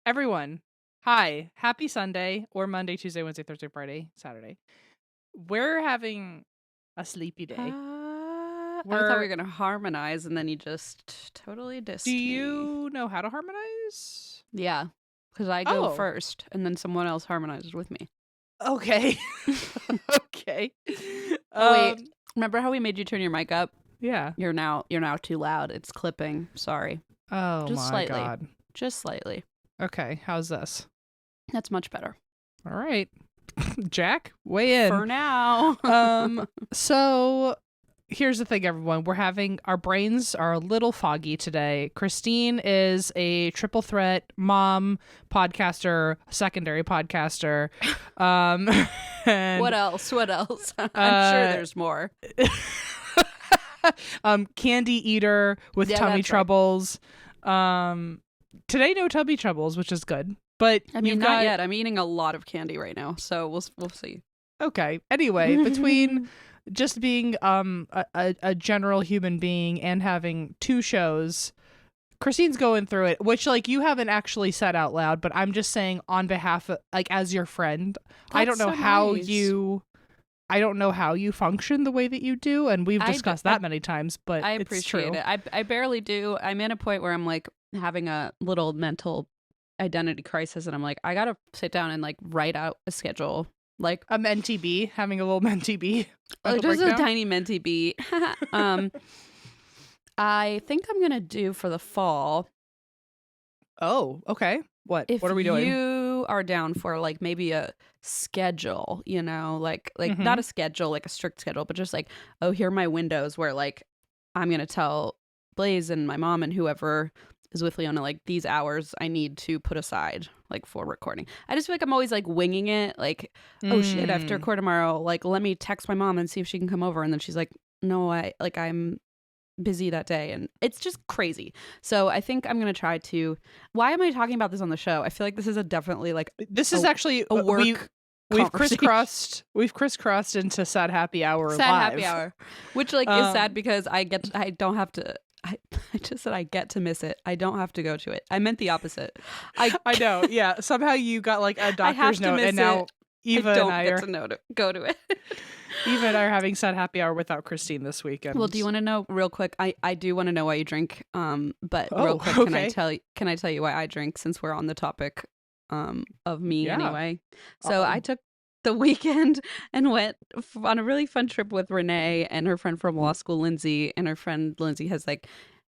Everyone, hi. Happy Sunday or Monday, Tuesday, Wednesday, Thursday, Friday, Saturday. We're having a sleepy day. I thought we were going to harmonize and then you just totally dissed me. Do you know how to harmonize? Yeah, because I go first and then someone else harmonizes with me. Okay. Okay. Wait, remember how we made you turn your mic up? Yeah. You're now too loud. It's clipping. Sorry. Oh just my slightly. God. Just slightly. Okay, how's this? That's much better. All right. Jack, weigh in. For now. So here's the thing, everyone. Our brains are a little foggy today. Christine is a triple threat mom, podcaster, secondary podcaster. And, what else? I'm sure there's more. Candy eater with tummy troubles. Right. Today, no tummy troubles, which is good. But I mean, not yet. I'm eating a lot of candy right now, so we'll see. Okay. Anyway, between just being a general human being and having two shows, Christine's going through it, which you haven't actually said out loud, but I'm just saying on behalf of as your friend. I don't know how you function the way that you do, and we've discussed that many times, but I appreciate it. I barely do. I'm in a point where I'm having a little mental identity crisis, and I'm I gotta sit down and write out a schedule, a mentee bee, having a little mentee bee. Just a tiny mentee bee. I think I'm gonna do for the fall. Oh, okay. What are we doing? If you are down for maybe a schedule, Mm-hmm. not a schedule, a strict schedule, but just here are my windows where I'm gonna tell Blaze and my mom and whoever is with Leona these hours I need to put aside for recording. I just feel I'm always winging it, oh shit, I have to record tomorrow, let me text my mom and see if she can come over, and then she's no, I'm busy that day, and it's just crazy. So I think I'm gonna try to. Why am I talking about this on the show? I feel this is definitely this is actually a work. We've crisscrossed into sad happy hour live. Happy hour, which is sad because I don't have to. I just said I get to miss it. I don't have to go to it. I meant the opposite. I know. Yeah. Somehow you got a doctor's note, and now Eva and I get to go to it. Eva and I are having sad happy hour without Christine this weekend. Well, do you want to know real quick? I do want to know why you drink. But real quick, okay. Can I tell you why I drink, since we're on the topic of me anyway? So I took the weekend and went on a really fun trip with Renee and her friend from law school, Lindsay. And her friend Lindsay has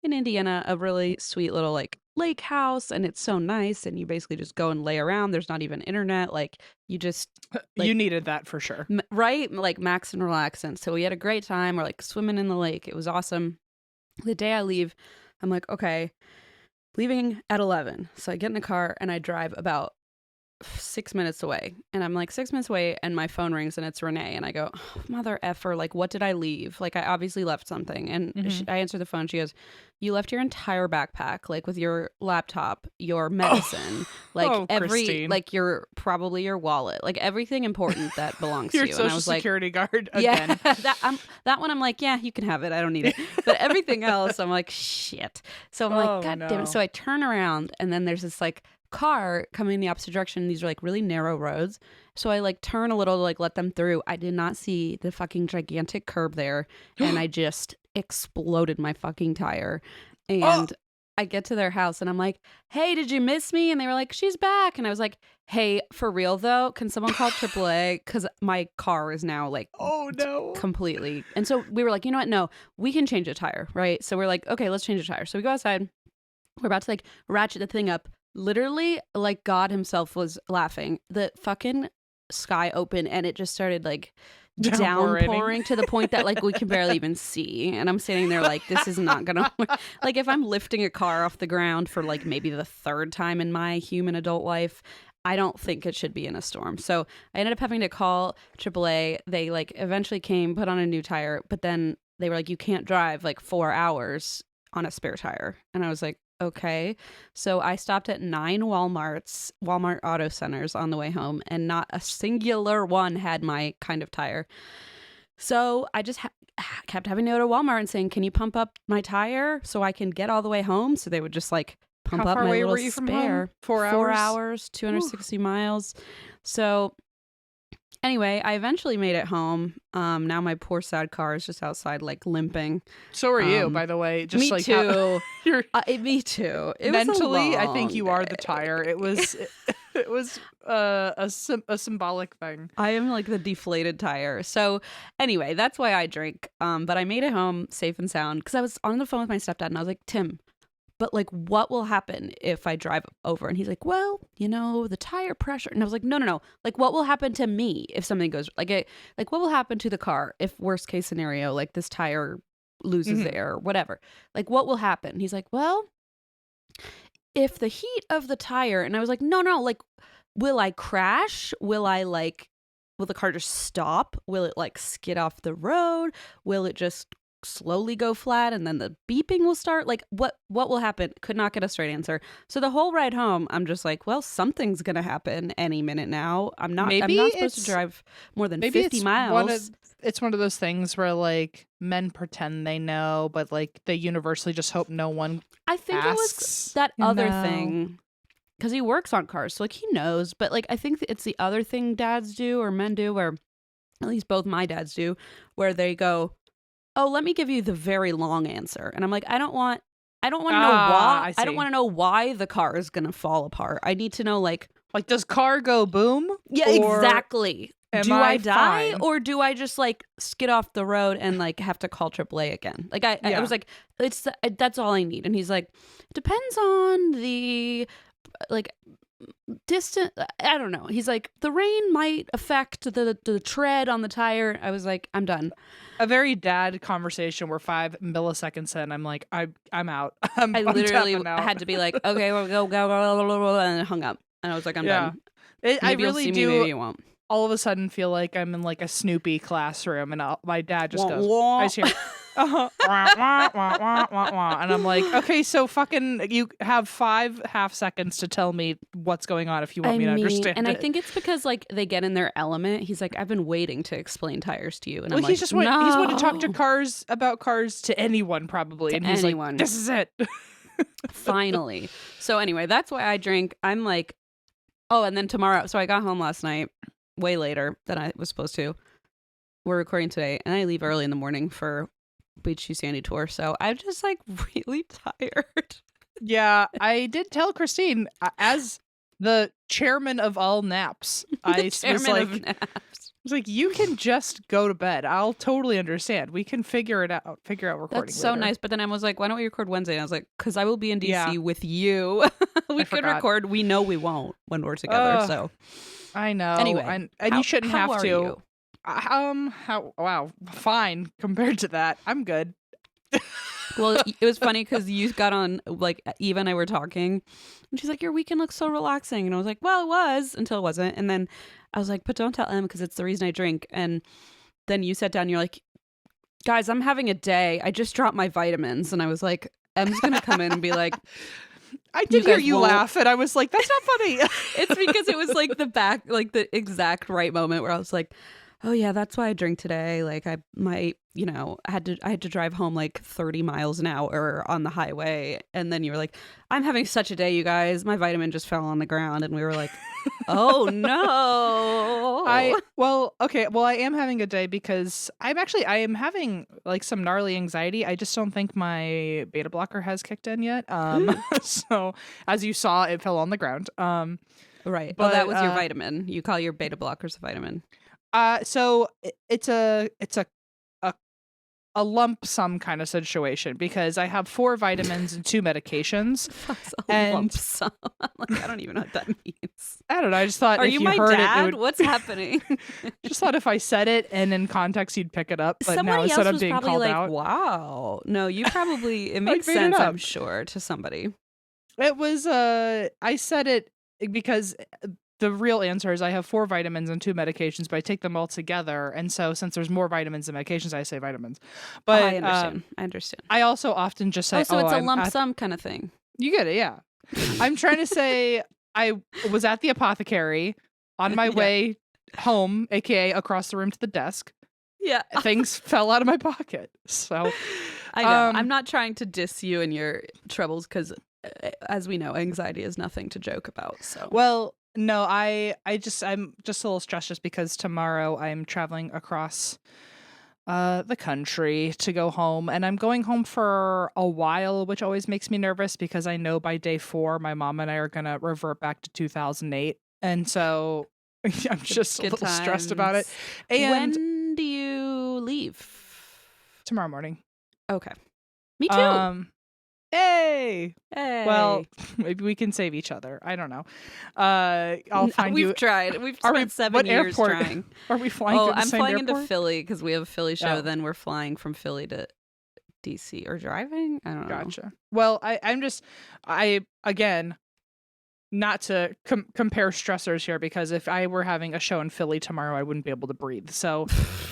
in Indiana a really sweet little lake house, and it's so nice, and you basically just go and lay around. There's not even internet. You just you needed that for sure, right? Max and relax. And so we had a great time. We're swimming in the lake. It was awesome. The day I leave, I'm okay, leaving at 11. So I get in the car and I drive about 6 minutes away, and I'm 6 minutes away, and my phone rings, and it's Renee, and I go, oh, mother effer, what did I leave? I obviously left something. And I answer the phone. She goes, you left your entire backpack, with your laptop, your medicine, every Christine. your probably your wallet, everything important that belongs to your you. social And I was security guard again. Yeah, that one I'm yeah, you can have it, I don't need it. But everything else I'm shit. So I'm God damn it. So I turn around, and then there's this car coming in the opposite direction. These are really narrow roads, so I turn a little to let them through. I did not see the fucking gigantic curb there, and I just exploded my fucking tire. And I get to their house, and I'm hey, did you miss me? And they were she's back. And I was hey, for real though, can someone call AAA, because my car is now oh no, completely. And so we were you know what, no, we can change a tire, right? So we're okay, let's change a tire. So we go outside, we're about to ratchet the thing up. Literally, God himself was laughing. The fucking sky opened, and it just started downpouring to the point that we can barely even see. And I'm sitting there this is not gonna work. If I'm lifting a car off the ground for maybe the third time in my human adult life, I don't think it should be in a storm. So I ended up having to call AAA. They eventually came, put on a new tire, but then they were you can't drive 4 hours on a spare tire. And I was okay. So I stopped at 9 Walmart Auto Centers on the way home, and not a singular one had my kind of tire. So I just kept having to go to Walmart and saying, "Can you pump up my tire so I can get all the way home?" So they would just like pump How up far my away little were you from home? spare. 4 hours? 4 hours, 260 miles. So anyway, I eventually made it home. Now my poor sad car is just outside, like limping. So are you, by the way. Just Me like too. You're Me too. It mentally, was a I think long you are the day. tire. It was a symbolic thing. I am like the deflated tire. So anyway, that's why I drink. But I made it home safe and sound because I was on the phone with my stepdad and I was like, Tim, but like, what will happen if I drive over? And he's like, well, the tire pressure. And I was like, no. Like, what will happen to me if something goes like what will happen to the car if worst case scenario, like this tire loses the air or whatever? Like, what will happen? He's like, well, if the heat of the tire, and I was like, no, like, will I crash? Will the car just stop? Will it like skid off the road? Will it just slowly go flat and then the beeping will start? Like, what will happen? Could not get a straight answer. So the whole ride home, I'm just like, well, something's gonna happen any minute now. I'm not supposed to drive more than 50 miles. It's one of those things where like men pretend they know, but like they universally just hope no one I think asks, it was that other thing. Because he works on cars, so like he knows. But like I think it's the other thing dads do or men do, where at least both my dads do, where they go, "Oh, let me give you the very long answer," and I'm like, I don't want to know why. I don't want to know why the car is gonna fall apart. I need to know like does car go boom? Yeah, exactly. Do I die fine? or do I just like skid off the road and like have to call AAA again? Like I was like, that's all I need. And he's like, depends on the like distant. I don't know. He's like, the rain might affect the tread on the tire. I was like, I'm done. A very dad conversation where 5 milliseconds in, I'm like, I'm out. I literally out. had to be like, okay, we'll go, and hung up. And I was like, I'm done. I really see do. Me, maybe you won't. All of a sudden feel like I'm in like a Snoopy classroom, and my dad just goes, wah. I just hear, wah, wah, wah, wah, wah. And I'm like, okay, so fucking, you have 5.5 seconds to tell me what's going on if you want me to understand. And it. I think it's because like they get in their element. He's like, I've been waiting to explain tires to you, and I'm like, he's wanted to talk to about cars to anyone probably, and he's like, this is it. Finally. So anyway, that's why I drink. I'm like, oh, and then tomorrow. So I got home last night. Way later than I was supposed to. We're recording today, and I leave early in the morning for Beach Too Sandy tour, so I'm just like really tired. Yeah, I did tell Christine, as the chairman of all naps, I was like, you can just go to bed. I'll totally understand. We can figure out recording. That's so later. nice. But then I was like, why don't we record Wednesday? And I was like, because I will be in DC with you. We could record. We know we won't when we're together. So I know. Anyway, and you shouldn't have to. You? Wow, fine. Compared to that, I'm good. Well, it was funny because you got on, like, Eva and I were talking, and she's like, your weekend looks so relaxing. And I was like, well, it was, until it wasn't. And then I was like, but don't tell Em because it's the reason I drink. And then you sat down, and you're like, guys, I'm having a day. I just dropped my vitamins. And I was like, Em's going to come in and be like, I did hear you laugh, and I was like, that's not funny. It's because it was like the exact right moment where I was like, oh yeah, that's why I drink today. Like I had to drive home like 30 miles an hour on the highway. And then you were like, I'm having such a day, you guys. My vitamin just fell on the ground. And we were like, oh no. I am having a day because I am having like some gnarly anxiety. I just don't think my beta blocker has kicked in yet. So as you saw, it fell on the ground. Right. But that was your vitamin. You call your beta blockers a vitamin. So it's a lump sum kind of situation because I have 4 vitamins and 2 medications. Lump sum. I'm like, I don't even know what that means. I don't know. I just thought Are if you you my heard dad? it would... What's happening? Just thought if I said it and in context you'd pick it up. But somebody now instead else of was being probably called like, out, wow. No, you probably it makes sense. I'm sure to somebody. It was I said it because the real answer is I have 4 vitamins and 2 medications, but I take them all together. And so since there's more vitamins than medications, I say vitamins. But I understand. I also often just say, so it's a lump sum kind of thing. You get it, yeah. I'm trying to say I was at the apothecary on my way home, aka across the room to the desk. Yeah. Things fell out of my pocket. So I know. I'm not trying to diss you and your troubles because, as we know, anxiety is nothing to joke about. So well, no, I'm just a little stressed just because tomorrow I'm traveling across the country to go home, and I'm going home for a while, which always makes me nervous because I know by day 4 my mom and I are gonna revert back to 2008, and so I'm just a little stressed about it. And when do you leave? Tomorrow morning. Okay, me too. Hey. Hey. Well, maybe we can save each other. I don't know. I'll find you. We've tried. We've spent 7 years trying. Are we flying to the I'm same flying airport? into Philly because we have a Philly show. Oh. Then we're flying from Philly to DC or driving. I don't know. Gotcha. Well, again, not to compare stressors here, because if I were having a show in Philly tomorrow, I wouldn't be able to breathe. So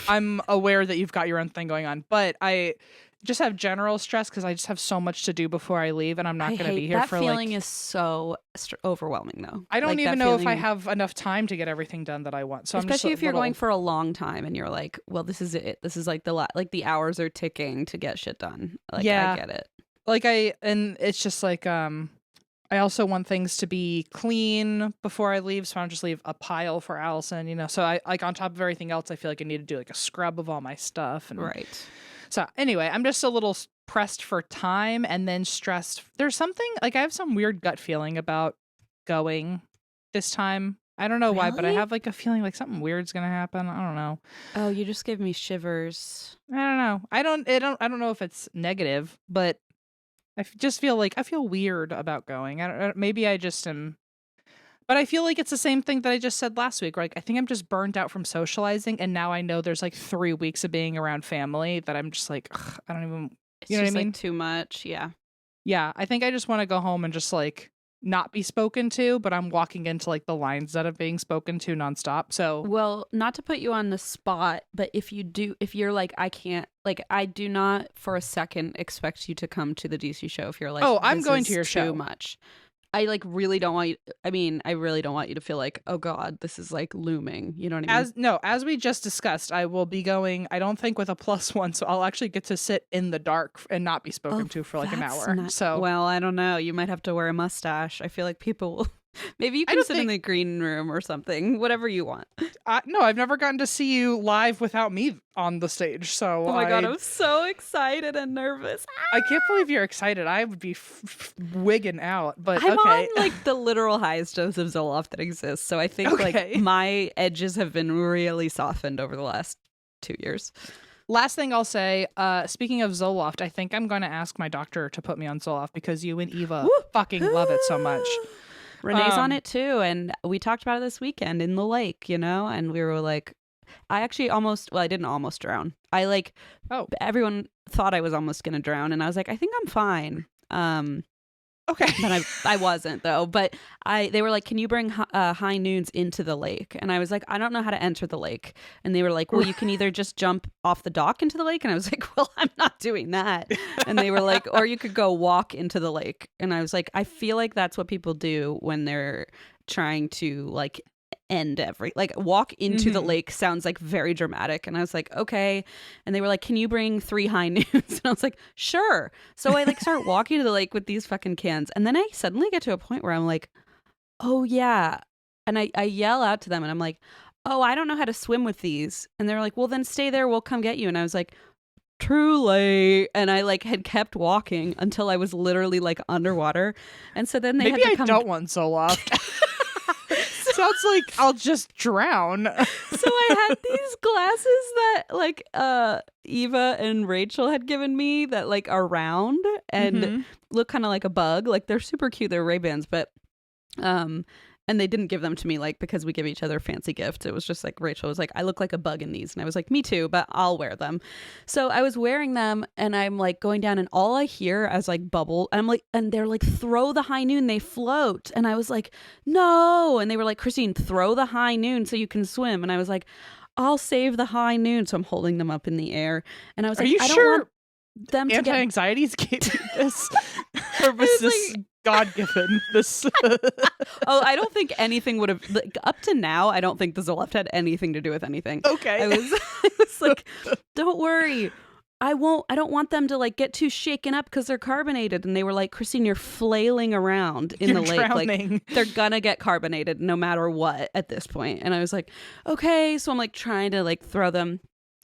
I'm aware that you've got your own thing going on, but I just have general stress because I just have so much to do before I leave, and I'm not going to be here for that feeling is so overwhelming though. I don't even know if I have enough time to get everything done that I want. So especially if you're going for a long time and you're like, well, this is it. This is like the hours are ticking to get shit done. Like, yeah, I get it. Like and it's just like I also want things to be clean before I leave, so I don't just leave a pile for Allison, you know. So I like, on top of everything else, I feel like I need to do like a scrub of all my stuff. And right. So anyway, I'm just a little pressed for time and then stressed. There's something like I have some weird gut feeling about going this time. I don't know why, but I have like a feeling like something weird's gonna happen. I don't know. Oh, you just gave me shivers. I don't know. I don't know if it's negative, but I just feel like I feel weird about going. Maybe I just am. But I feel like it's the same thing that I just said last week. Like, I think I'm just burnt out from socializing, and now I know there's like 3 weeks of being around family that I'm just like, ugh, I don't even. It's you know just what I mean? Like too much. Yeah. Yeah, I think I just want to go home and just like not be spoken to, but I'm walking into like the lines that are being spoken to nonstop. So, well, not to put you on the spot, but if you're like, I can't, like, I do not for a second expect you to come to the DC show. If you're like, oh, I'm going to your show. Too much. I like really don't want you. I mean, I really don't want you to feel like, oh God, this is like looming. You know what I mean? As we just discussed, I will be going. I don't think with a +1, so I'll actually get to sit in the dark and not be spoken to for like an hour. So, well, I don't know. You might have to wear a mustache. I feel like people will. Maybe you can sit in the green room or something. Whatever you want. No, I've never gotten to see you live without me on the stage. So, oh my God, I'm so excited and nervous. I can't believe you're excited. I would be wigging out. But I'm okay, on like the literal highest dose of Zoloft that exists. So I think like my edges have been really softened over the last 2 years. Last thing I'll say, speaking of Zoloft, I think I'm going to ask my doctor to put me on Zoloft because you and Eva fucking love it so much. Renee's on it too, and we talked about it this weekend in the lake, you know, and we were like, I actually I didn't almost drown. Everyone thought I was almost going to drown, and I was like, I think I'm fine. Okay. But I wasn't though. But they were like, can you bring high noons into the lake? And I was like, I don't know how to enter the lake. And they were like, well, you can either just jump off the dock into the lake. And I was like, well, I'm not doing that. And they were like, or you could go walk into the lake. And I was like, I feel like that's what people do when they're trying to like end walk into the lake sounds like very dramatic. And I was like, okay. And they were like, can you bring 3 high noons? And I was like, sure. So I like start walking to the lake with these fucking cans, and then I suddenly get to a point where I'm like, oh yeah. And I yell out to them and I'm like, oh, I don't know how to swim with these. And they're like, well then stay there, we'll come get you. And I was like, truly. And I like had kept walking until I was literally like underwater. And so then they maybe had to come. I don't want Zoloft. Sounds like I'll just drown. So I had these glasses that like Eva and Rachel had given me that like are round and look kind of like a bug. Like they're super cute. They're Ray-Bans, but and they didn't give them to me like because we give each other fancy gifts. It was just like Rachel was like, I look like a bug in these. And I was like, me too, but I'll wear them. So I was wearing them and I'm like going down and all I hear as like bubble. And I'm like, and they're like, throw the high noon. They float. And I was like, no. And they were like, Christine, throw the high noon so you can swim. And I was like, I'll save the high noon. So I'm holding them up in the air. And I was like, are you I sure don't want them to anti-anxieties gave you this? Or was this like, God-given. This. Oh, I don't think anything would have up to now. I don't think the Zoloft had anything to do with anything. Okay. I was like, don't worry. I don't want them to like get too shaken up because they're carbonated. And they were like, Christine, you're flailing around in the lake. Drowning. Like they're gonna get carbonated no matter what at this point. And I was like, okay. So I'm like trying to like throw them.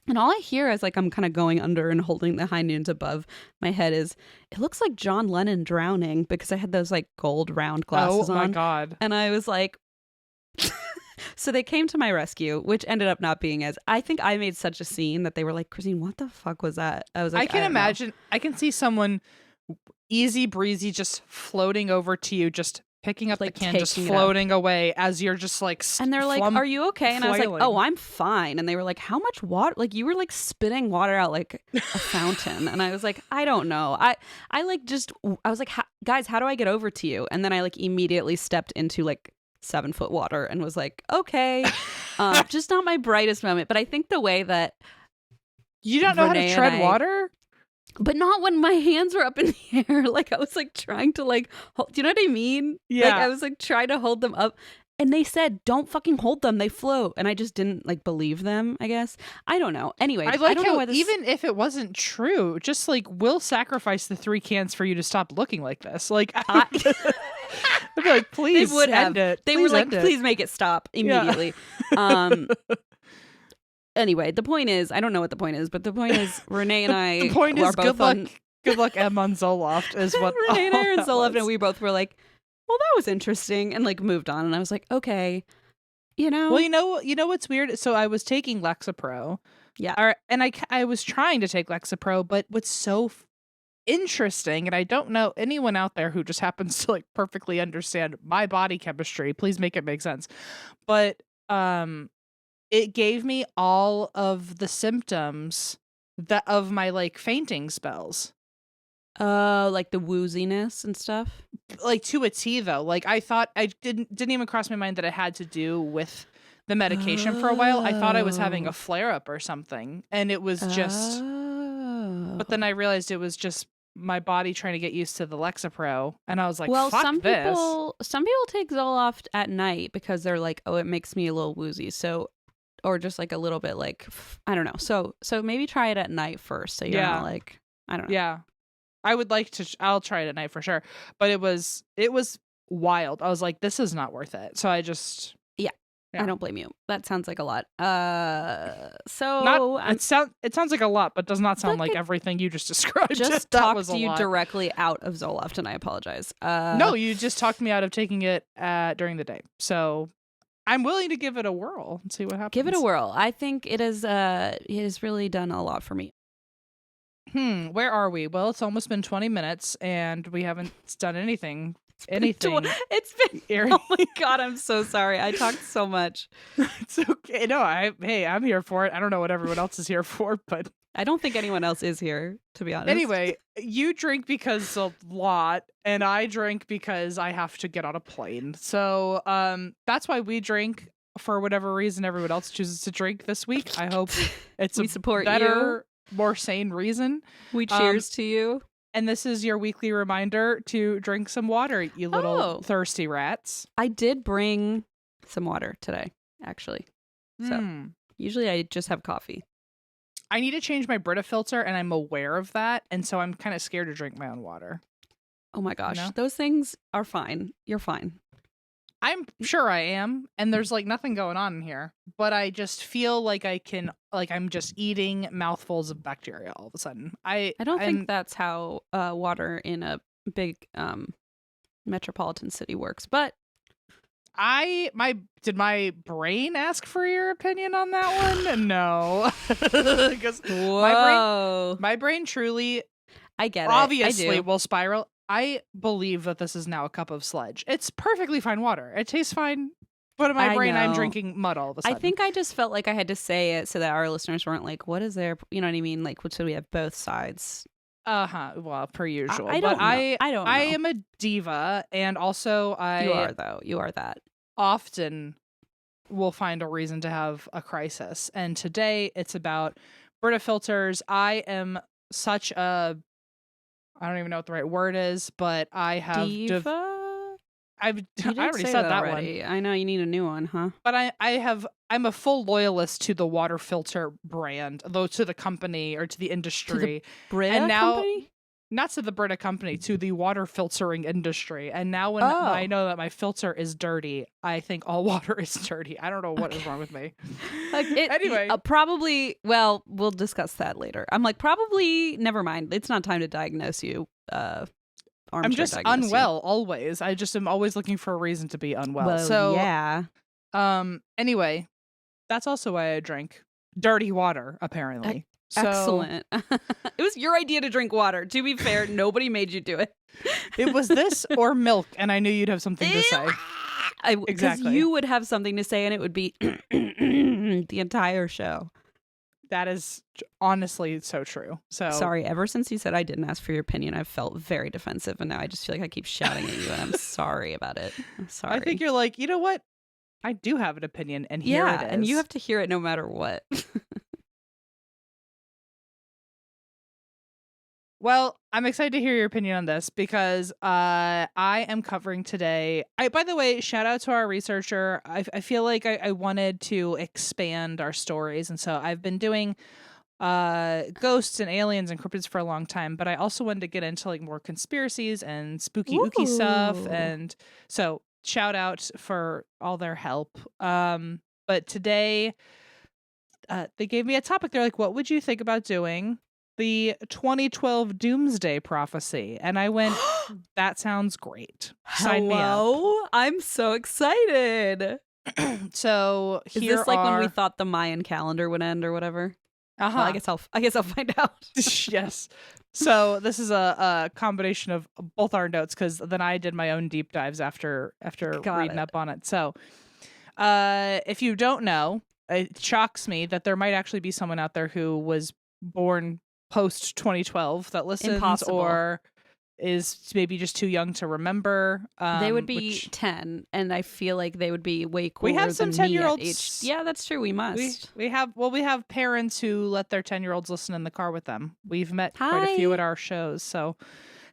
And all I hear as like I'm kind of going under and holding the high noons above my head is, it looks like John Lennon drowning, because I had those like gold round glasses on. Oh my God. And I was like, so they came to my rescue, which ended up not being as, I think I made such a scene that they were like, Christine, what the fuck was that? I was like, I can don't know. imagine, I can see someone easy breezy just floating over to you, just picking up Like, the can, just taking it floating away as you're just like And they're like, are you okay? And I was like, flailing. oh, I'm fine. And they were like, how much water? Like, you were like spitting water out like a fountain. And I was like, I don't know. I was like, guys, how do I get over to you? And then I like immediately stepped into like 7-foot water and was like, okay. Just not my brightest moment. But I think the way that You don't know Renee how to tread and I- water? but not when my hands were up in the air. Like I was like trying to like, hold, do you know what I mean? Yeah. Like I was like trying to hold them up, and they said, "Don't fucking hold them; they float." And I just didn't like believe them. I guess I don't know. Anyway, I like don't know how why this... even if it wasn't true, just like we'll sacrifice the 3 cans for you to stop looking like this. Like I'd be like, please, they would have. end it. They Please were like, end it. "Please make it stop immediately." Anyway, the point is, I don't know what the point is, but the point is, Renee and I The point are is, both good luck, M on Zoloft is what. Renee and I are in all that Zoloft, was. and we both were like, "Well, that was interesting," and like moved on. And I was like, "Okay, you know." Well, you know what's weird? So I was taking Lexapro. Yeah. And I was trying to take Lexapro, but what's so interesting, and I don't know anyone out there who just happens to like perfectly understand my body chemistry. Please make it make sense. But it gave me all of the symptoms of my like fainting spells. Like the wooziness and stuff. Like to a T though. Like I thought I didn't even cross my mind that it had to do with the medication for a while. I thought I was having a flare up or something, and it was just but then I realized it was just my body trying to get used to the Lexapro, and I was like, well, fuck some this. people take Zoloft at night because they're like, oh, it makes me a little woozy. So, or just like a little bit like, I don't know. So maybe try it at night first. So you're not like, I don't know. Yeah. I would like to I'll try it at night for sure. But it was wild. I was like, this is not worth it. So I just Yeah. I don't blame you. That sounds like a lot. it sounds like a lot, but does not sound like everything you just described. Just that talked was a you lot. directly out of Zoloft, and I apologize. No, you just talked me out of taking it during the day. So I'm willing to give it a whirl and see what happens. Give it a whirl. I think it has really done a lot for me. Where are we? Well, it's almost been 20 minutes and we haven't done anything. It's been oh my God, I'm so sorry. I talked so much. It's okay. No, I'm here for it. I don't know what everyone else is here for, but I don't think anyone else is here, to be honest. Anyway, you drink because a lot, and I drink because I have to get on a plane. So that's why we drink. For whatever reason everyone else chooses to drink this week. I hope it's we support better, more sane reason. We cheers to you. And this is your weekly reminder to drink some water, you little thirsty rats. I did bring some water today, actually. So usually I just have coffee. I need to change my Brita filter, and I'm aware of that. And so I'm kind of scared to drink my own water. Oh my gosh. You know? Those things are fine. You're fine. I'm sure I am, and there's like nothing going on in here, but I just feel like I'm just eating mouthfuls of bacteria all of a sudden. I don't think that's how water in a big metropolitan city works, but did my brain ask for your opinion on that one? No, because my brain truly, I get it. Obviously will spiral. I believe that this is now a cup of sludge. It's perfectly fine water. It tastes fine. But in my brain, I'm drinking mud all of a sudden. I think I just felt like I had to say it so that our listeners weren't like, what is there? You know what I mean? Like, so we have both sides. Well, per usual. I don't know. I don't know. I am a diva, and also You are, though. You are that. Often will find a reason to have a crisis. And today, it's about Brita filters. I am such a I don't even know what the right word is, but I have Diva? I already said that already. one. I know you need a new one, huh? But I'm a full loyalist to the water filter brand, though to the company or to the industry. Brita And now company? not to the Brita company, to the water filtering industry. And now when Oh. I know that my filter is dirty, I think all water is dirty. I don't know what is wrong with me. Anyway. Probably, well, we'll discuss that later. I'm like, probably, never mind. It's not time to diagnose you. I'm just unwell always. I just am always looking for a reason to be unwell. Well, so yeah. Anyway, that's also why I drink dirty water, apparently. Excellent. It was your idea to drink water. To be fair, nobody made you do it. It was this or milk, and I knew you'd have something to say. Exactly. Because you would have something to say, and it would be the entire show. That is honestly so true. So sorry, ever since you said I didn't ask for your opinion, I've felt very defensive, and now I just feel like I keep shouting at you, and I'm sorry about it. I'm sorry. I think you're like, you know what? I do have an opinion, and here it is. And you have to hear it no matter what. Well, I'm excited to hear your opinion on this because I am covering today. By the way, shout out to our researcher. I feel like I wanted to expand our stories. And so I've been doing ghosts and aliens and cryptids for a long time. But I also wanted to get into like more conspiracies and spooky ooky stuff. And so shout out for all their help. But today they gave me a topic. They're like, what would you think about doing the 2012 doomsday prophecy? And I went, that sounds great. Sign me up. I'm so excited. So is this like when we thought the Mayan calendar would end or whatever? Well, I guess I'll find out. Yes. So this is a combination of both our notes, because then I did my own deep dives after reading up on it. So if you don't know, it shocks me that there might actually be someone out there who was born post 2012 that listens. Impossible. Or is maybe just too young to remember. They would be 10, and I feel like they would be way cooler. We have some 10-year-olds. Yeah, that's true. We must. We have parents who let their 10-year-olds listen in the car with them. We've met quite a few at our shows. So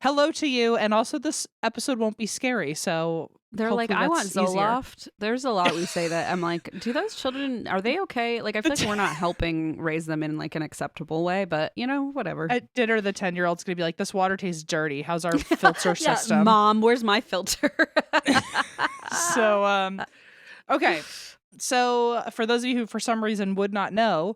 hello to you. And also this episode won't be scary. So they're like, I want Zoloft. There's a lot we say that I'm like, do those children, are they okay? Like, I feel like we're not helping raise them in like an acceptable way, but you know, whatever. At dinner, the 10-year-old's gonna be like, this water tastes dirty. How's our filter system? Mom, where's my filter? So, okay. So for those of you who for some reason would not know,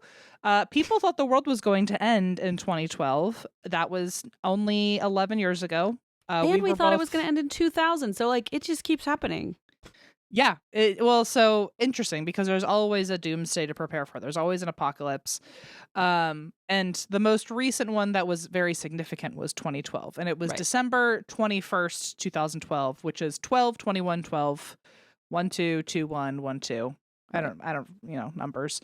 people thought the world was going to end in 2012. That was only 11 years ago. And we thought it was going to end in 2000. So, like, it just keeps happening. Yeah. So interesting, because there's always a doomsday to prepare for. There's always an apocalypse. And the most recent one that was very significant was 2012. And it was December 21st, 2012, which is 12/21/12, 12/21/12. I don't, numbers.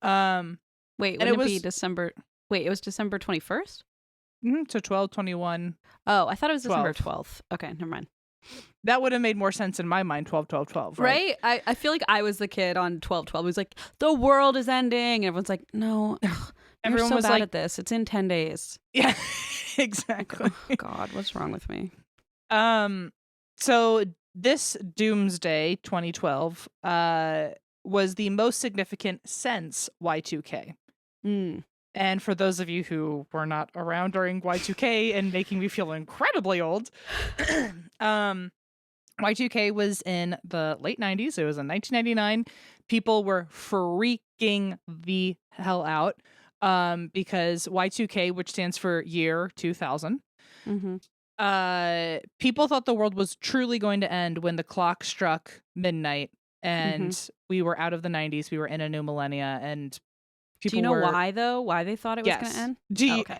Wait, wouldn't it be December? Wait, it was December 21st? So 12/21. Oh, I thought it was December 12th. Okay, never mind. That would have made more sense in my mind, 12/12/12, right? I feel like I was the kid on 12/12 who's like, the world is ending. And everyone's like, no, everyone so was bad like, at this. It's in 10 days. Yeah, exactly. Oh, God, what's wrong with me? So this doomsday 2012 was the most significant since Y2K. And for those of you who were not around during Y2K and making me feel incredibly old, Y2K was in the late 90s. It was in 1999. People were freaking the hell out because Y2K, which stands for year 2000, people thought the world was truly going to end when the clock struck midnight and we were out of the 90s. We were in a new millennia, and do you know why, though? Why they thought it was going to end? Okay.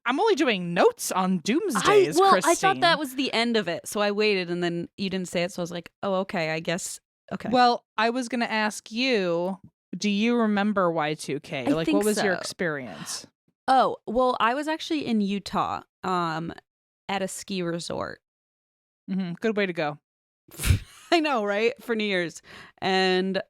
I'm only doing notes on doomsdays, Christine. I thought that was the end of it, so I waited, and then you didn't say it, so I was like, oh, okay, I guess. Okay. Well, I was going to ask you, do you remember Y2K? Like, what was your experience? Oh, well, I was actually in Utah at a ski resort. Good way to go. I know, right? For New Year's. And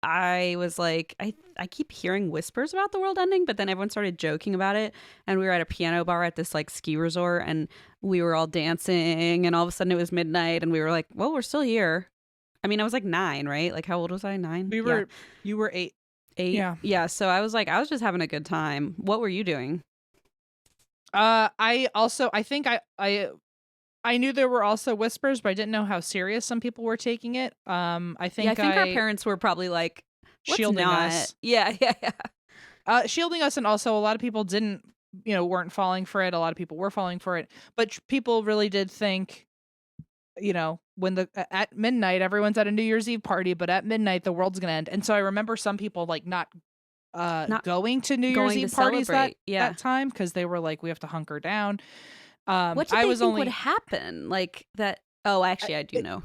I was like, I keep hearing whispers about the world ending, but then everyone started joking about it. And we were at a piano bar at this like ski resort, and we were all dancing, and all of a sudden it was midnight, and we were like, well, we're still here. I mean, I was like 9, right? Like, how old was I? 9? You were 8. 8? Yeah. Yeah. So I was like, I was just having a good time. What were you doing? I think I knew there were also whispers, but I didn't know how serious some people were taking it. I think our parents were probably like, shielding us. Yeah. Shielding us, and also a lot of people weren't falling for it. A lot of people were falling for it, but people really did think, when at midnight everyone's at a New Year's Eve party, but at midnight the world's gonna end. And so I remember some people like not going to New Year's Eve parties that time because they were like, we have to hunker down. What did they think would happen? Like that? Oh, actually, I do know.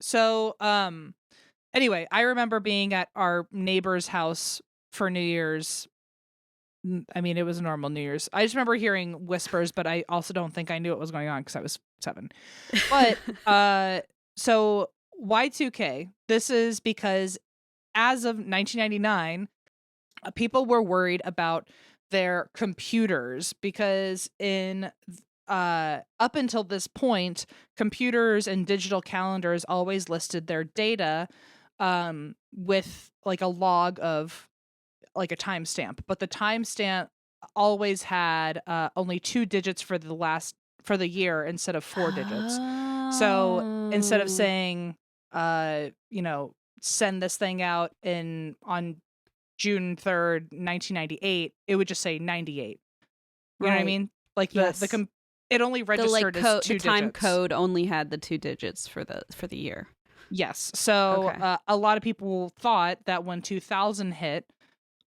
So, anyway, I remember being at our neighbor's house for New Year's. I mean, it was a normal New Year's. I just remember hearing whispers, but I also don't think I knew what was going on because I was 7. But, so Y2K, this is because as of 1999, people were worried about their computers because up until this point, computers and digital calendars always listed their data with like a log of like a timestamp, but the timestamp always had only 2 digits for the year instead of 4 digits. So instead of saying send this thing out on June 3rd, 1998, it would just say 98. You know what I mean? Like it only registered as 2 digits. The time code only had the 2 digits for the year. Yes. So a lot of people thought that when 2000 hit,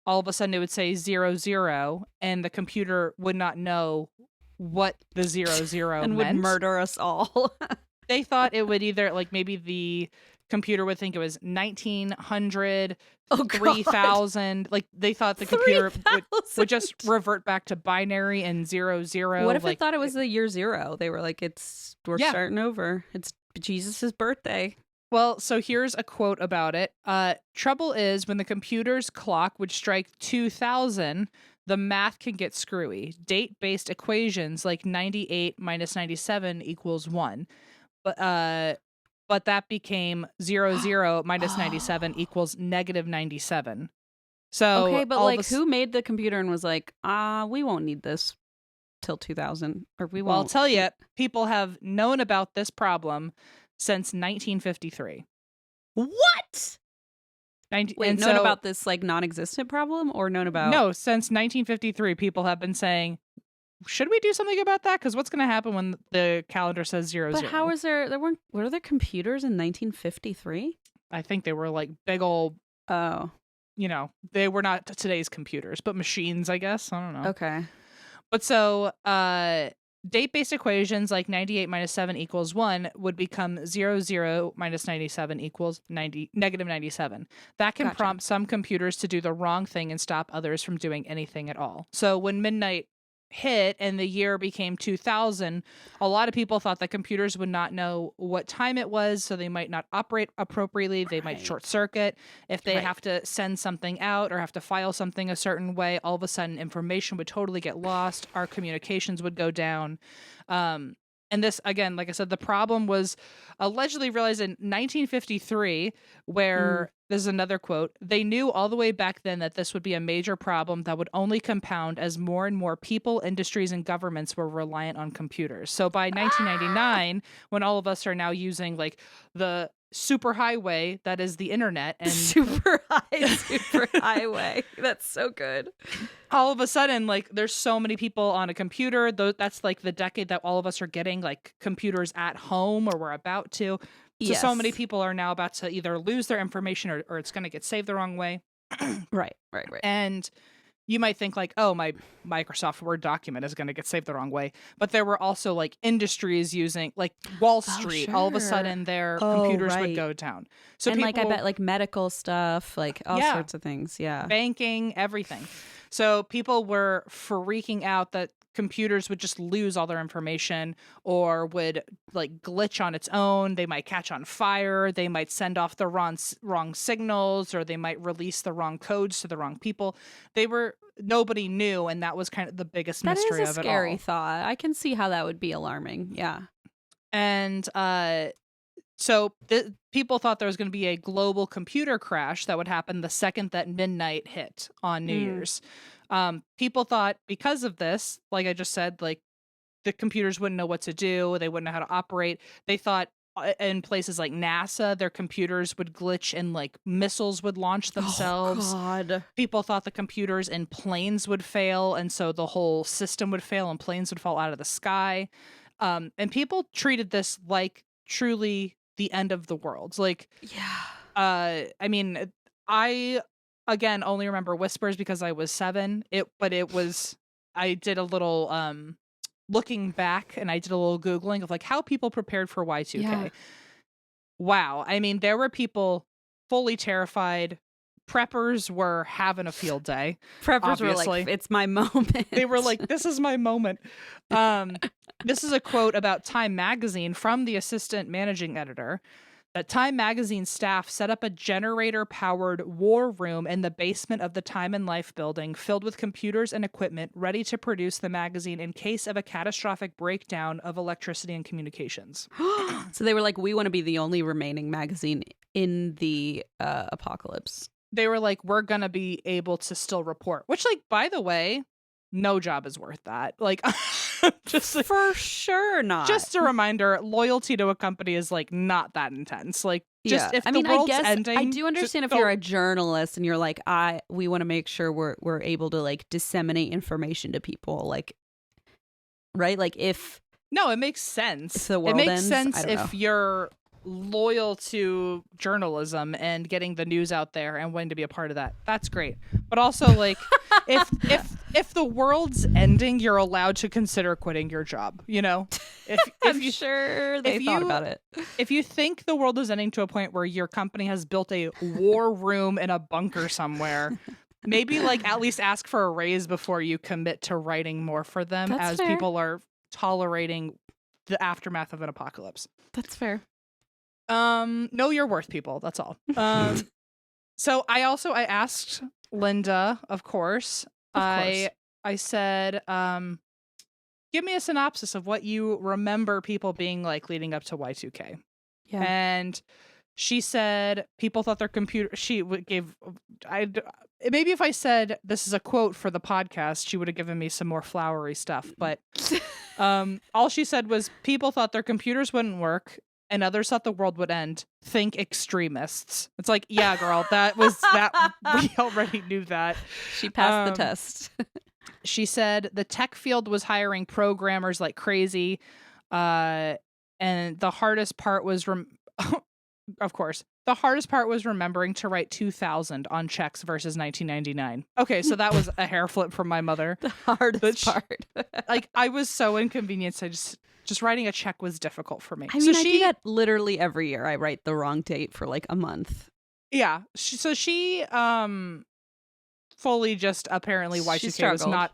all of a sudden it would say 00, and the computer would not know what the 00 and meant. Would murder us all. They thought it would either like maybe the computer would think it was 1900, 3000. Like they thought the computer would just revert back to binary and 00. What if it thought it was the year 0? They were like, we're starting over. It's Jesus's birthday. Well, so here's a quote about it. Trouble is when the computer's clock would strike 2000, the math can get screwy. Date-based equations like 98 minus 97 equals 1. But that became 00 minus 97 equals negative 97. So okay, but like who made the computer and was like, we won't need this till 2000, or we won't. Well, I'll tell you, people have known about this problem since 1953. What? Known about this like non-existent problem, or known about? No, since 1953, people have been saying, should we do something about that? Because what's going to happen when the calendar says 00? But how is there were there computers in 1953? I think they were like big old, they were not today's computers, but machines, I guess. I don't know. Okay. But so, date-based equations like 98 minus 7 equals 1 would become 00 minus 97 equals negative 97. That can prompt some computers to do the wrong thing and stop others from doing anything at all. So when midnight hit and the year became 2000, a lot of people thought that computers would not know what time it was, so they might not operate appropriately. They might short circuit. If they have to send something out or have to file something a certain way, all of a sudden information would totally get lost. Our communications would go down. And this, again, like I said, the problem was allegedly realized in 1953, where this is another quote, they knew all the way back then that this would be a major problem that would only compound as more and more people, industries, and governments were reliant on computers. So by 1999, when all of us are now using like the super highway that is the internet and super highway, that's so good. All of a sudden, like there's so many people on a computer. That's like the decade that all of us are getting like computers at home, or we're about to. So many people are now about to either lose their information or it's going to get saved the wrong way. Right. And you might think like, oh, my Microsoft Word document is going to get saved the wrong way. But there were also like industries using like Wall Street. All of a sudden their computers would go down. So and like I bet like medical stuff, like all sorts of things. Yeah. Banking, everything. So people were freaking out that computers would just lose all their information or would like glitch on its own. They might catch on fire. They might send off the wrong signals, or they might release the wrong codes to the wrong people. Nobody knew, and that was kind of the biggest mystery of it all. That is a scary thought. I can see how that would be alarming. Yeah. And so people thought there was going to be a global computer crash that would happen the second that midnight hit on New Year's. People thought because of this, like I just said, like the computers wouldn't know what to do. They wouldn't know how to operate. They thought in places like NASA, their computers would glitch and like missiles would launch themselves. Oh, God. People thought the computers in planes would fail, and so the whole system would fail and planes would fall out of the sky. And people treated this like truly the end of the world. Like, I mean, I again only remember whispers because I was 7. I did a little looking back, and I did a little Googling of like how people prepared for Y2K. Yeah. Wow. I mean, there were people fully terrified. Preppers were having a field day. Preppers were like, it's my moment. They were like, this is my moment. This is a quote about Time Magazine from the assistant managing editor. That Time Magazine staff set up a generator-powered war room in the basement of the Time and Life building, filled with computers and equipment ready to produce the magazine in case of a catastrophic breakdown of electricity and communications. So they were like, we want to be the only remaining magazine in the apocalypse. They were like, we're going to be able to still report. Which, like, by the way, no job is worth that. Like, just like, for sure not. Just a reminder, loyalty to a company is like not that intense. Like, just if the world's ending, I do understand if you're a journalist and you're like, we want to make sure we're able to like disseminate information to people, like, right? Like if it makes sense. If the world it makes ends, sense if you're loyal to journalism and getting the news out there and wanting to be a part of that. That's great. But also, like, if the world's ending, you're allowed to consider quitting your job, you know? I'm sure they thought about it. If you think the world is ending to a point where your company has built a war room in a bunker somewhere, maybe like at least ask for a raise before you commit to writing more for them. That's as fair. People are tolerating the aftermath of an apocalypse. That's fair. Know your worth, people. That's all. So I asked Linda, of course. I said, give me a synopsis of what you remember people being like leading up to Y2K. Yeah. And she said people thought their computer. Maybe if I said this is a quote for the podcast, she would have given me some more flowery stuff. But all she said was people thought their computers wouldn't work, and others thought the world would end. Think extremists. It's like, yeah, girl, that. We already knew that. She passed the test. She said the tech field was hiring programmers like crazy. And the hardest part was, of course, the hardest part was remembering to write 2000 on checks versus 1999. Okay, so that was a hair flip from my mother. The hardest part. Like, I was so inconvenienced. I just writing a check was difficult for me. I mean, I do that literally every year. I write the wrong date for like a month. Yeah. She fully just apparently Y2K was not,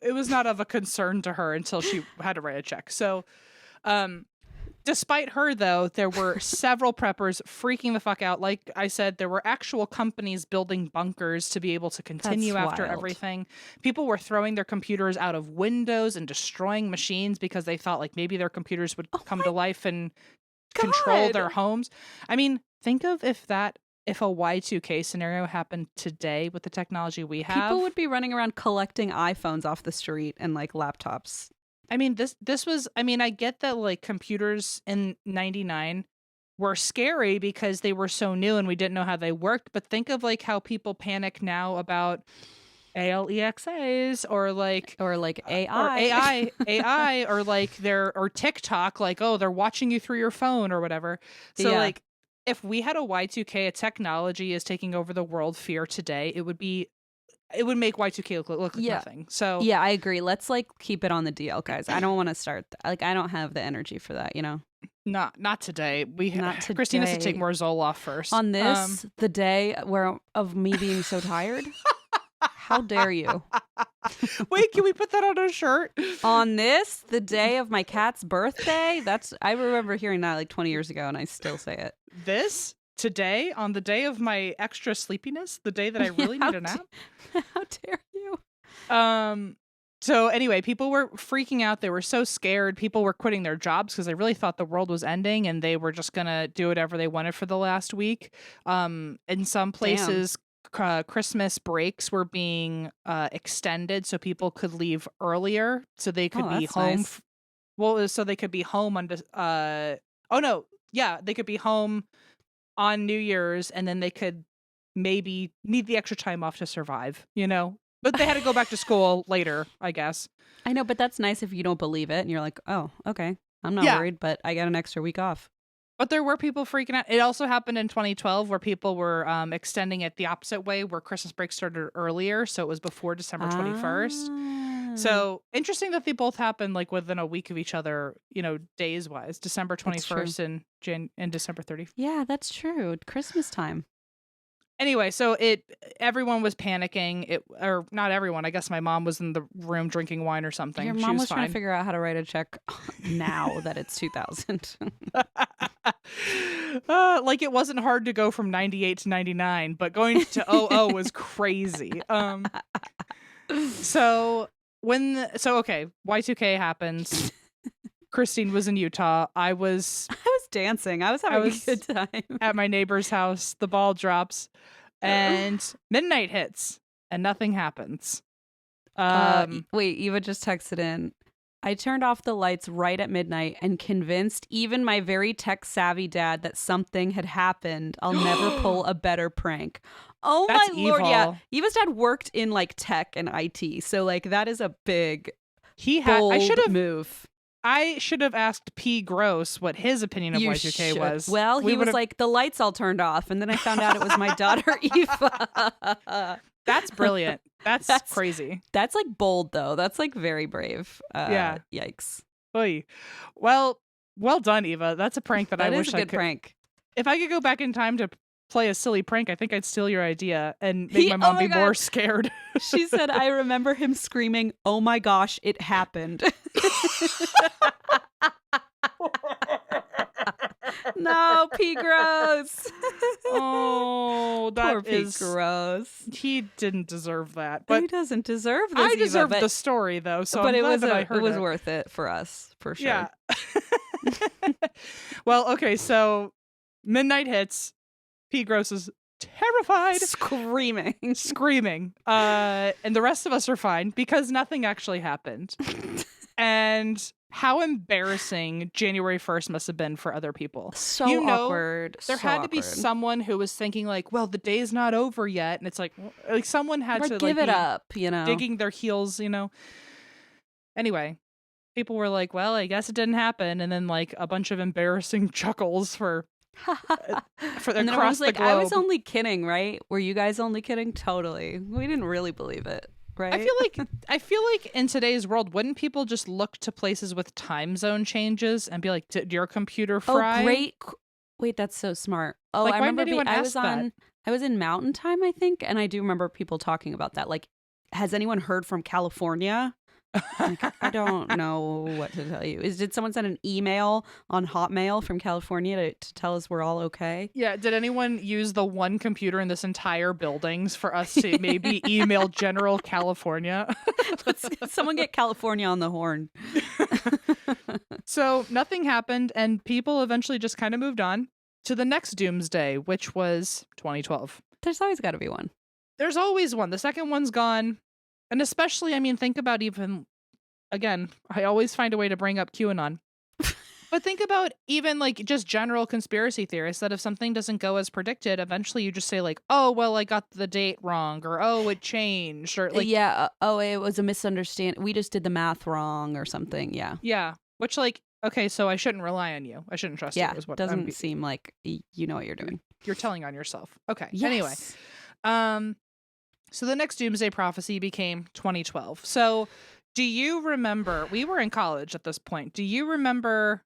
it was not of a concern to her until she had to write a check. So, despite her, though, there were several preppers freaking the fuck out. Like I said, there were actual companies building bunkers to be able to continue after everything. People were throwing their computers out of windows and destroying machines because they thought like maybe their computers would come to life and control their homes. I mean, think of if a Y2K scenario happened today with the technology we have. People would be running around collecting iPhones off the street and like laptops. I mean, this was, I mean, I get that like computers in 99 were scary because they were so new and we didn't know how they worked. But think of like how people panic now about ALEXAs or like AI or like or TikTok, like, oh, they're watching you through your phone or whatever. So like if we had a Y2K, a technology is taking over the world fear today, it would make Y2K look like nothing. So yeah, I agree. Let's like keep it on the DL, guys. I don't want to start. Like, I don't have the energy for that. You know, not today. Not today. Christine has to take more Zoloft first. On this, the day of me being so tired. How dare you? Wait, can we put that on a shirt? On this, the day of my cat's birthday? I remember hearing that like 20 years ago, and I still say it. This today, on the day of my extra sleepiness, the day that I really need a nap. How dare you? So anyway, people were freaking out. They were so scared. People were quitting their jobs because they really thought the world was ending, and they were just gonna do whatever they wanted for the last week. In some places, Christmas breaks were being extended so people could leave earlier, so they could be home. Nice. So they could be home on. They could be home on New Year's, and then they could maybe need the extra time off to survive. But they had to go back to school later, I guess. I know, but that's nice if you don't believe it and you're like, oh, okay, I'm not worried, but I got an extra week off. But there were people freaking out. It also happened in 2012 where people were extending it the opposite way, where Christmas break started earlier. So it was before December 21st. So interesting that they both happened like within a week of each other, days wise. December 21st and December 31st. Yeah, that's true. Christmas time. Anyway, so everyone was panicking. Or not everyone. I guess my mom was in the room drinking wine or something. Your mom was trying to figure out how to write a check now that it's 2000. Like it wasn't hard to go from 98 to 99, but going to 00 was crazy. So Y2K happens. Christine was in Utah. I was dancing. I was having a good time. At my neighbor's house. The ball drops and midnight hits and nothing happens. Wait, Eva just texted in. I turned off the lights right at midnight and convinced even my very tech-savvy dad that something had happened. I'll never pull a better prank. Oh, that's my Lord. Evil. Yeah. Eva's dad worked in like tech and IT. So like that is a big bold move. I should have asked P. Gross what his opinion of Y2K was. Well, he was like, the lights all turned off. And then I found out it was my daughter, Eva. That's brilliant. That's crazy. That's like bold, though. That's like very brave. Yeah. Yikes. Oy. Well done, Eva. That's a prank that I wish I could. That is a good prank. If I could go back in time to play a silly prank, I think I'd steal your idea and make my mom be more scared. She said, I remember him screaming, "Oh my gosh, it happened." No, P. Gross. Oh, that poor P. Gross. He didn't deserve that. But he doesn't deserve this. I deserve the story, though. So but it was worth it for us, for sure. Yeah. Well, okay, so midnight hits. P. Gross is terrified, screaming. And the rest of us are fine because nothing actually happened. And how embarrassing January 1st must have been for other people. So awkward. There had to be someone who was thinking like, well, the day's not over yet. And it's like someone had to give it up, digging their heels, Anyway, people were like, well, I guess it didn't happen. And then like a bunch of embarrassing chuckles for and across the globe. I was only kidding, right? Were you guys only kidding? Totally. We didn't really believe it. Right? I feel like in today's world, wouldn't people just look to places with time zone changes and be like, did your computer fry? Oh, great. Wait, that's so smart. Oh, like, I remember I was in Mountain Time, I think, and I do remember people talking about that. Like, has anyone heard from California? Like, I don't know what to tell you. Did someone send an email on Hotmail from California to tell us we're all okay? Yeah. Did anyone use the one computer in this entire buildings for us to maybe email General California? Let's someone get California on the horn. So nothing happened, and people eventually just kind of moved on to the next doomsday, which was 2012. There's always got to be one. There's always one. The second one's gone. And especially, think about even, again, I always find a way to bring up QAnon. But think about even like just general conspiracy theorists that if something doesn't go as predicted, eventually you just say like, oh, well, I got the date wrong, or oh, it changed, or like, yeah, it was a misunderstanding. We just did the math wrong or something. Yeah. Yeah. Which like, okay, so I shouldn't rely on you. I shouldn't trust you. Is what doesn't seem like you know what you're doing. You're telling on yourself. Okay. Yes. Anyway, so the next doomsday prophecy became 2012. So do you remember, we were in college at this point. Do you remember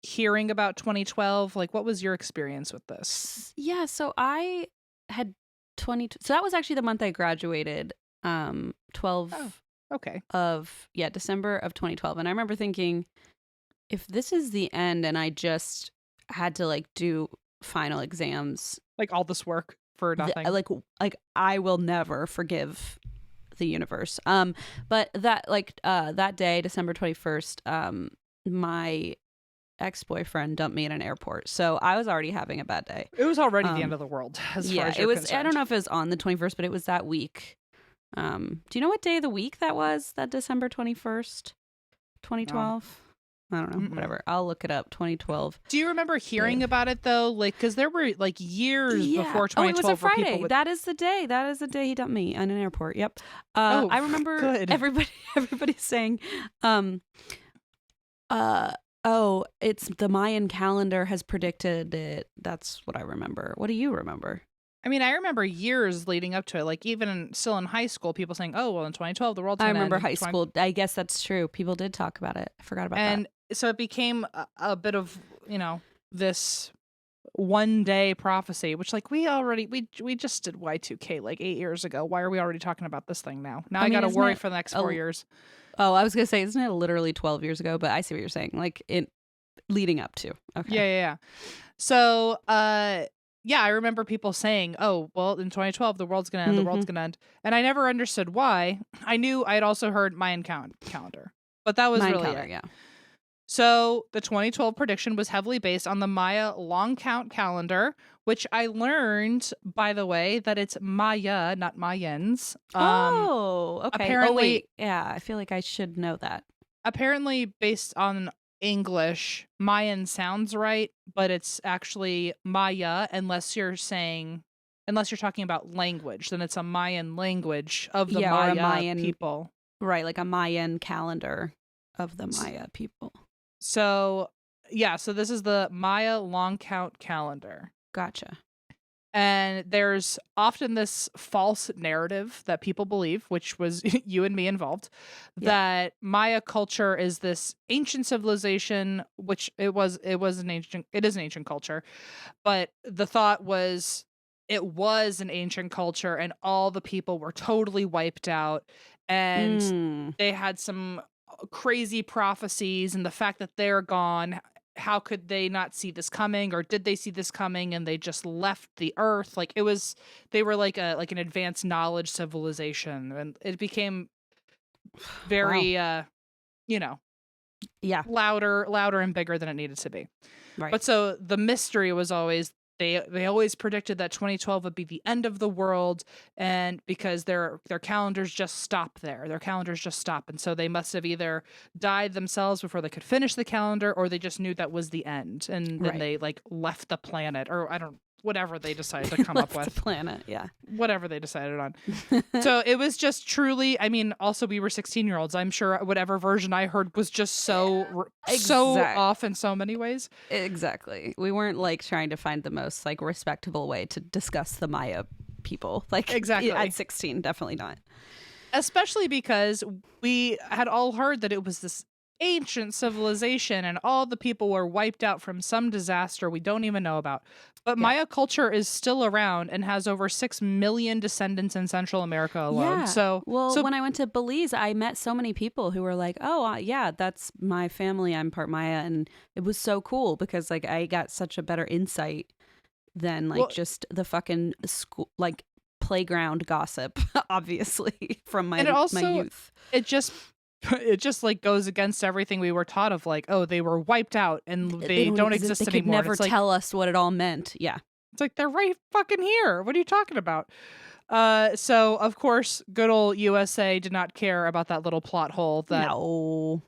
hearing about 2012? Like, what was your experience with this? Yeah, so I had So that was actually the month I graduated. 12 Okay. of December of 2012. And I remember thinking, if this is the end and I just had to like do final exams, Like all this work for nothing. like I will never forgive the universe. But that that day, December 21st, my ex-boyfriend dumped me at an airport. So I was already having a bad day. It was already the end of the world as far as you're concerned. I don't know if it was on the 21st, but it was that week. Do you know what day of the week that was? That December 21st, 2012? I don't know. Whatever. I'll look it up. 2012. Do you remember hearing about it though? Like, because there were like years before 2012. Oh, it was a Friday. That is the day. That is the day he dumped me on an airport. Yep. I remember everybody saying, oh, it's the Mayan calendar has predicted it. That's what I remember. What do you remember? I mean, I remember years leading up to it, like even still in high school, people saying, oh, well, in 2012, the world's going to end. I remember high school. I guess that's true. People did talk about it. I forgot about that. And so it became a bit of, this one day prophecy, which like we just did Y2K like 8 years ago. Why are we already talking about this thing now? Now I got to worry for the next 4 years. Oh, I was going to say, isn't it literally 12 years ago? But I see what you're saying. Like leading up to. Okay. Yeah. So, I remember people saying, oh, well, in 2012, the world's going to end, the world's going to end. And I never understood why. I knew I had also heard Mayan calendar, but that was really it. Yeah. So the 2012 prediction was heavily based on the Maya long count calendar, which I learned, by the way, that it's Maya, not Mayans. Okay. Apparently, wait. Yeah, I feel like I should know that. Apparently, based on English, Mayan sounds right, but it's actually Maya unless you're talking about language, then it's a Mayan language of the Maya Mayan people. Right, like a Mayan calendar of the Maya people. So, so this is the Maya long count calendar. Gotcha. And there's often this false narrative that people believe, which was you and me involved, that Maya culture is this ancient civilization, which it is an ancient culture. But the thought was it was an ancient culture and all the people were totally wiped out. And they had some crazy prophecies, and the fact that they're gone, how could they not see this coming, or did they see this coming and they just left the earth? Like they were like an advanced knowledge civilization, and it became very louder and bigger than it needed to be. Right. But so the mystery was always they always predicted that 2012 would be the end of the world, and because their calendars just stop there. Their calendars just stop, and so they must have either died themselves before they could finish the calendar, or they just knew that was the end, and then they like left the planet, or whatever they decided to come up with. The planet, yeah. Whatever they decided on. So it was just truly, I mean, also we were 16-year-olds. I'm sure whatever version I heard was just so off in so many ways. Exactly. We weren't like trying to find the most like respectable way to discuss the Maya people. Like exactly. At 16, definitely not. Especially because we had all heard that it was this ancient civilization and all the people were wiped out from some disaster we don't even know about. But Maya culture is still around and has over 6 million descendants in Central America alone. Yeah. So when I went to Belize, I met so many people who were like, oh, that's my family. I'm part Maya. And it was so cool because like I got such a better insight than like just the fucking school, like playground gossip, obviously, from my youth. It just like goes against everything we were taught of like, oh, they were wiped out and they don't exist anymore. They could never tell us what it all meant. Yeah. It's like, they're right fucking here. What are you talking about? So of course, good old USA did not care about that little plot hole that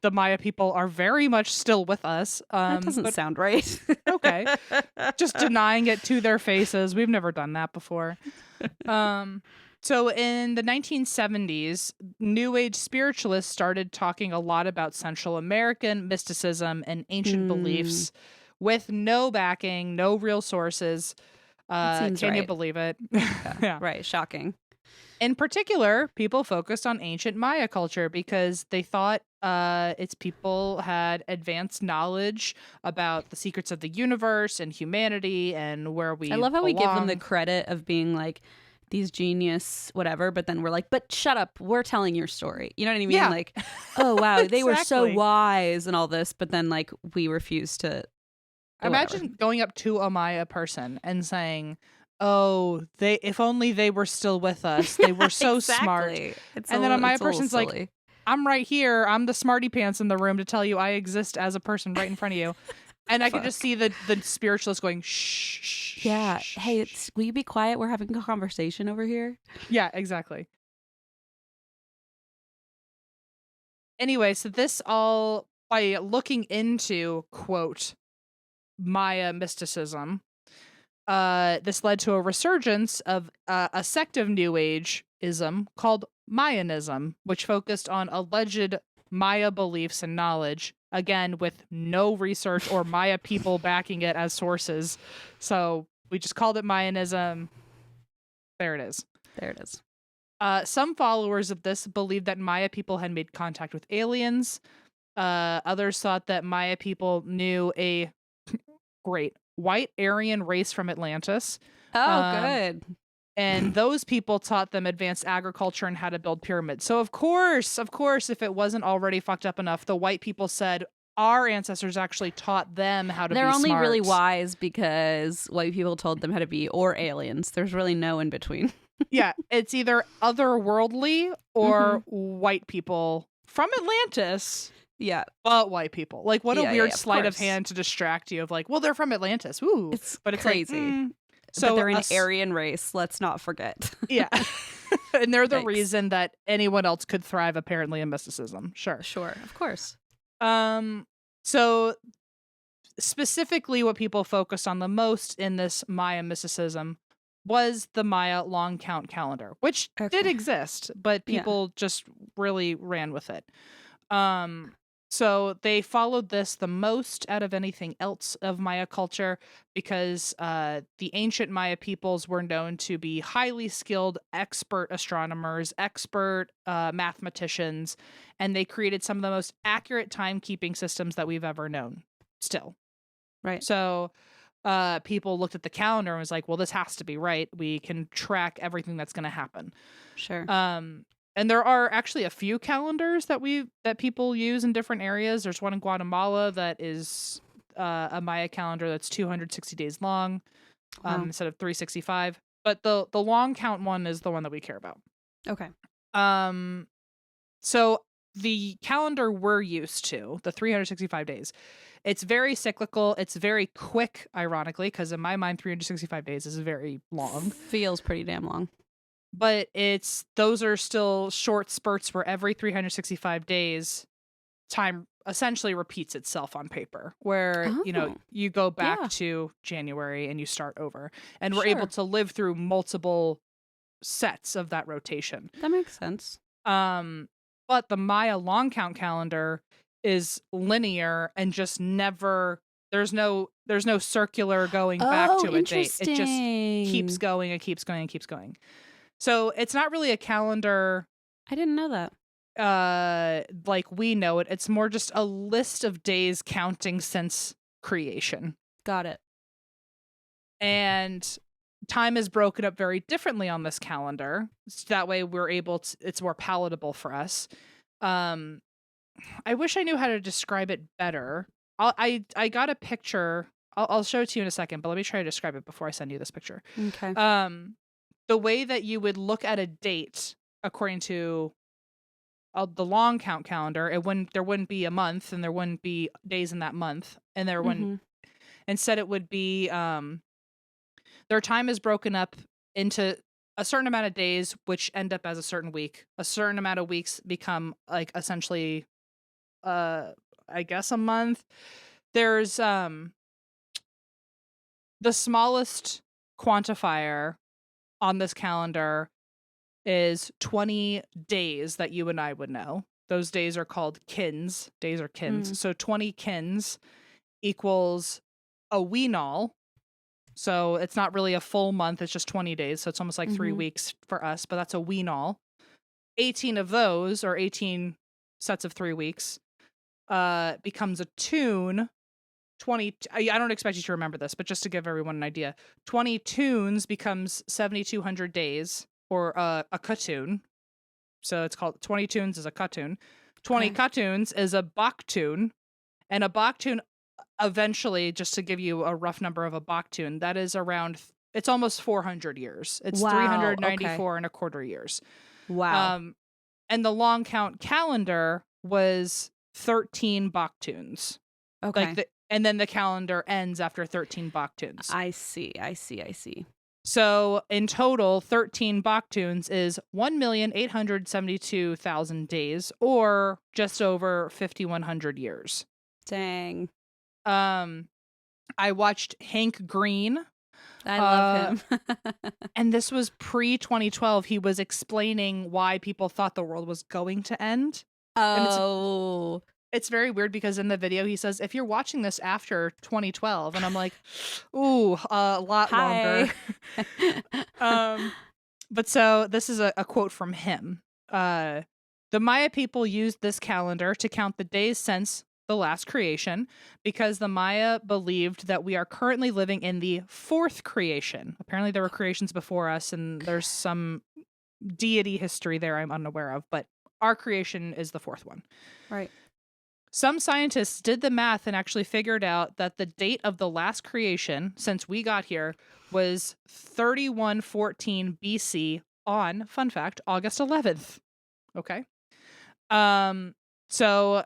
the Maya people are very much still with us. That doesn't sound right. Okay. Just denying it to their faces. We've never done that before. So in the 1970s, New Age spiritualists started talking a lot about Central American mysticism and ancient beliefs with no backing, no real sources. Can you believe it? Yeah. Right. Shocking. In particular, people focused on ancient Maya culture because they thought its people had advanced knowledge about the secrets of the universe and humanity and where we I love how we give them the credit of being like, these genius whatever, but then we're like, but shut up, we're telling your story. You know what I mean? Yeah. Like, oh wow, they were so Exactly. wise and all this, but then like we refuse to. Imagine whatever. going up to a Maya person and saying, "Oh, they if only they were still with us. They were so smart." Exactly. It's And then a Maya it's little person's like, silly. "I'm right here. I'm the smarty pants in the room to tell you I exist as a person right in front of you." And I could just Fuck. see the spiritualist going, "Shh, shh, Yeah. shh, Hey, shh." will you be quiet? We're having a conversation over here. Yeah, exactly. Anyway, so this all by looking into quote Maya mysticism, this led to a resurgence of a sect of New Age-ism called Mayanism, which focused on alleged Maya beliefs and knowledge, again, with no research or Maya people backing it as sources. So we just called it Mayanism. There it is. There it is. Some followers of this believed that Maya people had made contact with aliens. Others thought that Maya people knew a great white Aryan race from Atlantis. Oh, Um, good. and those people taught them advanced agriculture and how to build pyramids. So of course, if it wasn't already fucked up enough, the white people said our ancestors actually taught them how to They're be only smart. really wise because white people told them how to be, or aliens. There's really no in between. Yeah, it's either otherworldly or white people from Atlantis, Yeah, but white people. Like, what a Yeah, weird of sleight of course. hand to distract you of like, well, they're from Atlantis. Ooh. it's But it's crazy. like, So but they're an us- Aryan race. Let's not forget. Yeah. And they're the Thanks. reason that anyone else could thrive apparently in mysticism. Sure. Sure, of course. So specifically what people focused on the most in this Maya mysticism was the Maya long count calendar, which did Okay. exist, but Yeah. people just really ran with it. So they followed this the most out of anything else of Maya culture because the ancient Maya peoples were known to be highly skilled, expert astronomers, expert mathematicians, and they created some of the most accurate timekeeping systems that we've ever known still. Right. So people looked at the calendar and was like, well, this has to be right. We can track everything that's going to happen. Sure. And there are actually a few calendars that people use in different areas. There's one in Guatemala that is a Maya calendar that's 260 days long Wow. instead of 365. But the long count one is the one that we care about. Okay. So the calendar we're used to, the 365 days, it's very cyclical. It's very quick, ironically, because in my mind, 365 days is very long. Feels pretty damn long. But those are still short spurts where every 365 days time essentially repeats itself on paper, where Oh. you go back Yeah. to January and you start over, and we're Sure. able to live through multiple sets of that rotation. That makes sense. But the Maya long count calendar is linear and just never there's no circular going back to a date. It just keeps going and keeps going and keeps going. So it's not really a calendar I didn't know that. like we know it. It's more just a list of days counting since creation. Got it. And time is broken up very differently on this calendar. So that way we're able to, it's more palatable for us. I wish I knew how to describe it better. I got a picture. I'll show it to you in a second, but let me try to describe it before I send you this picture. Okay. The way that you would look at a date according to the long count calendar, there wouldn't be a month and there wouldn't be days in that month, and there wouldn't. Instead, it would be their time is broken up into a certain amount of days, which end up as a certain week. A certain amount of weeks become like essentially, I guess, a month. There's the smallest quantifier on this calendar is 20 days that you and I would know. Those days are called kins. Days are kins. So 20 kins equals a weenal. So it's not really a full month. It's just 20 days. So it's almost like 3 weeks for us, but that's a weenal. 18 of those, or 18 sets of 3 weeks, becomes a tune. I don't expect you to remember this, but just to give everyone an idea, 20 tunes becomes 7,200 days, or a katoon. So it's called 20 tunes is a katoon. 20 katoons is a baktoon. And a baktoon, eventually, just to give you a rough number of a baktoon, that is around, it's almost 400 years. It's 394 and a quarter years. Wow. And the long count calendar was 13 baktoons. Okay. And then the calendar ends after 13 baktoons. I see. So in total, 13 baktoons is 1,872,000 days, or just over 5,100 years. Dang. I watched Hank Green. I love him. And this was pre-2012. He was explaining why people thought the world was going to end. Oh. It's very weird because in the video he says, if you're watching this after 2012, and I'm like, ooh, a lot longer. But so this is a quote from him. The Maya people used this calendar to count the days since the last creation, because the Maya believed that we are currently living in the fourth creation. Apparently there were creations before us, and there's some deity history there I'm unaware of, but our creation is the fourth one. Right. Some scientists did the math and actually figured out that the date of the last creation, since we got here, was 3114 BC on, fun fact, August 11th. Okay. So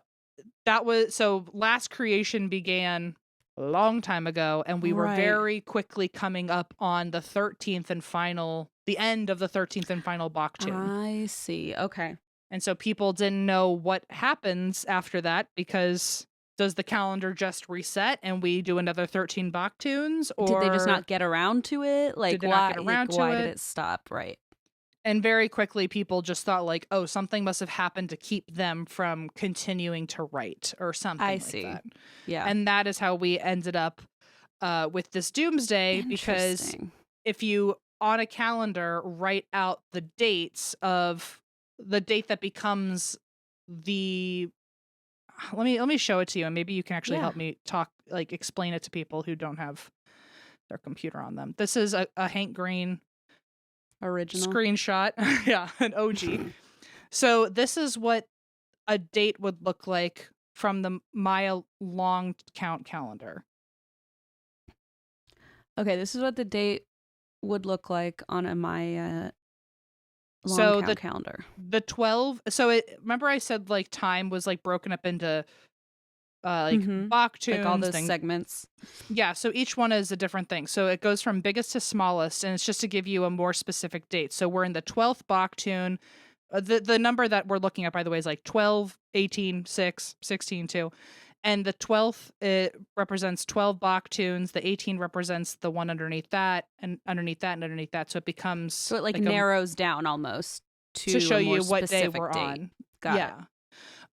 last creation began a long time ago, and we were very quickly coming up on the 13th and final, the end of the 13th and final baktoon. I see. Okay. And so people didn't know what happens after that, because does the calendar just reset and we do another 13 baktoons? Or did they just not get around to it? Like, why did it stop? Right. And very quickly people just thought like, oh, something must have happened to keep them from continuing to write or something like that. Yeah. And that is how we ended up with this doomsday, because if you on a calendar write out the dates of the date that becomes the, let me show it to you, and maybe you can actually help me explain it to people who don't have their computer on them. This is a Hank Green original screenshot. Yeah, an OG. So this is what a date would look like from the Maya long count calendar. Okay, this is what the date would look like on a Maya long count calendar. The 12. So remember I said like time was like broken up into baktoons, like all those segments. Yeah, so each one is a different thing. So it goes from biggest to smallest, and it's just to give you a more specific date. So we're in the 12th baktoon. The number that we're looking at, by the way, is like 12, 18, 6, 16, 2. And the 12th, it represents 12 baktoons. The 18 represents the one underneath that, and underneath that, and underneath that. So it becomes... So it like narrows down almost to show you what day we're on. Got it.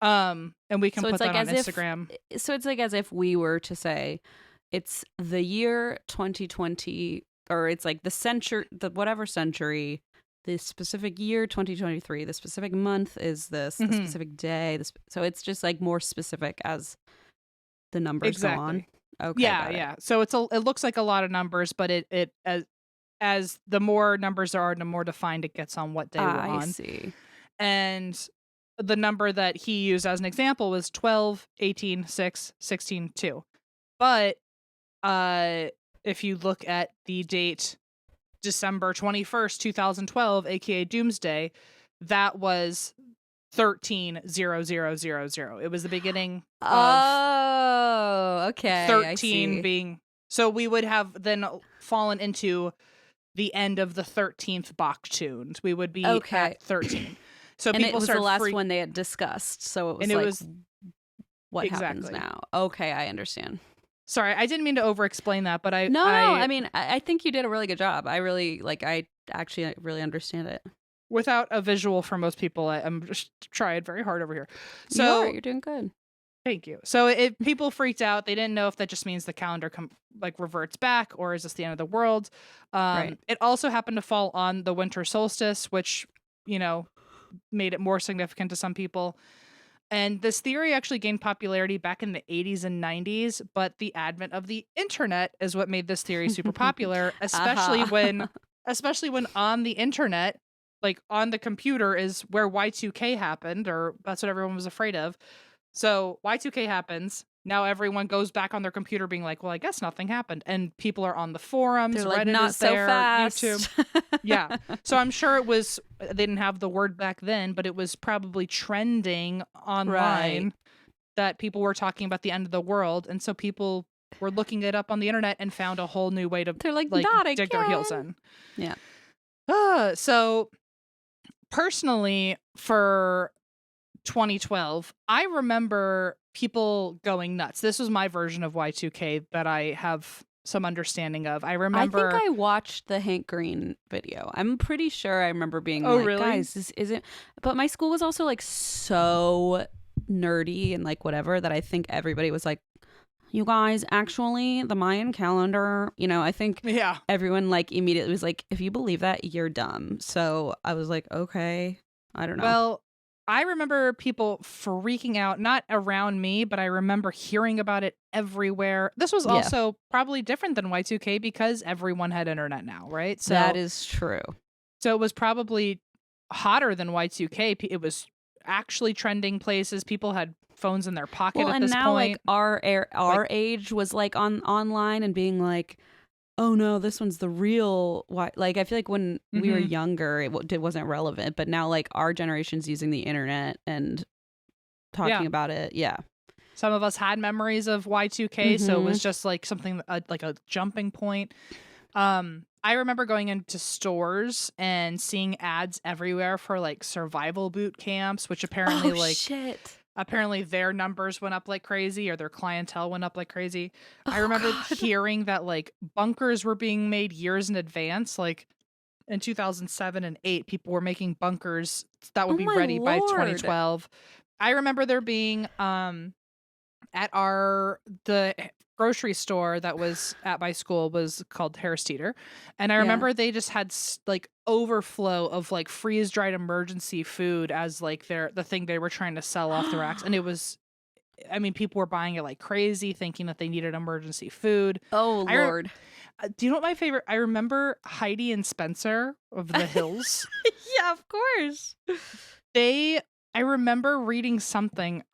And we can put that on Instagram. So it's like as if we were to say it's the year 2020, or it's like the century, the whatever century, the specific year 2023, the specific month is this, the specific day. So it's just like more specific as the numbers go on. Okay. Yeah. So it looks like a lot of numbers, but it as the more numbers there are, the more defined it gets on what day we're on. I see. And the number that he used as an example was 12, 18, 6, 16, 2. But if you look at the date December 21st, 2012, aka Doomsday, that was 130000. It was the beginning of okay. 13 being, so we would have then fallen into the end of the 13th baktoon. We would be at 13. So and people it was the last one they had discussed. So it was what happens now? Okay, I understand. Sorry, I didn't mean to over-explain that, but I mean, I think you did a really good job. I actually really understand it. Without a visual for most people, I'm just trying very hard over here. So you're doing good. Thank you. So people freaked out. They didn't know if that just means the calendar reverts back, or is this the end of the world? Right. It also happened to fall on the winter solstice, which, made it more significant to some people. And this theory actually gained popularity back in the 80s and 90s, but the advent of the internet is what made this theory super popular, especially when on the internet, like on the computer, is where Y2K happened, or that's what everyone was afraid of. So Y2K happens. Now everyone goes back on their computer being like, well, I guess nothing happened. And people are on the forums. They're like, Reddit not is so there, fast. YouTube. Yeah. So I'm sure it was, they didn't have the word back then, but it was probably trending online that people were talking about the end of the world. And so people were looking it up on the internet and found a whole new way to They're like not dig their heels again. in. Yeah. So personally, for 2012, I remember people going nuts. This was my version of Y2K that I have some understanding of. I remember. I think I watched the Hank Green video. I'm pretty sure I remember being Oh, like, really? guys, this isn't. But my school was also like so nerdy and like whatever that I think everybody was like, you guys, actually, the Mayan calendar, I think everyone like immediately was like, if you believe that, you're dumb. So I was like, okay, I don't know. Well, I remember people freaking out, not around me, but I remember hearing about it everywhere. This was also probably different than Y2K because everyone had internet now, right? So that is true. So it was probably hotter than Y2K. It was actually trending places. People had phones in their pocket at this and now point. Like our age was like online and being like, oh no, this one's the real. Like I feel like when we were younger, it wasn't relevant, but now like our generation's using the internet and talking about it. Yeah, some of us had memories of Y2K, so it was just like something like a jumping point. I remember going into stores and seeing ads everywhere for like survival boot camps, which apparently apparently their numbers went up like crazy, or their clientele went up like crazy. I remember hearing that like bunkers were being made years in advance. Like in 2007 and 2008, people were making bunkers that would be ready by 2012. I remember there being at the grocery store that was at my school was called Harris Teeter, and I remember they just had like overflow of like freeze dried emergency food as like the thing they were trying to sell off the racks, and it was, I mean, people were buying it like crazy, thinking that they needed emergency food. Oh Lord! Do you know what my favorite? I remember Heidi and Spencer of the Hills. Yeah, of course. I remember reading something.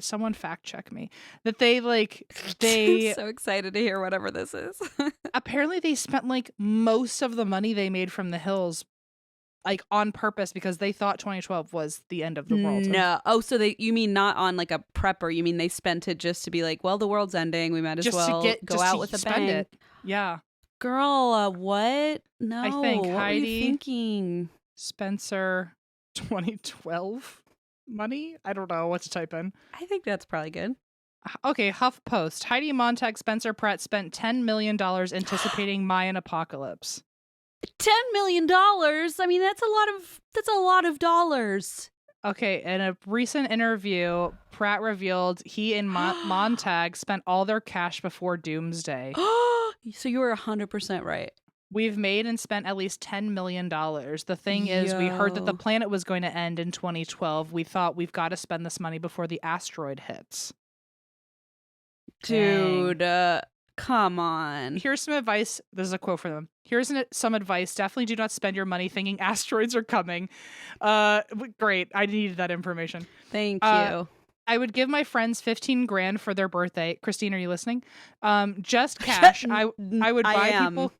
Someone fact check me that they I'm so excited to hear whatever this is. Apparently they spent like most of the money they made from the Hills like on purpose because they thought 2012 was the end of the world. No. So you mean not on like a prepper, you mean they spent it just to be like, well, the world's ending, we might as well go out with a bang. It. Yeah. Girl, what? No. I think what Heidi, were you thinking? Spencer 2012 money? I don't know what to type in. I think that's probably good. Okay, HuffPost. Heidi Montag, Spencer Pratt spent $10 million anticipating Mayan apocalypse. $10 million? I mean, that's a lot of dollars. Okay, in a recent interview, Pratt revealed he and Montag spent all their cash before doomsday. So you were 100% right. We've made and spent at least $10 million. The thing is, we heard that the planet was going to end in 2012. We thought we've got to spend this money before the asteroid hits. Dude, come on. Here's some advice. This is a quote for them. Here's some advice. Definitely do not spend your money thinking asteroids are coming. Great. I needed that information. Thank you. I would give my friends $15,000 for their birthday. Christine, are you listening? Just cash. I would buy people.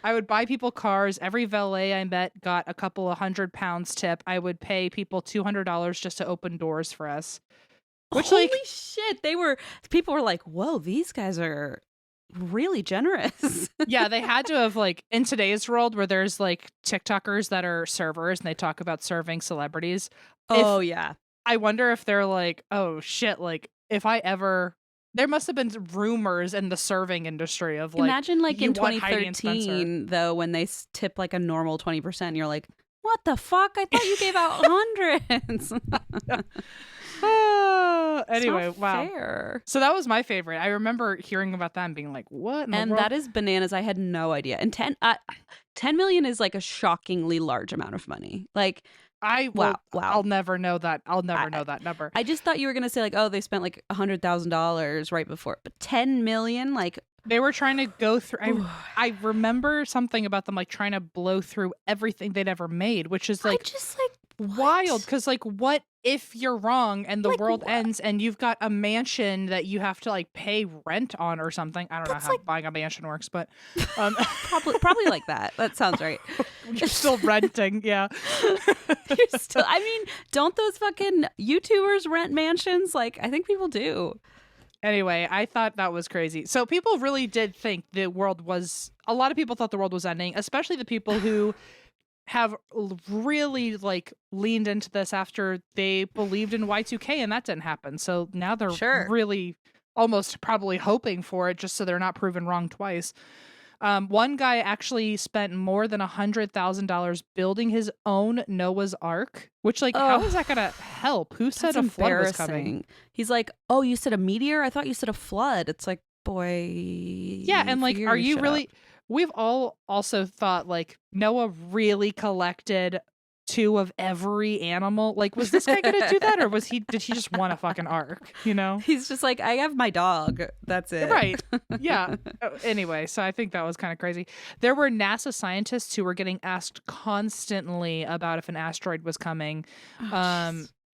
I would buy people cars. Every valet I met got a couple of £100 tip. I would pay people $200 just to open doors for us. Which, holy shit! People were like, "Whoa, these guys are really generous." Yeah, they had to have, like, in today's world where there's like TikTokers that are servers and they talk about serving celebrities. Yeah. I wonder if they're like, oh shit, like if I ever, there must have been rumors in the serving industry of like, imagine like in 2013 though, when they tip like a normal 20%, you're like, what the fuck? I thought you gave out hundreds. Anyway, wow. Fair. So that was my favorite. I remember hearing about that and being like, what in the world? That is bananas. I had no idea. And 10 million is like a shockingly large amount of money. Like, Wow. I'll never know that. I'll never know that number. I just thought you were gonna say like, oh, they spent like $100,000 right before, but 10 million, like they were trying to go through. I remember something about them like trying to blow through everything they'd ever made, which is like just like wild. Because like, what if you're wrong and the Like, world what? ends and you've got a mansion that you have to like pay rent on or something? I don't know how buying a mansion works, but probably like that. That sounds right. you're still renting, yeah. You're still, I mean, don't those fucking YouTubers rent mansions? Like, I think people do. Anyway, I thought that was crazy. So people really did think the world was, a lot of people thought the world was ending, especially the people who have really like leaned into this after they believed in Y2K and that didn't happen. So now they're really almost probably hoping for it just so they're not proven wrong twice. One guy actually spent more than $100,000 building his own Noah's Ark, which like, how is that going to help? Who said a flood was coming? He's like, oh, you said a meteor? I thought you said a flood. It's like, boy. Yeah. And like, are you really, we've all also thought like Noah really collected 2 of every animal. Like, was this guy going to do that? Or did he just want a fucking ark, you know? He's just like, I have my dog. That's it. Right. Yeah. Anyway, so I think that was kind of crazy. There were NASA scientists who were getting asked constantly about if an asteroid was coming,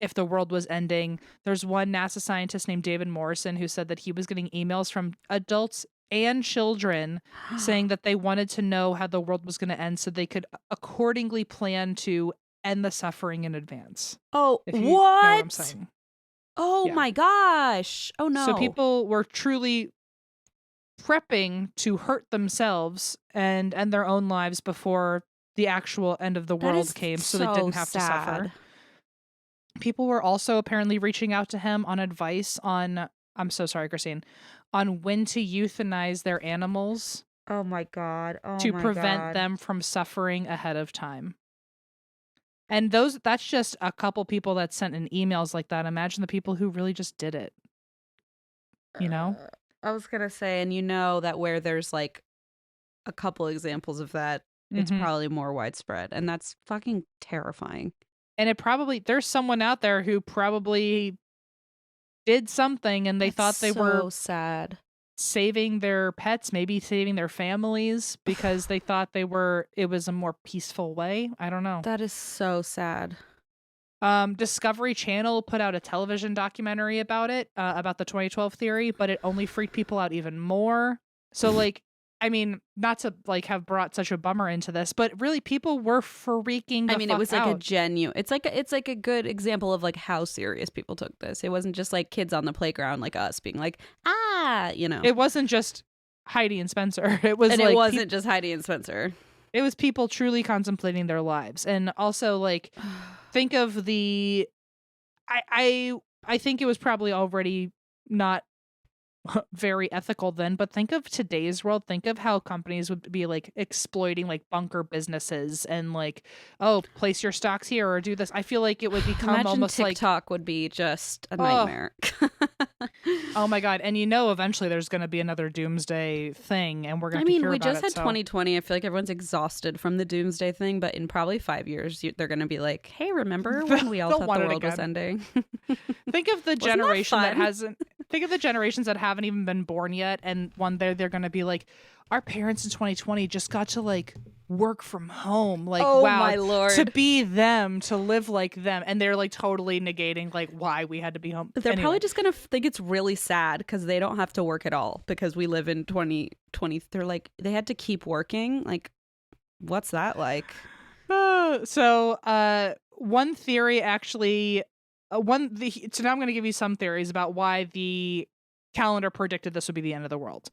if the world was ending. There's one NASA scientist named David Morrison who said that he was getting emails from adults and children saying that they wanted to know how the world was going to end so they could accordingly plan to end the suffering in advance. Oh, what? Know what I'm saying. Oh my gosh. Oh no. So people were truly prepping to hurt themselves and end their own lives before the actual end of the world came so they didn't have to suffer. People were also apparently reaching out to him on advice on, I'm so sorry, Christine, on when to euthanize their animals. Oh my God. To prevent them from suffering ahead of time. And that's just a couple people that sent in emails like that. Imagine the people who really just did it. You know? I was going to say, and you know that where there's like a couple examples of that, it's probably more widespread. And that's fucking terrifying. And there's someone out there who probably did something and they thought they were sad. Saving their pets, maybe saving their families because they thought it was a more peaceful way. I don't know. That is so sad. Discovery Channel put out a television documentary about it, about the 2012 theory, but it only freaked people out even more. So like, I mean, not to like have brought such a bummer into this, but really people were freaking the fuck out. It was like a genuine, it's like a good example of like how serious people took this. It wasn't just like kids on the playground like us being like, you know. It wasn't just Heidi and Spencer. It wasn't just Heidi and Spencer. It was people truly contemplating their lives. And also like think of I think it was probably already not very ethical then, but think of today's world. Think of how companies would be like exploiting like bunker businesses and like, oh, place your stocks here or do this. I feel like it would become almost like TikTok would be just a nightmare. Oh my God. And eventually there's going to be another doomsday thing and we're going to hear about it. We just had 2020. I feel like everyone's exhausted from the doomsday thing, but in probably 5 years, they're going to be like, hey, remember when we all thought the world was ending? Think of the generation that hasn't. Think of the generations that haven't even been born yet, and one day they're going to be like, our parents in 2020 just got to like work from home. Like, oh, wow, my Lord. To be them, to live like them. And they're like totally negating like why we had to be home. They're probably just going to think it's really sad because they don't have to work at all because we live in 2020. They're like, they had to keep working. Like, what's that like? So one theory actually... so now I'm going to give you some theories about why the calendar predicted this would be the end of the world.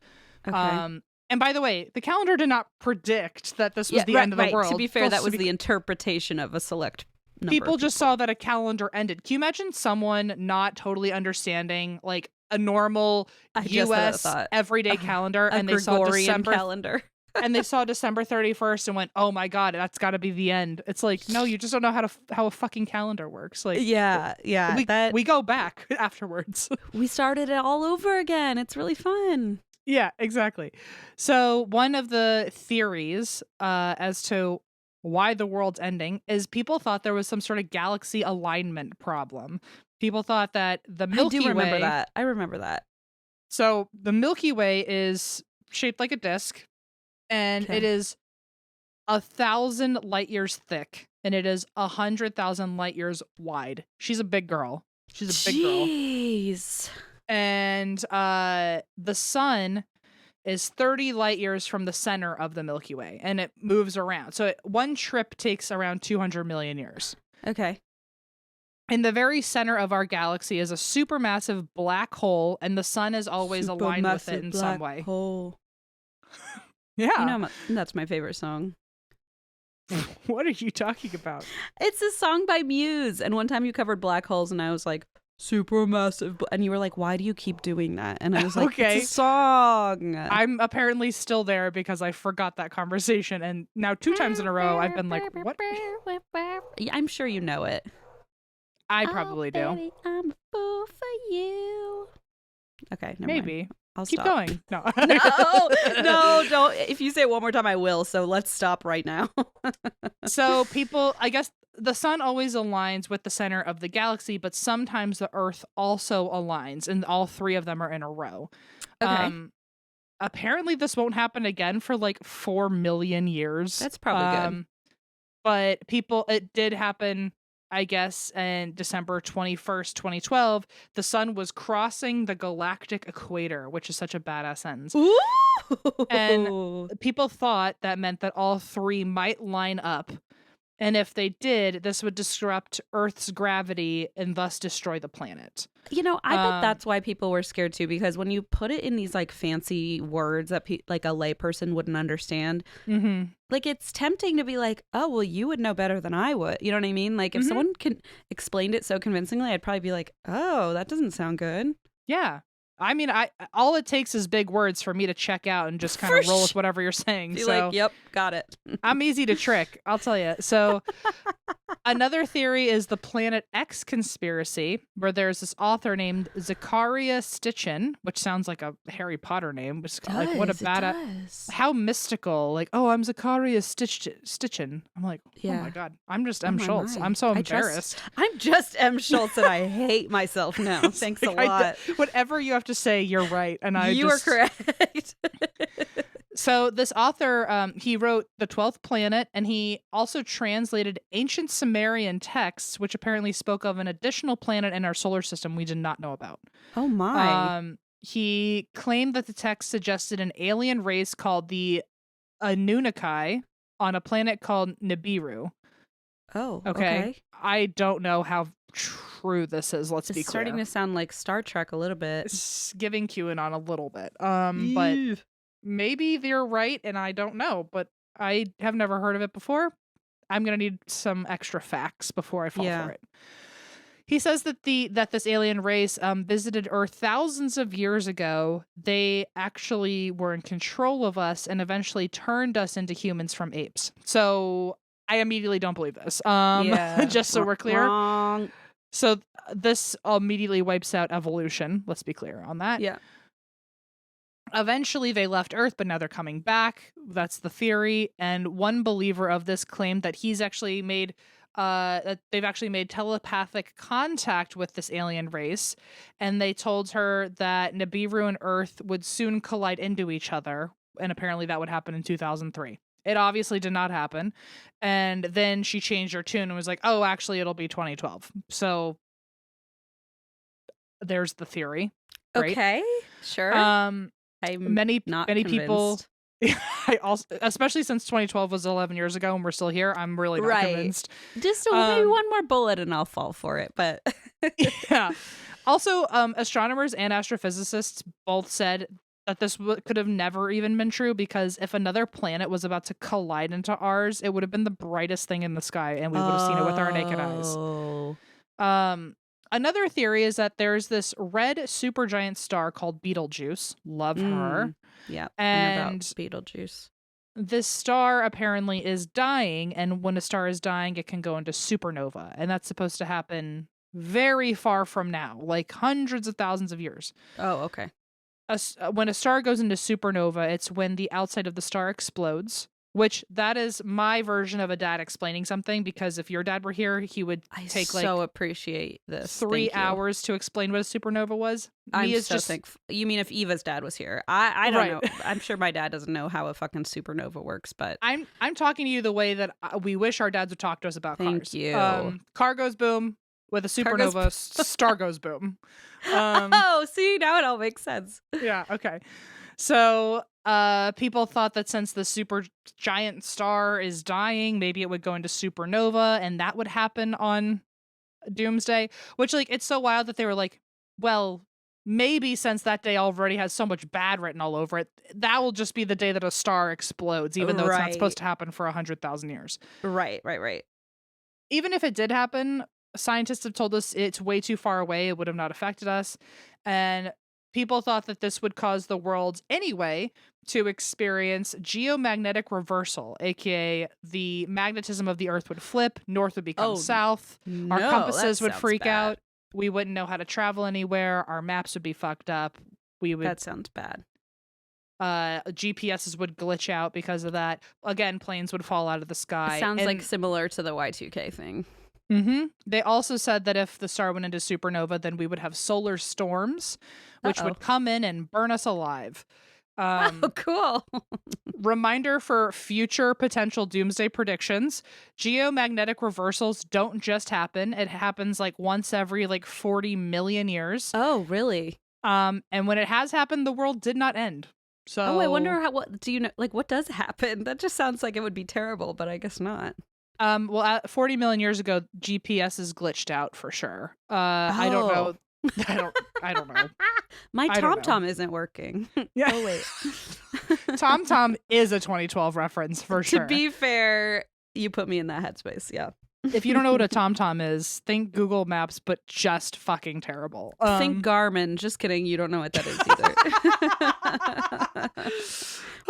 Okay. And by the way, the calendar did not predict that this was the end of the world. To be fair, that was the interpretation of a select number. People just saw that a calendar ended. Can you imagine someone not totally understanding like a normal U.S. everyday calendar and they saw December calendar? And they saw December 31st and went, oh my God, that's got to be the end. It's like, no, you just don't know how a fucking calendar works. Like, yeah. We go back afterwards. We started it all over again. It's really fun. Yeah, exactly. So one of the theories as to why the world's ending is people thought there was some sort of galaxy alignment problem. People thought that the Milky I do remember Way. that. I remember that. So the Milky Way is shaped like a disc, and Okay. it is 1,000 light years thick, and it is 100,000 light years wide. She's a big girl. She's a big girl. Jeez. And the sun is 30 light years from the center of the Milky Way, and it moves around. So one trip takes around 200 million years. Okay. In the very center of our galaxy is a supermassive black hole, and the sun is always aligned with it in some way. Hole. Yeah. You know, that's my favorite song. What are you talking about? It's a song by Muse. And one time you covered black holes, and I was like, supermassive. And you were like, why do you keep doing that? And I was like, Okay. it's a song. I'm apparently still there because I forgot that conversation. And now 2 times in a row, I've been like, what? I'm sure you know it. I probably do. Baby, I'm a fool for you. Okay, never Maybe. mind. I'll Keep stop. going. No. No, don't. If you say it one more time, I will. So let's stop right now. So people, I guess the sun always aligns with the center of the galaxy, but sometimes the Earth also aligns, and all 3 of them are in a row. Okay. Apparently, this won't happen again for like 4 million years. That's probably good. But it did happen, I guess, in December 21st, 2012, the sun was crossing the galactic equator, which is such a badass sentence. Ooh! And people thought that meant that all 3 might line up. And if they did, this would disrupt Earth's gravity and thus destroy the planet. You know, I bet that's why people were scared too, because when you put it in these like fancy words that like a layperson wouldn't understand, like it's tempting to be like, oh, well, you would know better than I would. You know what I mean? Like if someone explained it so convincingly, I'd probably be like, oh, that doesn't sound good. Yeah. I mean, all it takes is big words for me to check out and just kind of roll with whatever you're saying. Be so like, yep, got it. I'm easy to trick, I'll tell you. So another theory is the Planet X conspiracy, where there's this author named Zachariah Stitchin, which sounds like a Harry Potter name. Which like what a badass, how mystical! Like, oh, I'm Zachariah Stitchin. I'm like, oh my god, I'm just M. Schultz. I'm so embarrassed. I'm just M. Schultz, and I hate myself now. Thanks a lot. Whatever you have to say, you're right, and you are correct. So this author, he wrote The 12th Planet, and he also translated ancient Sumerian texts, which apparently spoke of an additional planet in our solar system we did not know about. Oh my. He claimed that the text suggested an alien race called the Anunnaki on a planet called Nibiru. Oh, okay. I don't know how true this is, let's be clear. It's starting to sound like Star Trek a little bit. It's giving QAnon a little bit. But maybe they're right, and I don't know, but I have never heard of it before. I'm going to need some extra facts before I fall for it. He says that this alien race visited Earth thousands of years ago. They actually were in control of us and eventually turned us into humans from apes. So I immediately don't believe this. Just so we're clear. Wrong. So this immediately wipes out evolution. Let's be clear on that. Yeah. Eventually, they left Earth, but now they're coming back. That's the theory. And one believer of this claimed that he's actually made, that they've actually made telepathic contact with this alien race, and they told her that Nibiru and Earth would soon collide into each other, and apparently that would happen in 2003. It obviously did not happen, and then she changed her tune and was like, "Oh, actually, it'll be 2012." So there's the theory. Right? Okay, sure. Many people. I also, especially since 2012 was 11 years ago and we're still here, I'm really not convinced. Just maybe one more bullet and I'll fall for it. But yeah. Also, astronomers and astrophysicists both said that this could have never even been true, because if another planet was about to collide into ours, it would have been the brightest thing in the sky and we would have seen it with our naked eyes. Another theory is that there's this red supergiant star called Betelgeuse. Love her. Yeah. And about Betelgeuse. This star apparently is dying, and when a star is dying, it can go into supernova. And that's supposed to happen very far from now, like hundreds of thousands of years. Oh, okay. When a star goes into supernova, it's when the outside of the star explodes, which that is my version of a dad explaining something, because if your dad were here, he would take so appreciate this. 3 hours to explain what a supernova was. I'm so thankful. You mean if Eva's dad was here? I don't know. I'm sure my dad doesn't know how a fucking supernova works, but I'm talking to you the way that we wish our dads would talk to us about cars. Thank you. Car goes boom. With a supernova, star goes boom. Oh, see, now it all makes sense. Yeah, okay. So people thought that since the super giant star is dying, maybe it would go into supernova, and that would happen on Doomsday. Which, like, it's so wild that they were like, well, maybe since that day already has so much bad written all over it, that will just be the day that a star explodes, even though it's not supposed to happen for 100,000 years. Right. Even if it did happen, scientists have told us it's way too far away. It would have not affected us. And people thought that this would cause the world anyway to experience geomagnetic reversal, aka the magnetism of the Earth would flip, north would become south, our compasses would freak out, we wouldn't know how to travel anywhere, our maps would be fucked up. That sounds bad. GPSs would glitch out because of that. Again, planes would fall out of the sky. It sounds like similar to the Y2K thing. Mm-hmm. They also said that if the star went into supernova, then we would have solar storms, which would come in and burn us alive. Oh, cool. Reminder for future potential doomsday predictions. Geomagnetic reversals don't just happen. It happens like once every 40 million years. Oh, really? And when it has happened, the world did not end. So I wonder what do you know? Like, what does happen? That just sounds like it would be terrible, but I guess not. Well, 40 million years ago, GPS is glitched out for sure. I don't know. I don't know. My TomTom isn't working. Yeah. Oh, wait. TomTom is a 2012 reference for sure. To be fair, you put me in that headspace. Yeah. If you don't know what a TomTom is, think Google Maps, but just fucking terrible. Think Garmin. Just kidding. You don't know what that is either.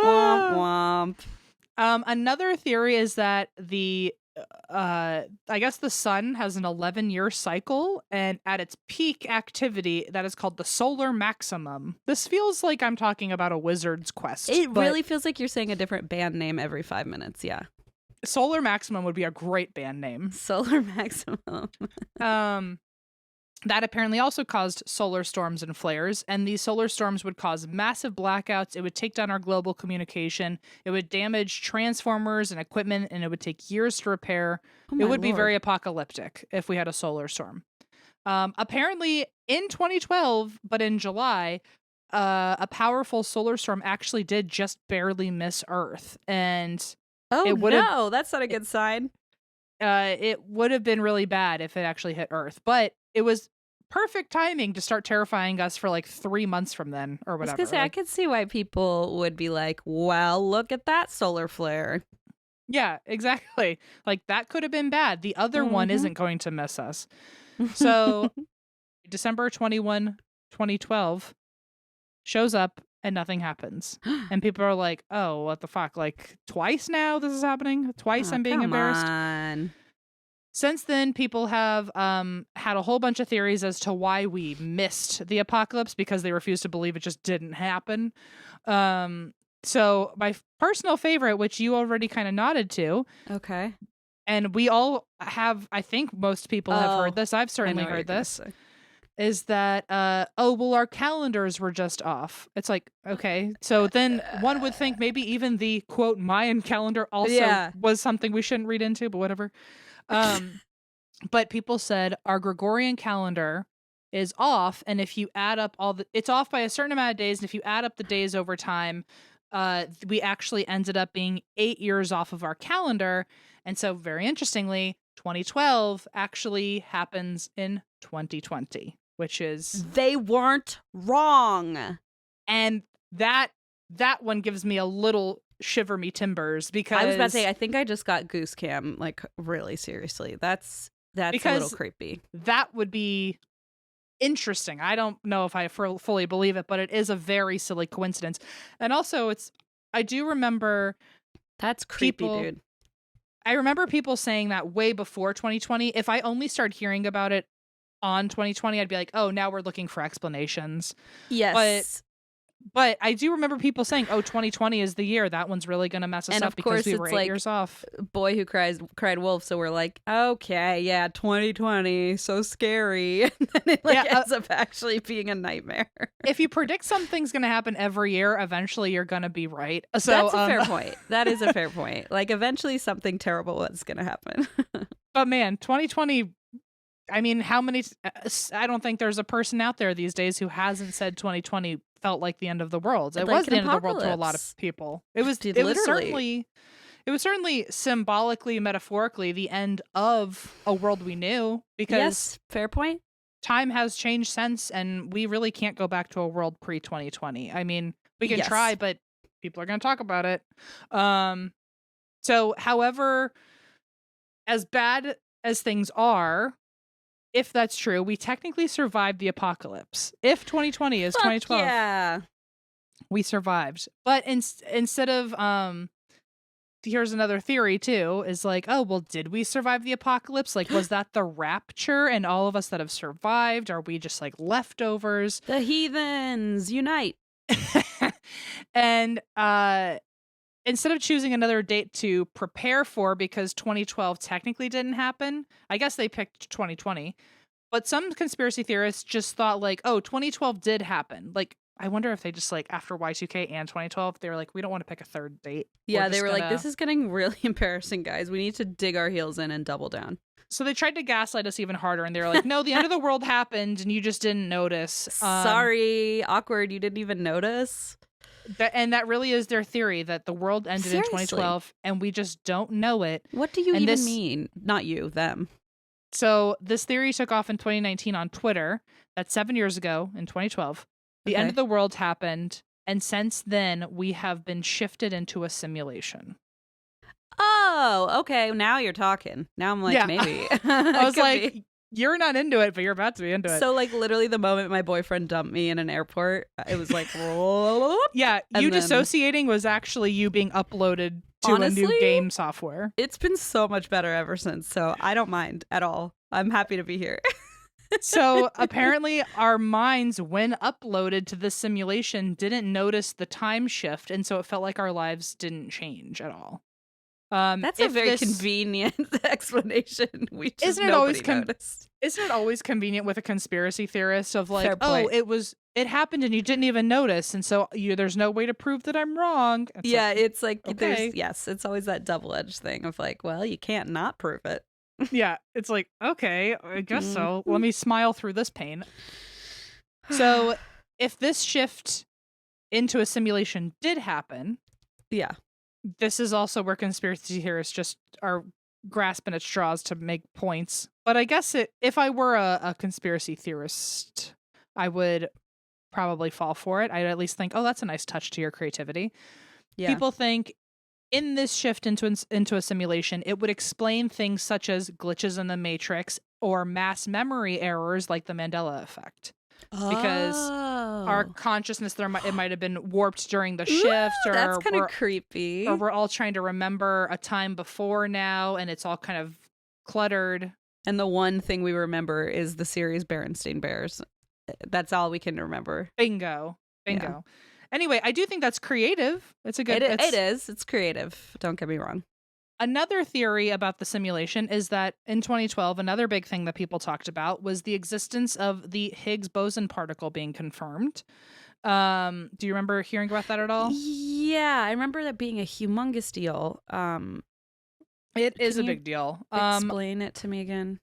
Womp womp. Another theory is that I guess the sun has an 11-year cycle, and at its peak activity, that is called the solar maximum. This feels like I'm talking about a wizard's quest. It really feels like you're saying a different band name every 5 minutes. Yeah. Solar Maximum would be a great band name. Solar Maximum. That apparently also caused solar storms and flares, and these solar storms would cause massive blackouts. It would take down our global communication. It would damage transformers and equipment, and it would take years to repair. It would be very apocalyptic if we had a solar storm. Apparently, in 2012, but in July, a powerful solar storm actually did just barely miss Earth, and that's not a good sign. It would have been really bad if it actually hit Earth, but it was perfect timing to start terrifying us for 3 months from then or whatever. I was gonna say, I could see why people would be like, well, look at that solar flare. Yeah, exactly. That could have been bad. The other one isn't going to miss us. So December 21, 2012 shows up and nothing happens. And people are like, oh, what the fuck? Twice now this is happening? Twice I'm being embarrassed? On. Since then, people have had a whole bunch of theories as to why we missed the apocalypse, because they refuse to believe it just didn't happen. So my personal favorite, which you already kind of nodded to. Okay. And we all have, I think most people have heard this. I've certainly heard this. Is that, our calendars were just off. It's like, okay. So then one would think maybe even the, quote, Mayan calendar also was something we shouldn't read into, but whatever. But people said our Gregorian calendar is off, and if you add up it's off by a certain amount of days, and if you add up the days over time, we actually ended up being 8 years off of our calendar. And so very interestingly, 2012 actually happens in 2020, which is... They weren't wrong. And that one gives me a little shiver me timbers, because... I was about to say, I think I just got goose cam, really seriously. That's a little creepy. That would be interesting. I don't know if I fully believe it, but it is a very silly coincidence. And also, I do remember... That's creepy, dude. I remember people saying that way before 2020. If I only started hearing about it on 2020, I'd be like, oh, now we're looking for explanations. Yes. But I do remember people saying, "Oh, 2020 is the year. That one's really going to mess us And up of because course we were it's 8 like years off." Boy who cried wolf. So we're like, okay, yeah, 2020, so scary. And then it like Yeah, ends up actually being a nightmare. if you predict something's going to happen every year, eventually you're going to be right. So That's a fair point. That is a fair point. Like eventually something terrible is going to happen. But man, 2020, I mean, how many I don't think there's a person out there these days who hasn't said 2020 felt like the end of the world. It Like was an the end of the world to a lot apocalypse. of people. It was Dude, it was literally. certainly symbolically, metaphorically the end of a world we knew, because Yes, fair point. time has changed since, and we really can't go back to a world pre-2020. I mean, we can Yes. try, but people are going to talk about it. So however, as bad as things are, if that's true, we technically survived the apocalypse. If 2020 is Fuck 2012, yeah. we survived. But instead of here's another theory too, is like, oh, well, did we survive the apocalypse? Like, was that the rapture and all of us that have survived, are we just like leftovers? The heathens unite. And instead of choosing another date to prepare for, because 2012 technically didn't happen, I guess they picked 2020. But some conspiracy theorists just thought like, oh, 2012 did happen. Like, I wonder if they just like after Y2K and 2012, they were like, we don't want to pick a third date. Yeah, they were like, this is getting really embarrassing, guys. We need to dig our heels in and double down. So they tried to gaslight us even harder, and they were like, no, the end of the world happened and you just didn't notice. Sorry, awkward. You didn't even notice. And that really is their theory, that the world ended in Seriously. 2012 and we just don't know it. What do you And even mean? Not you, them. So this theory took off in 2019 on Twitter. That's 7 years ago in 2012. The end of the world happened. And since then, we have been shifted into a simulation. Oh, okay. Now you're talking. Now I'm like, Yeah. maybe. I was like, you're not into it, but you're about to be into it. So, like, literally the moment my boyfriend dumped me in an airport, it was like, yeah, you and then- dissociating was actually you being uploaded to a new Honestly? game software. It's been so much better ever since. So I don't mind at all. I'm happy to be here. So apparently our minds, when uploaded to this simulation, didn't notice the time shift, and so it felt like our lives didn't change at all. That's a very convenient explanation. We just Isn't it always noticed. Isn't it always convenient with a conspiracy theorist of like, Fair oh, point. it happened and you didn't even notice, and so there's no way to prove that I'm wrong. It's like okay. it's always that double-edged thing of like, well, you can't not prove it. Yeah, it's like, okay, I guess so. Let me smile through this pain. So if this shift into a simulation did happen, yeah, this is also where conspiracy theorists just are grasping at straws to make points. But I guess if I were a conspiracy theorist, I would probably fall for it. I'd at least think, oh, that's a nice touch to your creativity. yeah. People think in this shift into a simulation, it would explain things such as glitches in the Matrix or mass memory errors like the Mandela effect. Because our consciousness it might have been warped during the shift, or that's kind of creepy. Or we're all trying to remember a time before now, and it's all kind of cluttered. And the one thing we remember is the series Berenstain Bears. That's all we can remember. Bingo. Yeah. Anyway, I do think that's creative. It's a good. It is. It's creative. Don't get me wrong. Another theory about the simulation is that in 2012, another big thing that people talked about was the existence of the Higgs boson particle being confirmed. Do you remember hearing about that at all? Yeah, I remember that being a humongous deal. It is a big deal. Explain it to me again.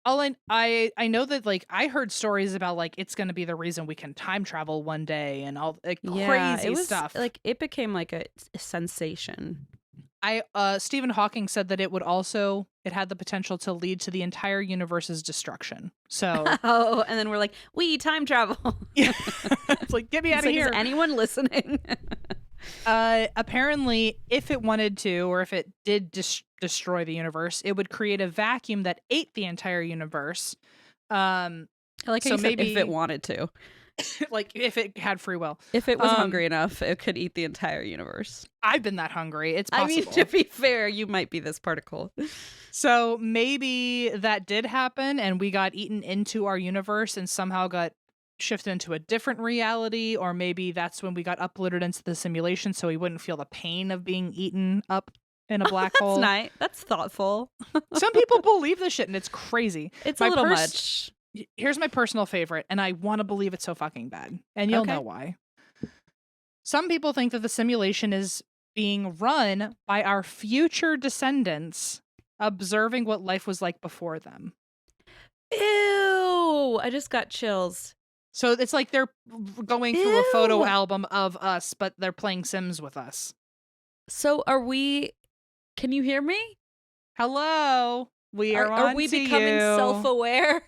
All I know that like I heard stories about like it's going to be the reason we can time travel one day and all crazy stuff. Like it became like a sensation. Stephen Hawking said that it had the potential to lead to the entire universe's destruction. So and then we're like, we time travel. Yeah. It's like, get me out of here. Is anyone listening? Apparently, if it wanted to, or if it did destroy the universe, it would create a vacuum that ate the entire universe. I like how you said if it wanted to. Like if it had free will. If it was hungry enough, it could eat the entire universe. I've been that hungry. It's possible. I mean, to be fair, you might be this particle. So maybe that did happen and we got eaten into our universe and somehow got shifted into a different reality, or maybe that's when we got uploaded into the simulation so we wouldn't feel the pain of being eaten up in a black That's hole. nice. That's thoughtful. Some people believe this shit, and it's crazy. It's a little much. Here's my personal favorite, and I want to believe it's so fucking bad, and you'll know why. Some people think that the simulation is being run by our future descendants observing what life was like before them. Ew! I just got chills. So it's like they're going through a photo album of us, but they're playing Sims with us. So are we... Can you hear me? Hello? We are on Are we to becoming you. self-aware?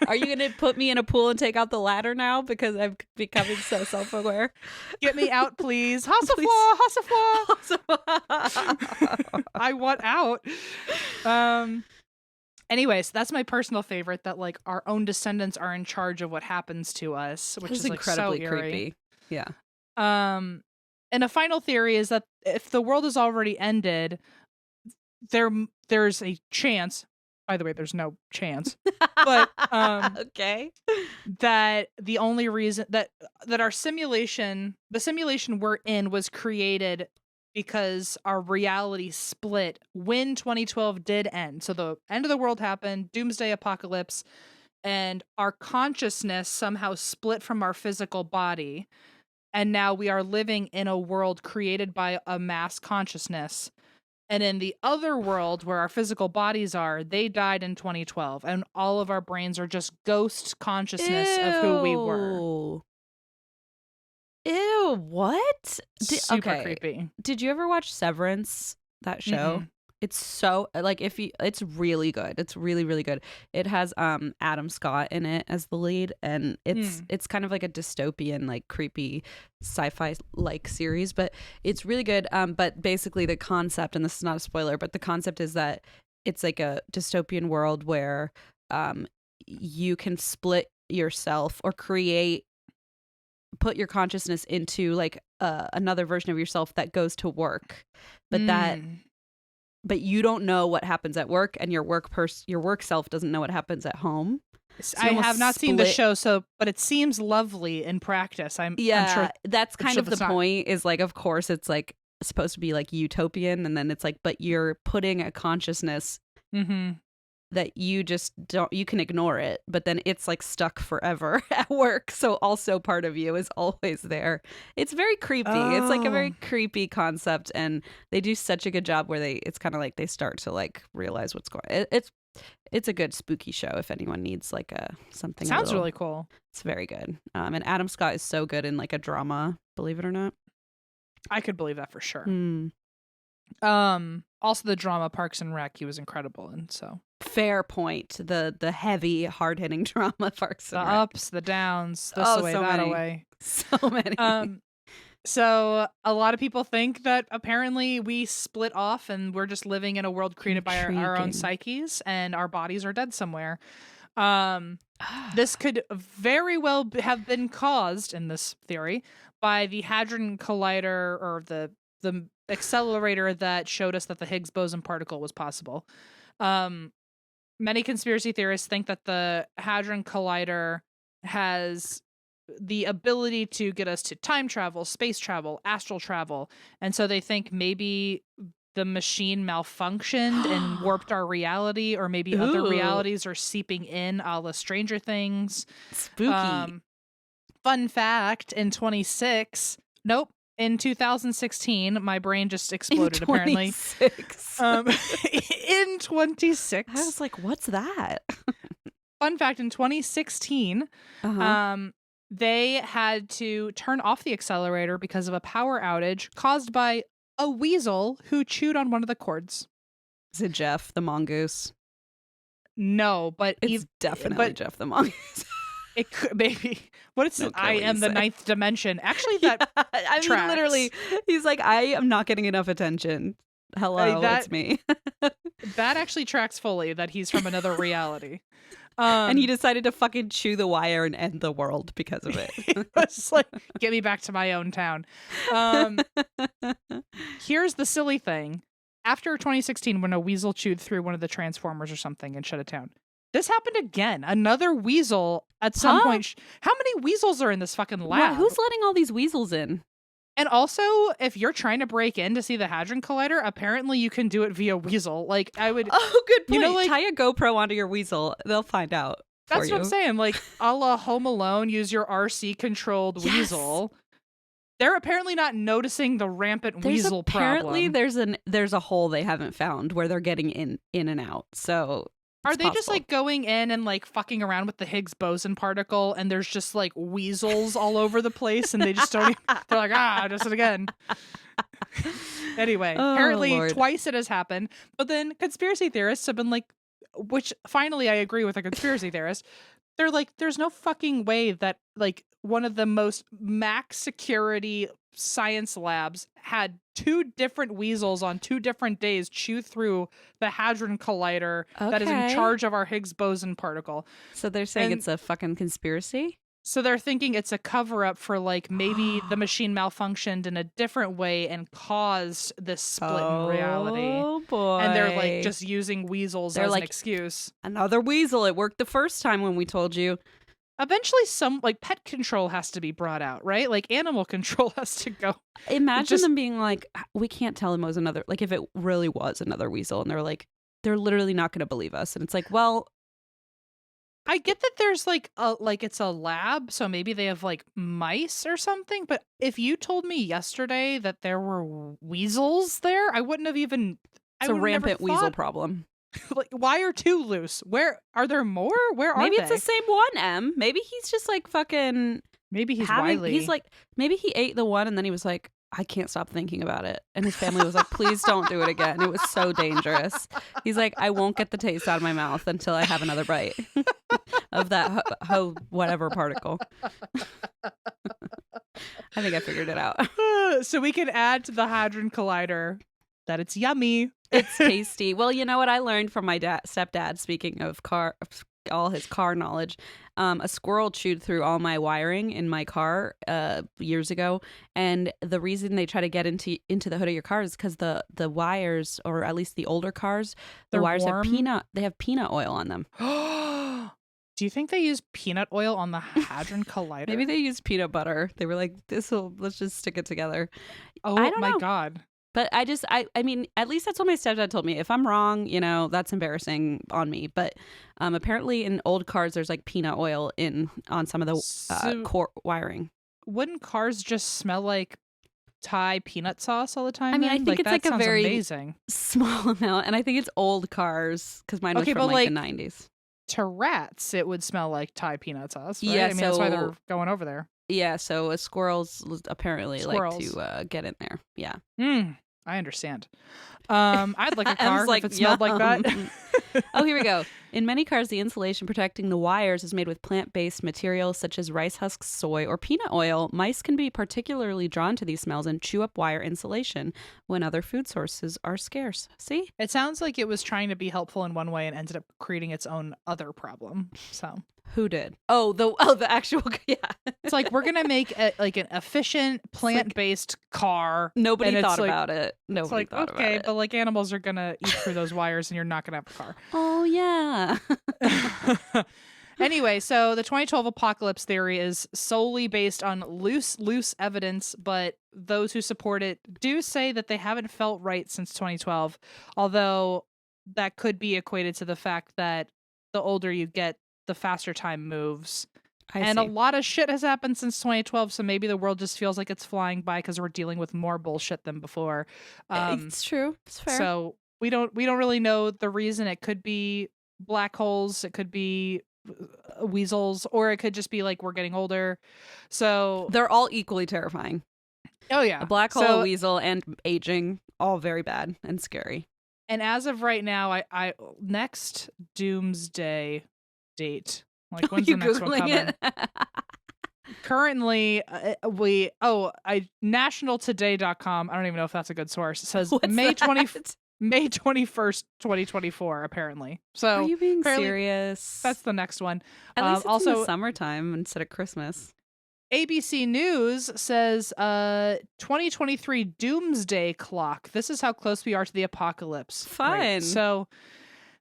Are you going to put me in a pool and take out the ladder now because I'm becoming so self-aware? Get me out, please. Hasafwa, hasafwa. I want out. Anyways, that's my personal favorite, that like our own descendants are in charge of what happens to us, which is like incredibly so eerie. creepy. Yeah. And a final theory is that if the world has already ended, there's a chance. By the way, there's no chance. But okay. That the only reason that our simulation, the simulation we're in, was created because our reality split when 2012 did end. So the end of the world happened, doomsday apocalypse, and our consciousness somehow split from our physical body. And now we are living in a world created by a mass consciousness. And in the other world where our physical bodies are, they died in 2012. And all of our brains are just ghost consciousness of who we were. Ew, what? Super creepy. Did you ever watch Severance, that show? Mm-mm. It's so, like, it's really good. It's really, really good. It has Adam Scott in it as the lead, and it's kind of like a dystopian, like, creepy sci-fi like series, but it's really good. But basically the concept, and this is not a spoiler, but the concept is that it's like a dystopian world where you can split yourself or put your consciousness into like another version of yourself that goes to work, but you don't know what happens at work, and your work self doesn't know what happens at home. So I have not seen the show, but it seems lovely in practice. I'm sure that's kind of the point. Is like, of course, it's like supposed to be like utopian, and then it's like, but you're putting a consciousness that you just don't. You can ignore it, but then it's like stuck forever at work. So also part of you is always there. It's very creepy. It's like a very creepy concept, and they do such a good job where it's kind of like they start to like realize what's going on. It's a good spooky show if anyone needs like something. Sounds really cool. It's very good. And Adam Scott is so good in like a drama, believe it or not. I could believe that for sure. Also the drama Parks and Rec, he was incredible, and so fair point. The heavy, hard-hitting drama Parks and Rec. The ups, the downs, this away, so that many. away. So many. So a lot of people think that apparently we split off and we're just living in a world created by our own psyches, and our bodies are dead somewhere. This could very well have been caused, in this theory, by the Hadron Collider, or the accelerator that showed us that the Higgs boson particle was possible. Many conspiracy theorists think that the Hadron Collider has the ability to get us to time travel, space travel, astral travel. And so they think maybe the machine malfunctioned and warped our reality, or maybe other realities are seeping in, a la Stranger Things. Spooky. Fun fact, in 2016, my brain just exploded, apparently. In 26. I was like, what's that? Fun fact, in 2016, they had to turn off the accelerator because of a power outage caused by a weasel who chewed on one of the cords. Is it Jeff the mongoose? No, but it's definitely Jeff the mongoose. It could, maybe. What is it? I am the ninth dimension. Actually, that I mean, literally, he's like, I am not getting enough attention. Hello, it's me. That actually tracks fully, that he's from another reality. And he decided to fucking chew the wire and end the world because of it. It's like, get me back to my own town. Here's the silly thing. After 2016, when a weasel chewed through one of the transformers or something and shut it down, This happened again. Another weasel at some Huh? point. How many weasels are in this fucking lab? Wow, who's letting all these weasels in? And also, if you're trying to break in to see the Hadron Collider, apparently you can do it via Weasel. Like, I would... Oh, good point. You know, like, tie a GoPro onto your Weasel. They'll find out. That's for what I'm you. saying. Like, a la Home Alone, use your RC-controlled Yes. Weasel. They're apparently not noticing the rampant weasel apparently problem. there's a hole they haven't found where they're getting in and out. So Are it's they just possible. like going in and like fucking around with the Higgs boson particle and there's just like weasels all over the place and they just don't they're like, just it again. Anyway, Oh, apparently Lord. twice it has happened. But then conspiracy theorists have been like, which finally I agree with a conspiracy theorist. They're like, there's no fucking way that like one of the most max security science labs had two different weasels on 2 different days chew through the Hadron Collider that is in Okay. charge of our Higgs boson particle. So they're saying And- it's a fucking conspiracy? So they're thinking it's a cover up for like maybe the machine malfunctioned in a different way and caused this split in reality. Oh boy. And they're like just using weasels They're as like, an excuse. another weasel. It worked the first time when we told you. Eventually some like pet control has to be brought out, right? Like animal control has to go. Imagine just- them being like, we can't tell him it was another, like if it really was another weasel, and they're like, they're literally not going to believe us. And it's like, well, I get that there's like it's a lab, so maybe they have like mice or something, but if you told me yesterday that there were weasels there, I wouldn't have even it's I a would have never rampant weasel thought- problem. Like, why are 2 loose? Where are there more? Where are Maybe they? it's the same one, M. Maybe he's just like fucking Maybe he's having, wily. he's like, maybe he ate the one and then he was like, I can't stop thinking about it. And his family was like, please don't do it again. It was so dangerous. He's like, I won't get the taste out of my mouth until I have another bite of that whatever particle. I think I figured it out. So we can add to the Hadron Collider that it's yummy. It's tasty. Well, you know what I learned from my stepdad, speaking of all his car knowledge. A squirrel chewed through all my wiring in my car years ago, and the reason they try to get into the hood of your car is because the wires, or at least the older cars, the They're wires warm? have peanut oil on them. Do you think they use peanut oil on the Hadron Collider? Maybe they used peanut butter. They were like, let's just stick it together. Oh I don't my know. God. But I mean, at least that's what my stepdad told me. If I'm wrong, that's embarrassing on me. But apparently in old cars, there's like peanut oil on some of the So- core wiring. Wouldn't cars just smell like Thai peanut sauce all the time? I mean, I then? think it's that like a sounds very- amazing. Small amount. And I think it's old cars because mine was Okay, from but, like the like, 90s. To rats, it would smell like Thai peanut sauce. Right? Yeah, I mean that's why so- they're going over there. Yeah, so squirrels apparently Squirrels. like to get in there. Yeah. I understand. I'd like a car Em's like, if it smelled like that. "Yum." Oh, here we go. In many cars, the insulation protecting the wires is made with plant-based materials such as rice husks, soy, or peanut oil. Mice can be particularly drawn to these smells and chew up wire insulation when other food sources are scarce. See? It sounds like it was trying to be helpful in one way and ended up creating its own other problem. So Who did? Oh, the actual, yeah. it's like we're gonna make an efficient plant-based car. Nobody and it's thought like- about it. It's Nobody like thought okay, about it. but like animals are gonna eat through those wires, and you're not gonna have a car. Oh, yeah. Anyway, so the 2012 apocalypse theory is solely based on loose evidence, but those who support it do say that they haven't felt right since 2012, although that could be equated to the fact that the older you get, the faster time moves. I A see. lot of shit has happened since 2012, so maybe the world just feels like it's flying by because we're dealing with more bullshit than before. It's true. It's fair. So we don't really know the reason. It could be black holes, it could be weasels, or it could just be like we're getting older. So they're all equally terrifying. oh yeah, A black hole, So- a weasel, and aging, all very bad and scary. And as of right now, I next doomsday date. Like when's the You next one Googling coming? it? Currently, nationaltoday.com. I don't even know if that's a good source. It says What's May that? May 21st, 2024. Apparently, so Are you being apparently serious? that's the next one. At least it's in also the summertime instead of Christmas. ABC News says 2023 doomsday clock. This is how close we are to the apocalypse. Fun. So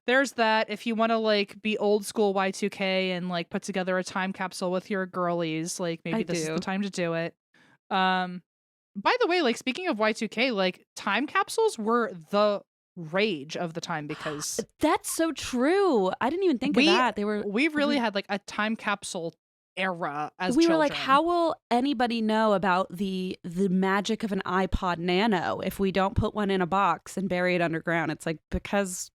there's that. If you want to like be old school Y2K and like put together a time capsule with your girlies, like maybe this is the time to do it. By the way, like speaking of Y2K, like time capsules were the rage of the time because that's so true. I didn't even think of that. We really had like a time capsule era as we children. were like, how will anybody know about the magic of an iPod Nano if we don't put one in a box and bury it underground? It's like, because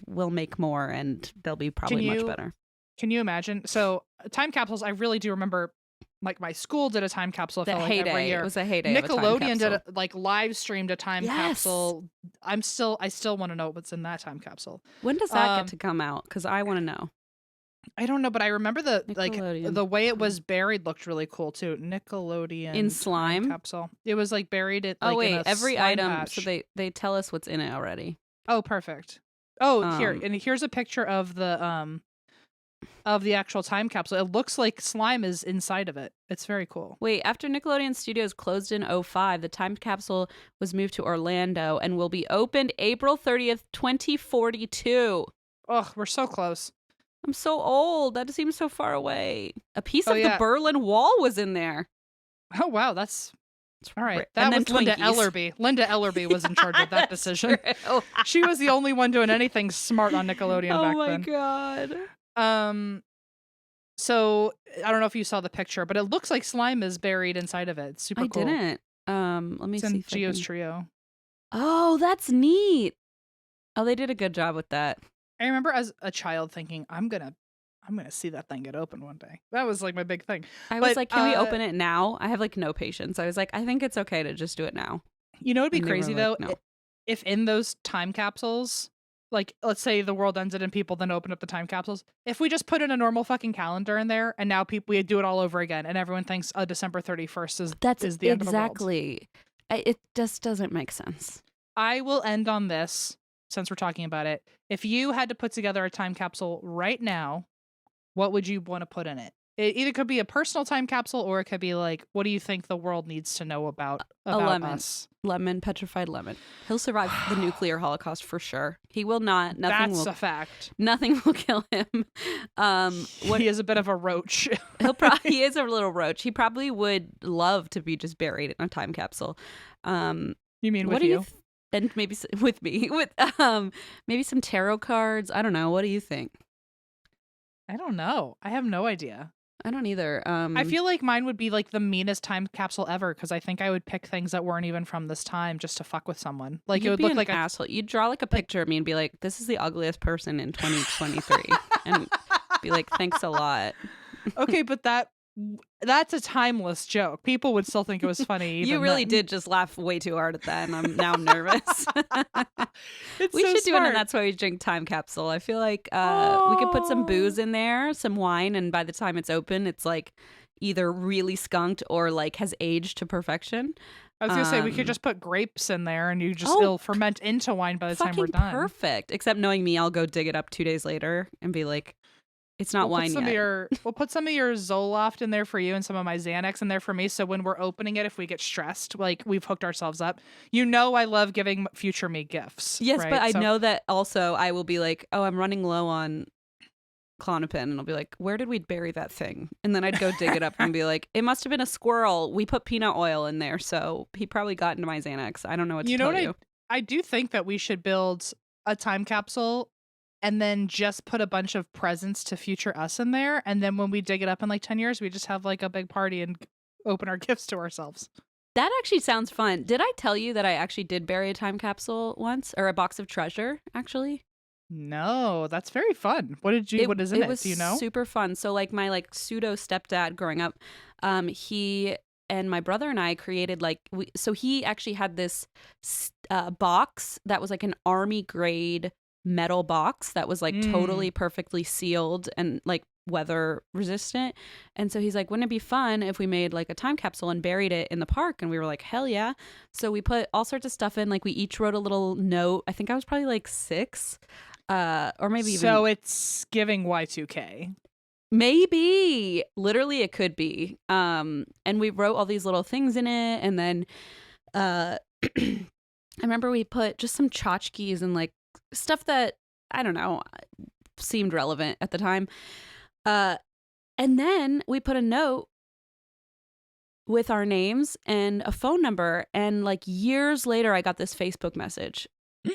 we'll make more and they'll be probably much better. Can you imagine? So time capsules, I really do remember. Like my school did a time capsule. The heyday. Every year. It was a heyday. Nickelodeon did like live streamed a time capsule. I still want to know what's in that time capsule. When does that get to come out? Because I want to know. I don't know, but I remember the way it was buried looked really cool too. Nickelodeon in slime capsule. It was like buried it. Like, in every item. Patch. So they tell us what's in it already. Oh, perfect. Oh, here's a picture of the actual time capsule. It looks like slime is inside of it. It's very cool. Wait, after Nickelodeon Studios closed in 2005, the time capsule was moved to Orlando and will be opened April 30th, 2042. Oh, we're so close. I'm so old. That seems so far away. A piece of the Berlin Wall was in there. Oh, wow. That's all right. That was Linda Ellerby. Linda Ellerby was in charge of that decision. She was the only one doing anything smart on Nickelodeon back then. Oh, my God. So I don't know if you saw the picture, but it looks like slime is buried inside of it. It's super cool. I didn't. Let me see. It's in Geo's trio. Oh, that's neat. Oh, they did a good job with that. I remember as a child thinking, I'm gonna see that thing get open one day. That was like my big thing. I was like, can we open it now? I have like no patience. I was like, I think it's okay to just do it now. You know, it'd be crazy though, if in those time capsules, like, let's say the world ended and people then open up the time capsules. If we just put in a normal fucking calendar in there and now we do it all over again and everyone thinks December 31st is the end of the world. Exactly. It just doesn't make sense. I will end on this since we're talking about it. If you had to put together a time capsule right now, what would you want to put in it? It either could be a personal time capsule or it could be like, what do you think the world needs to know about us? Petrified lemon. He'll survive the nuclear holocaust for sure. He will not. That's a fact. Nothing will kill him. He is a bit of a roach. He is a little roach. He probably would love to be just buried in a time capsule. You mean with you? And maybe with me. With maybe some tarot cards. I don't know. What do you think? I don't know. I have no idea. I don't either. I feel like mine would be like the meanest time capsule ever because I think I would pick things that weren't even from this time just to fuck with someone. Like it would look like an asshole. You'd draw like a picture of me and be like, "This is the ugliest person in 2023," and be like, "Thanks a lot." Okay, but that's a timeless joke. People would still think it was funny. You really did just laugh way too hard at that, and I'm nervous. We should do an That's Why We Drink time capsule. I feel like we could put some booze in there, some wine, and by the time it's open, it's like either really skunked or like has aged to perfection. I was gonna say we could just put grapes in there, and it'll ferment into wine by the time we're done. Perfect. Except knowing me, I'll go dig it up 2 days later and be like, it's not wine yet. We'll put some of your Zoloft in there for you and some of my Xanax in there for me. So when we're opening it, if we get stressed, like we've hooked ourselves up. You know, I love giving future me gifts. Yes, right? But I know that also I will be like, oh, I'm running low on Klonopin. And I'll be like, where did we bury that thing? And then I'd go dig it up and be like, it must have been a squirrel. We put peanut oil in there. So he probably got into my Xanax. I don't know what to tell you. I do think that we should build a time capsule and then just put a bunch of presents to future us in there. And then when we dig it up in like 10 years, we just have like a big party and open our gifts to ourselves. That actually sounds fun. Did I tell you that I actually did bury a time capsule once? Or a box of treasure, actually? No, that's very fun. What is in it? Do you know? It was super fun. So like my like pseudo stepdad growing up, he and my brother and I created so he actually had this box that was like an army grade metal box that was like totally perfectly sealed and like weather resistant. And so he's like, wouldn't it be fun if we made like a time capsule and buried it in the park? And we were like, hell yeah. So we put all sorts of stuff in. Like we each wrote a little note. I think I was probably like 6 or maybe even. So it's giving Y2K. Maybe. Literally it could be. And we wrote all these little things in it. And then I remember we put just some tchotchkes and like stuff that I don't know, seemed relevant at the time. And then we put a note with our names and a phone number. And like years later, I got this Facebook message.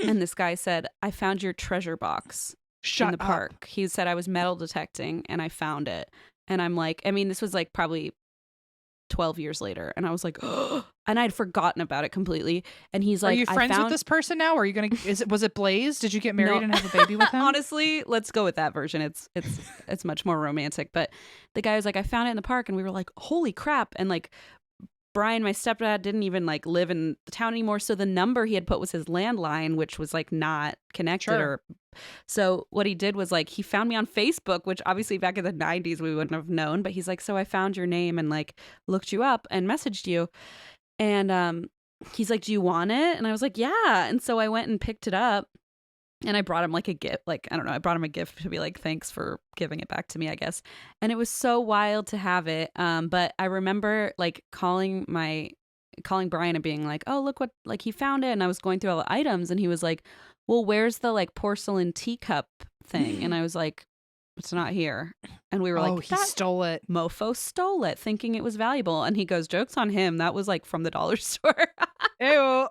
And this guy said, I found your treasure box in the park. He said I was metal detecting and I found it. And I'm like, I mean, this was like probably 12 years later. And I was like, oh, and I'd forgotten about it completely. And he's like, are you friends with this person now? Are you going to, was it Blaze? Did you get married and have a baby with him? Honestly, let's go with that version. It's much more romantic. But the guy was like, I found it in the park. And we were like, holy crap. And like, Brian, my stepdad, didn't even like live in the town anymore. So the number he had put was his landline, which was like not connected. Sure. So what he did was like, he found me on Facebook, which obviously back in the 90s we wouldn't have known. But he's like, so I found your name and like looked you up and messaged you. And he's like, do you want it? And I was like, yeah. And so I went and picked it up. And I brought him like a gift, like, I don't know, I brought him a gift to be like, thanks for giving it back to me, I guess. And it was so wild to have it. But I remember like calling Brian and being like, oh, look what, like he found it. And I was going through all the items and he was like, well, where's the like porcelain teacup thing? And I was like, it's not here. And we were like, he stole it. Mofo stole it thinking it was valuable. And he goes, joke's on him. That was like from the dollar store. Ew.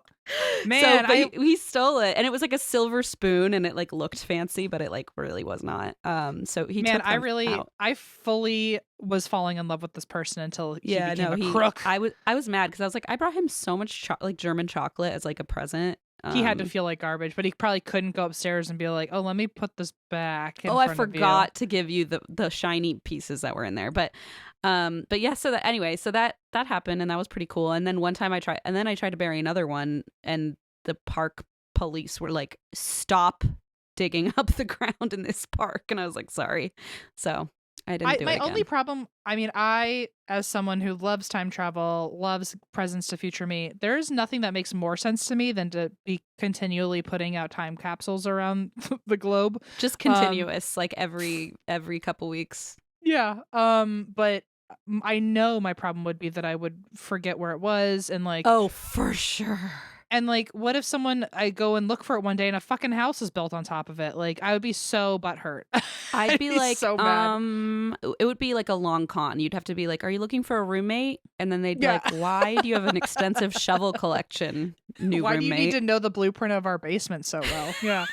Man, so, he stole it, and it was like a silver spoon, and it like looked fancy, but it like really was not. So he took them out. I fully was falling in love with this person until he became a crook. I was mad because I was like, I brought him so much like German chocolate as like a present. He had to feel like garbage, but he probably couldn't go upstairs and be like, oh, let me put this back. I forgot to give you the shiny pieces that were in there, but yeah. So that happened, and that was pretty cool. And then one time I tried to bury another one, and the park police were like, stop digging up the ground in this park, and I was like, sorry. So I didn't do it again. My only problem, I mean, I, as someone who loves time travel, loves presents to future me, there's nothing that makes more sense to me than to be continually putting out time capsules around the globe. Just continuous, like every couple weeks. Yeah. But I know my problem would be that I would forget where it was and like. Oh, for sure. And like, what if I go and look for it one day and a fucking house is built on top of it? Like, I would be so butthurt. I'd be like, so mad. It would be like a long con. You'd have to be like, are you looking for a roommate? And then they'd be like, why do you have an extensive shovel collection, new why roommate? Why do you need to know the blueprint of our basement so well? Yeah.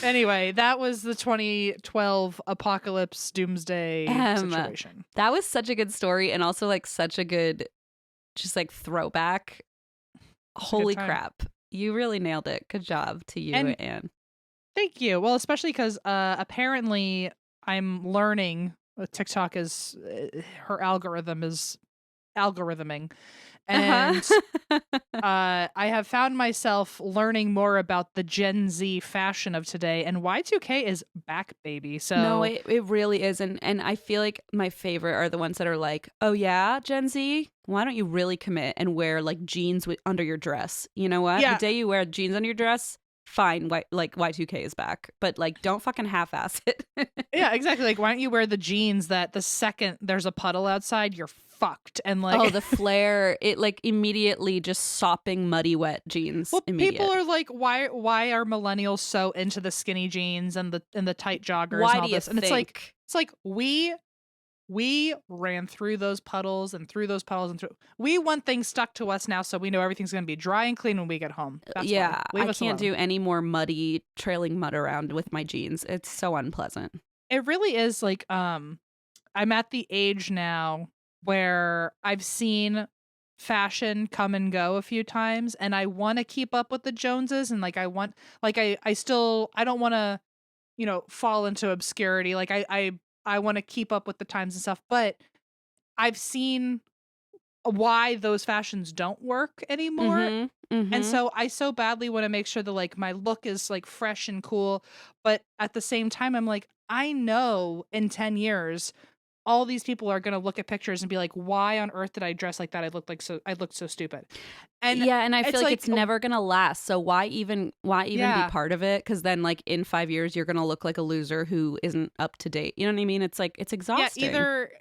Anyway, that was the 2012 apocalypse doomsday situation. That was such a good story, and also like such a good, just like throwback. Holy crap. You really nailed it. Good job to you, Anne. Thank you. Well, especially because apparently I'm learning TikTok is her algorithm is algorithming. And I have found myself learning more about the Gen Z fashion of today, and Y2K is back, baby. So no, it really is, and I feel like my favorite are the ones that are like, oh yeah, Gen Z, why don't you really commit and wear like jeans under your dress? You know what? Yeah. The day you wear jeans under your dress, fine, like Y2K is back, but like don't fucking half-ass it. Yeah, exactly. Like, why don't you wear the jeans that the second there's a puddle outside, you're fucked, and like, oh, the flare, it like immediately just sopping muddy wet jeans. Well, people are like, why are millennials so into the skinny jeans and the tight joggers? Why and all do you this? And think? it's like we ran through those puddles and through those puddles and through. We want things stuck to us now, so we know everything's going to be dry and clean when we get home. That's yeah, I can't do any more muddy trailing mud around with my jeans. It's so unpleasant. It really is. Like, I'm at the age now where I've seen fashion come and go a few times, and I want to keep up with the Joneses, and like I want, like I don't want to, fall into obscurity. Like I want to keep up with the times and stuff, but I've seen why those fashions don't work anymore. Mm-hmm, mm-hmm. And so I so badly want to make sure that like my look is like fresh and cool, but at the same time I'm like, I know in 10 years all these people are going to look at pictures and be like, why on earth did I dress like that? I looked so stupid. And I feel like it's like, never gonna last. So why even Yeah. be part of it? Because then, like, in 5 years, you're gonna look like a loser who isn't up to date. You know what I mean? It's like, it's yeah, exhausting.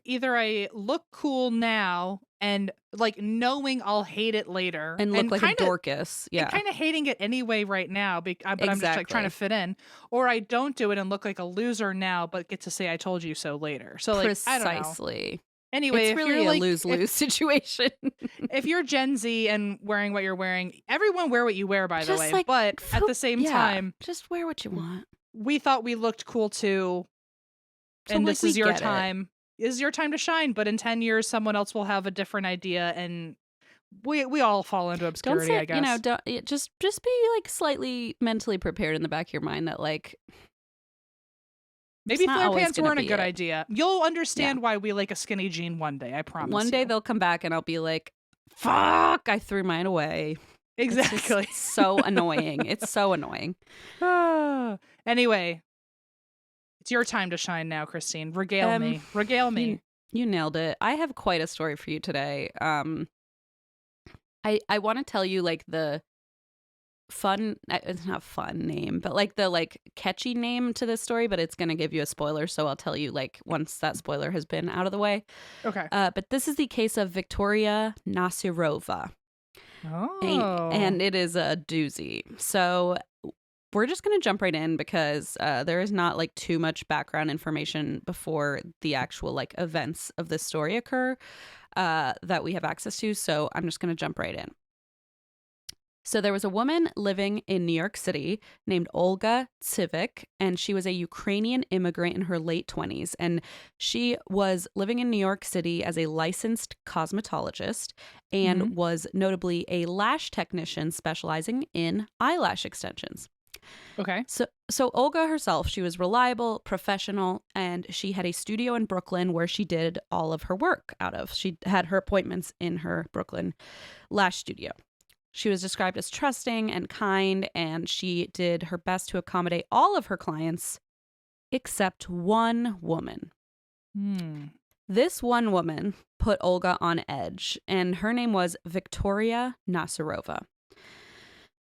either I look cool now and like knowing I'll hate it later and look like kind a of Dorcas. Yeah, kind of hating it anyway right now, but I'm just like trying to Exactly. fit in, or I don't do it and look like a loser now, but get to say I told you so later. So like I don't know. precisely. Anyway, It's if really you're a like lose-lose situation. if you're Gen Z and wearing what you're wearing, everyone wear what you wear, by the Just way. like, But at the same time, just wear what you want. we thought we looked cool too, So, and like, this we is your get it. time. This is your time to shine. But in 10 years, someone else will have a different idea, and we all fall into Don't obscurity, say, I guess. just be like slightly mentally prepared in the back of your mind that, like, Maybe not flare always pants gonna weren't a be good it. idea. You'll understand why we like a skinny jean one day, I promise One day you. they'll come back and I'll be like, fuck, I threw mine away. Exactly. It's just so annoying. It's so annoying. Anyway, it's your time to shine now, Christine. Regale me. Regale me. You nailed it. I have quite a story for you today. I want to tell you, like, the fun, it's not fun name, but like the like catchy name to this story, but it's going to give you a spoiler, so I'll tell you like once that spoiler has been out of the way. Okay. But this is the case of Viktoria Nasyrova. Oh. And it is a doozy. So we're just going to jump right in because there is not like too much background information before the actual like events of this story occur that we have access to. So I'm just going to jump right in. So there was a woman living in New York City named Olga Tsivik, and she was a Ukrainian immigrant in her late 20s. And she was living in New York City as a licensed cosmetologist and was notably a lash technician specializing in eyelash extensions. Okay. So Olga herself, she was reliable, professional, and she had a studio in Brooklyn where she did all of her work out of. She had her appointments in her Brooklyn lash studio. She was described as trusting and kind, and she did her best to accommodate all of her clients except one woman. This one woman put Olga on edge, and her name was Viktoria Nasyrova.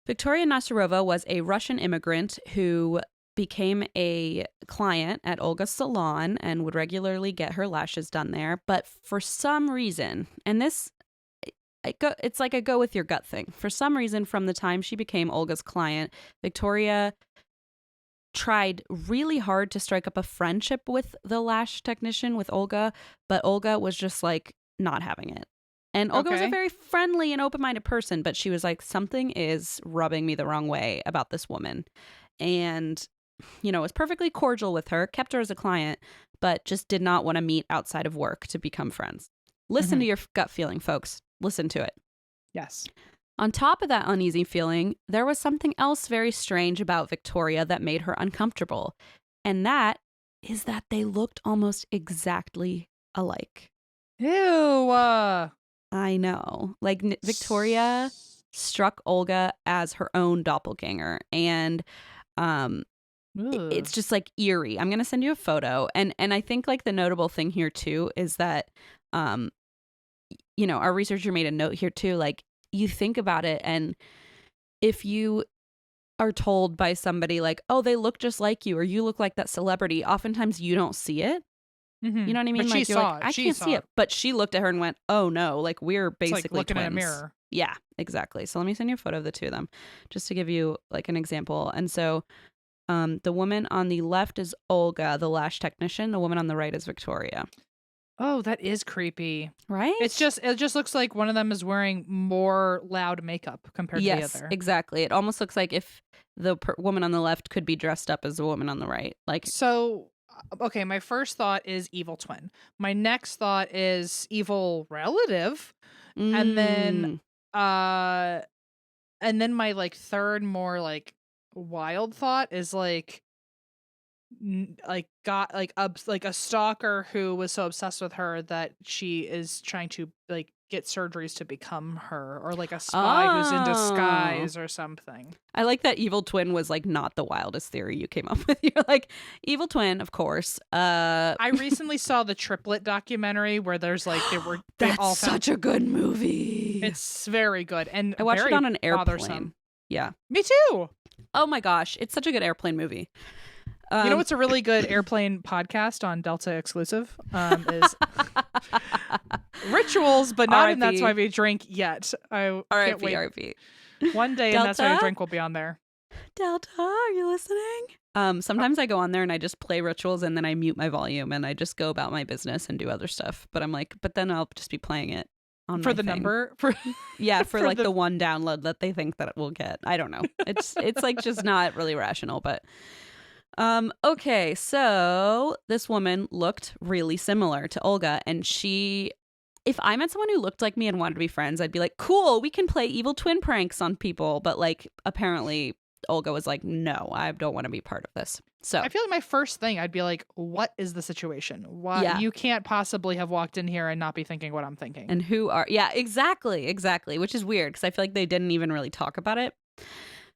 Viktoria Nasyrova was a Russian immigrant who became a client at Olga's salon and would regularly get her lashes done there. But for some reason, and this... it's like a go with your gut thing. For some reason, from the time she became Olga's client, Viktoria tried really hard to strike up a friendship with the lash technician, with Olga, but Olga was just like not having it. And Olga was a very friendly and open-minded person, but she was like, something is rubbing me the wrong way about this woman. And, you know, was perfectly cordial with her, kept her as a client, but just did not want to meet outside of work to become friends. Listen to your gut feeling, folks. Listen to it. Yes. On top of that uneasy feeling, there was something else very strange about Viktoria that made her uncomfortable. And that is that they looked almost exactly alike. Ew. I know. Like, Viktoria struck Olga as her own doppelganger. And it's just like eerie. I'm going to send you a photo. And I think like the notable thing here too is that you know, our researcher made a note here too. Like, you think about it, and if you are told by somebody like, oh, they look just like you, or you look like that celebrity, oftentimes you don't see it. You know what I mean? But like, she you're saw like, it. I can't see it. But she looked at her and went, oh no, like, we're basically it's like looking twins. in a mirror. Yeah, exactly. So let me send you a photo of the two of them just to give you like an example. And so the woman on the left is Olga, the lash technician. The woman on the right is Viktoria. Oh, that is creepy. Right? It just looks like one of them is wearing more loud makeup compared to the other. Exactly. It almost looks like if the woman on the left could be dressed up as the woman on the right. Like, so, okay, my first thought is evil twin. My next thought is evil relative. And then my like third more like wild thought is like got like a stalker who was so obsessed with her that she is trying to like get surgeries to become her, or like a spy who's in disguise or something. I like that evil twin was like not the wildest theory you came up with. You're like, evil twin, of course. I recently saw the triplet documentary where there's like they That's all such a good movie. It's very good and I watched very it on an airplane. bothersome. Yeah. Me too. Oh my gosh, it's such a good airplane movie. You know what's a really good airplane podcast on Delta exclusive? Is Rituals, but not in That's Why We Drink yet. I can't wait. R.I.P. One day in That's Why We Drink will be on there. Delta, are you listening? Sometimes I go on there and I just play Rituals and then I mute my volume and I just go about my business and do other stuff. But I'm like, but then I'll just be playing it on for my the thing. number. Yeah, for like the one download that they think that it will get. I don't know. It's like just not really rational, but okay, so this woman looked really similar to Olga, and if I met someone who looked like me and wanted to be friends, I'd be like, cool, we can play evil twin pranks on people. But like, apparently Olga was like, no, I don't want to be part of this. So I feel like my first thing, I'd be like, what is the situation? Why you can't possibly have walked in here and not be thinking what I'm thinking. And exactly, which is weird because I feel like they didn't even really talk about it.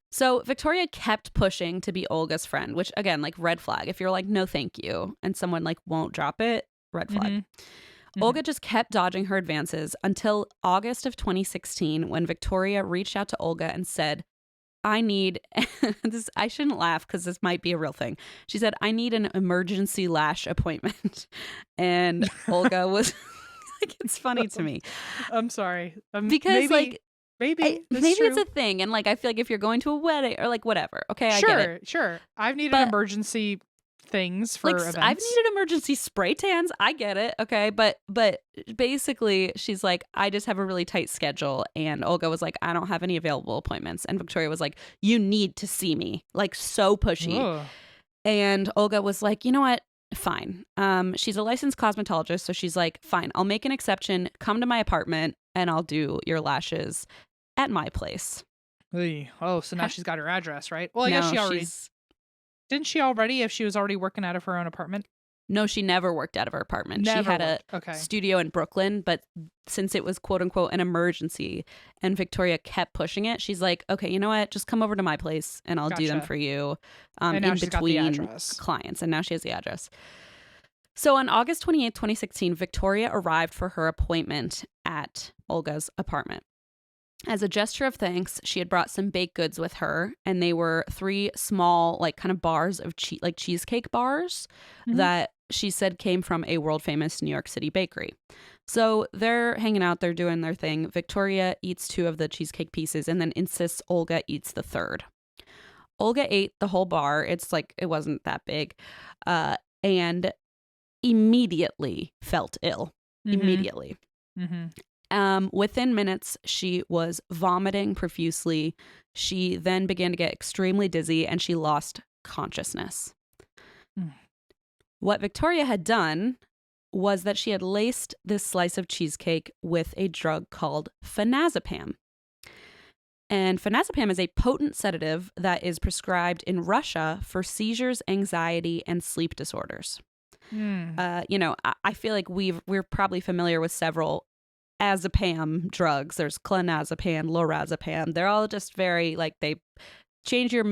So Viktoria kept pushing to be Olga's friend, which again, like red flag. If you're like, no, thank you, and someone like won't drop it, red flag. Mm-hmm. Olga just kept dodging her advances until August of 2016 when Viktoria reached out to Olga and said, I need this. I shouldn't laugh because this might be a real thing. She said, I need an emergency lash appointment. And Olga was like, it's funny to me. I'm sorry. Because Maybe it's a thing, and like I feel like if you're going to a wedding or like whatever, okay, I get it. Sure. I've needed emergency things for events. I've needed emergency spray tans. I get it, okay, but basically she's like, I just have a really tight schedule, and Olga was like, I don't have any available appointments, and Viktoria was like, you need to see me, like so pushy. Ugh. And Olga was like, you know what? Fine. She's a licensed cosmetologist, so she's like, fine, I'll make an exception. Come to my apartment, and I'll do your lashes at my place. Oh, so now she's got her address, right? Well, I guess she already... Didn't she already, if she was already working out of her own apartment? No, she never worked out of her apartment. She had a studio in Brooklyn, but since it was quote unquote an emergency and Viktoria kept pushing it, she's like, okay, you know what? Just come over to my place and I'll do them for you in between clients. And now she has the address. So on August 28th, 2016, Viktoria arrived for her appointment at Olga's apartment. As a gesture of thanks, she had brought some baked goods with her, and they were 3 small, like kind of bars of cheesecake bars that she said came from a world famous New York City bakery. So they're hanging out, they're doing their thing. Viktoria eats 2 of the cheesecake pieces and then insists Olga eats the 3rd. Olga ate the whole bar. It's like, it wasn't that big, and immediately felt ill. Immediately. Within minutes, she was vomiting profusely. She then began to get extremely dizzy and she lost consciousness. What Viktoria had done was that she had laced this slice of cheesecake with a drug called phenazepam. And phenazepam is a potent sedative that is prescribed in Russia for seizures, anxiety, and sleep disorders. I feel like we're probably familiar with several azepam drugs. There's clonazepam, lorazepam. They're all just very like they change your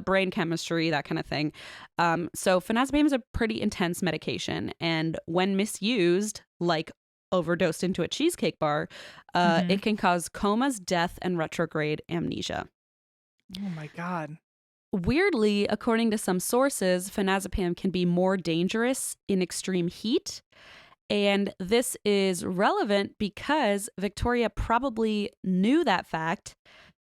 brain chemistry, that kind of thing. So phenazepam is a pretty intense medication, and when misused, like overdosed into a cheesecake bar, it can cause comas, death, and retrograde amnesia. Oh my God. Weirdly, according to some sources, phenazepam can be more dangerous in extreme heat. And this is relevant because Viktoria probably knew that fact,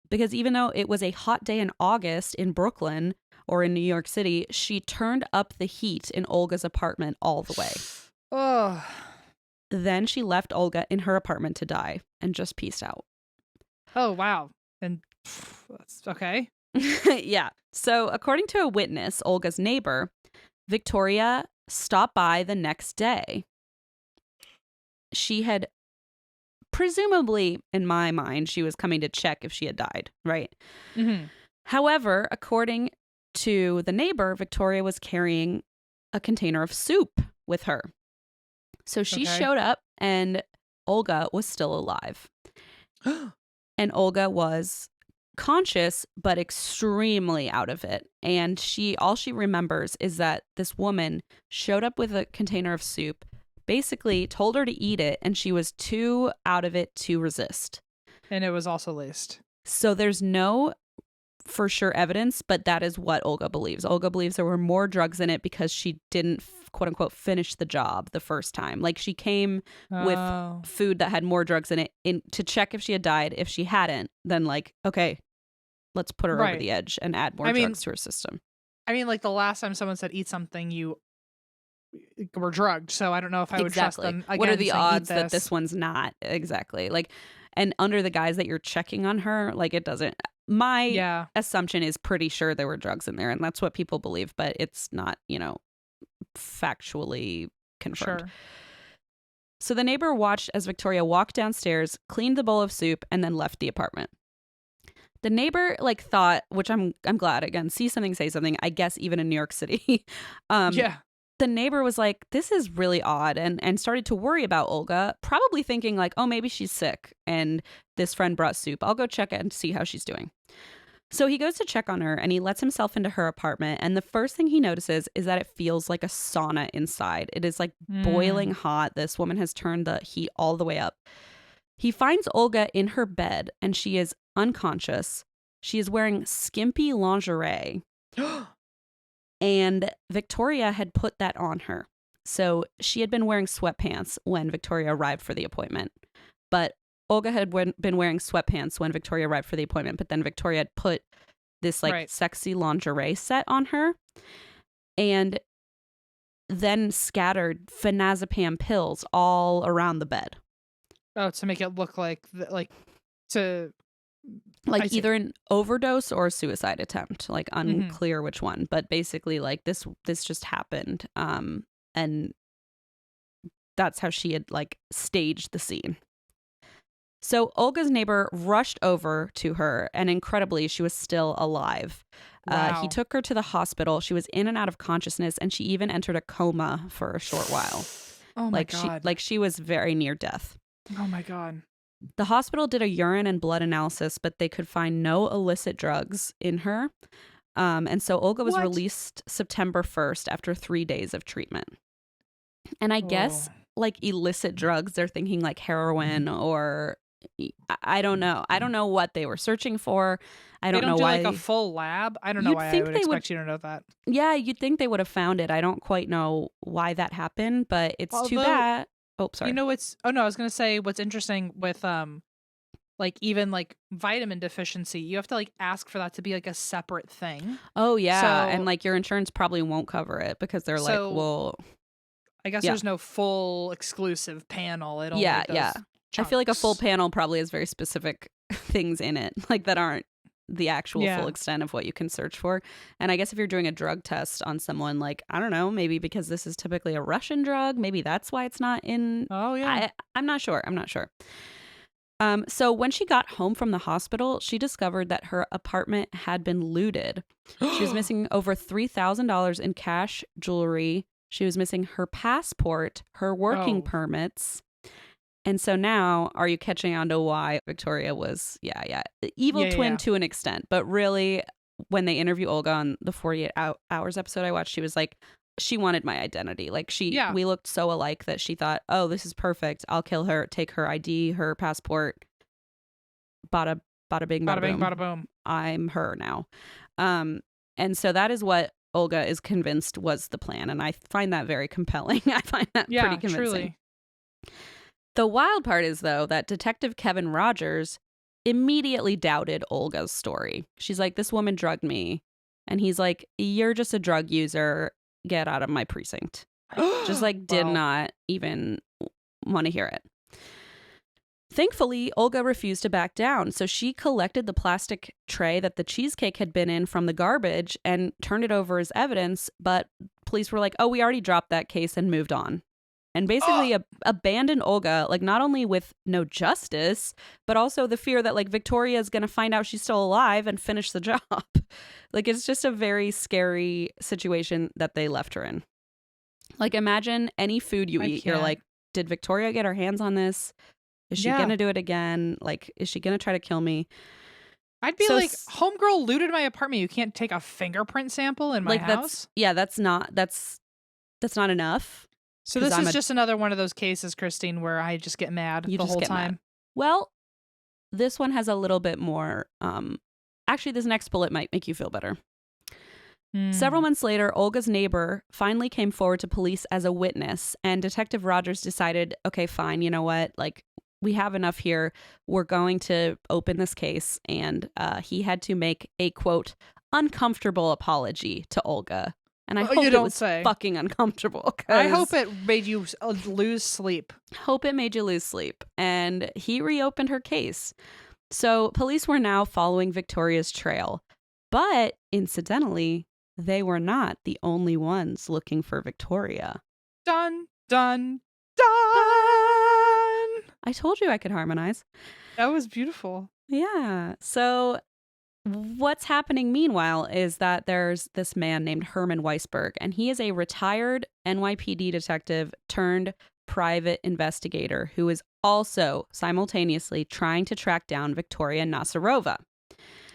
because even though it was a hot day in August in Brooklyn or in New York City, she turned up the heat in Olga's apartment all the way. Oh. Then she left Olga in her apartment to die and just peaced out. Oh, wow. And that's okay. Yeah. So according to a witness, Olga's neighbor, Viktoria stopped by the next day. She had presumably, in my mind, she was coming to check if she had died, right? However, according to the neighbor, Viktoria was carrying a container of soup with her. So she showed up and Olga was still alive. And Olga was conscious, but extremely out of it. And all she remembers is that this woman showed up with a container of soup, basically told her to eat it, and she was too out of it to resist. And it was also laced. So there's no for sure evidence, but that is what Olga believes. Olga believes there were more drugs in it because she didn't quote unquote finish the job the first time. Like she came with food that had more drugs in it to check if she had died. If she hadn't, then like, okay, let's put her over the edge and add more drugs to her system. I mean, like the last time someone said eat something, you were drugged. So I don't know if I would trust them. Again, what are the saying, odds that this one's not? Exactly. Like, and under the guise that you're checking on her, like it doesn't. My assumption is pretty sure there were drugs in there, and that's what people believe, but it's not, factually confirmed. Sure. So the neighbor watched as Viktoria walked downstairs, cleaned the bowl of soup, and then left the apartment. The neighbor thought, which I'm glad, again, see something, say something, I guess even in New York City. The neighbor was like, this is really odd, and started to worry about Olga, probably thinking like, oh, maybe she's sick and this friend brought soup. I'll go check and see how she's doing. So he goes to check on her and he lets himself into her apartment. And the first thing he notices is that it feels like a sauna inside. It is like boiling hot. This woman has turned the heat all the way up. He finds Olga in her bed and she is unconscious. She is wearing skimpy lingerie. And Viktoria had put that on her. So she had been wearing sweatpants when Viktoria arrived for the appointment. But Olga had been wearing sweatpants when Viktoria arrived for the appointment. But then Viktoria had put this sexy lingerie set on her. And then scattered phenazepam pills all around the bed. Oh, to make it look like either an overdose or a suicide attempt, like unclear which one, but basically like this just happened, and that's how she had like staged the scene. So Olga's neighbor rushed over to her, and incredibly, she was still alive. Wow. He took her to the hospital. She was in and out of consciousness, and she even entered a coma for a short while. Oh my God. She was very near death. Oh my God. The hospital did a urine and blood analysis, but they could find no illicit drugs in her. And so Olga was released September 1st after 3 days of treatment. And I guess like illicit drugs, they're thinking like heroin or I don't know. I don't know what they were searching for. I don't know why. Like a full lab. I don't know why I would expect you to know that. Yeah, you'd think they would have found it. I don't quite know why that happened, but it's too bad. Oh, sorry. I was going to say what's interesting with like even like vitamin deficiency, you have to like ask for that to be like a separate thing. Oh yeah, and like your insurance probably won't cover it because they're like, well, I guess there's no full exclusive panel. It only does chunks. I feel like a full panel probably has very specific things in it, like that aren't the actual full extent of what you can search for. And I guess if you're doing a drug test on someone, like, I don't know, maybe because this is typically a Russian drug, maybe that's why it's not in. Oh yeah. I'm not sure. So when she got home from the hospital, she discovered that her apartment had been looted. She was missing over $3,000 in cash, jewelry. She was missing her passport, her working permits. And so now, are you catching on to why Viktoria was, evil twin to an extent. But really, when they interview Olga on the 48 Hours episode I watched, she was like, she wanted my identity. Like we looked so alike that she thought, oh, this is perfect. I'll kill her, take her ID, her passport. Bada bing, bada boom. Bada boom. I'm her now. And so that is what Olga is convinced was the plan. And I find that very compelling. I find that pretty convincing. Truly. The wild part is, though, that Detective Kevin Rogers immediately doubted Olga's story. She's like, this woman drugged me. And he's like, you're just a drug user. Get out of my precinct. Just like did not even want to hear it. Thankfully, Olga refused to back down. So she collected the plastic tray that the cheesecake had been in from the garbage and turned it over as evidence. But police were like, oh, we already dropped that case and moved on. And basically abandoned Olga, like not only with no justice, but also the fear that like Viktoria is going to find out she's still alive and finish the job. Like it's just a very scary situation that they left her in. Like imagine any food you eat. You're like, did Viktoria get her hands on this? Is she going to do it again? Like, is she going to try to kill me? I'd be like, homegirl looted my apartment. You can't take a fingerprint sample in my house? That's not enough. So this is just another one of those cases, Christine, where I just get mad the whole time. Well, this one has a little bit more. Actually, this next bullet might make you feel better. Several months later, Olga's neighbor finally came forward to police as a witness, and Detective Rogers decided, okay, fine, you know what? Like, we have enough here. We're going to open this case. And he had to make a, quote, uncomfortable apology to Olga. And I hope it was fucking uncomfortable. I hope it made you lose sleep. Hope it made you lose sleep. And he reopened her case. So police were now following Victoria's trail. But incidentally, they were not the only ones looking for Victoria. Dun, dun, dun! I told you I could harmonize. That was beautiful. Yeah. So what's happening meanwhile is that there's this man named Herman Weisberg, and he is a retired NYPD detective turned private investigator who is also simultaneously trying to track down Viktoria Nasyrova.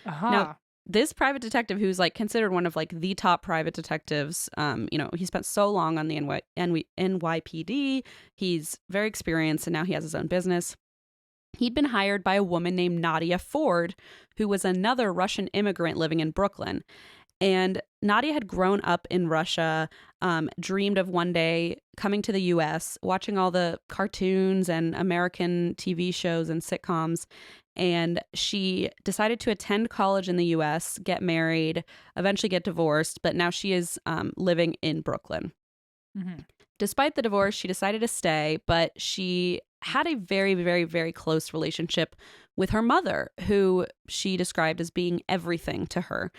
Now, this private detective, who's like considered one of like the top private detectives, he spent so long on the NYPD. He's very experienced, and now he has his own business. He'd been hired by a woman named Nadia Ford, who was another Russian immigrant living in Brooklyn. And Nadia had grown up in Russia, dreamed of one day coming to the U.S., watching all the cartoons and American TV shows and sitcoms. And she decided to attend college in the U.S., get married, eventually get divorced. But now she is living in Brooklyn. Mm-hmm. Despite the divorce, she decided to stay, but she had a very, very, very close relationship with her mother, who she described as being everything to her.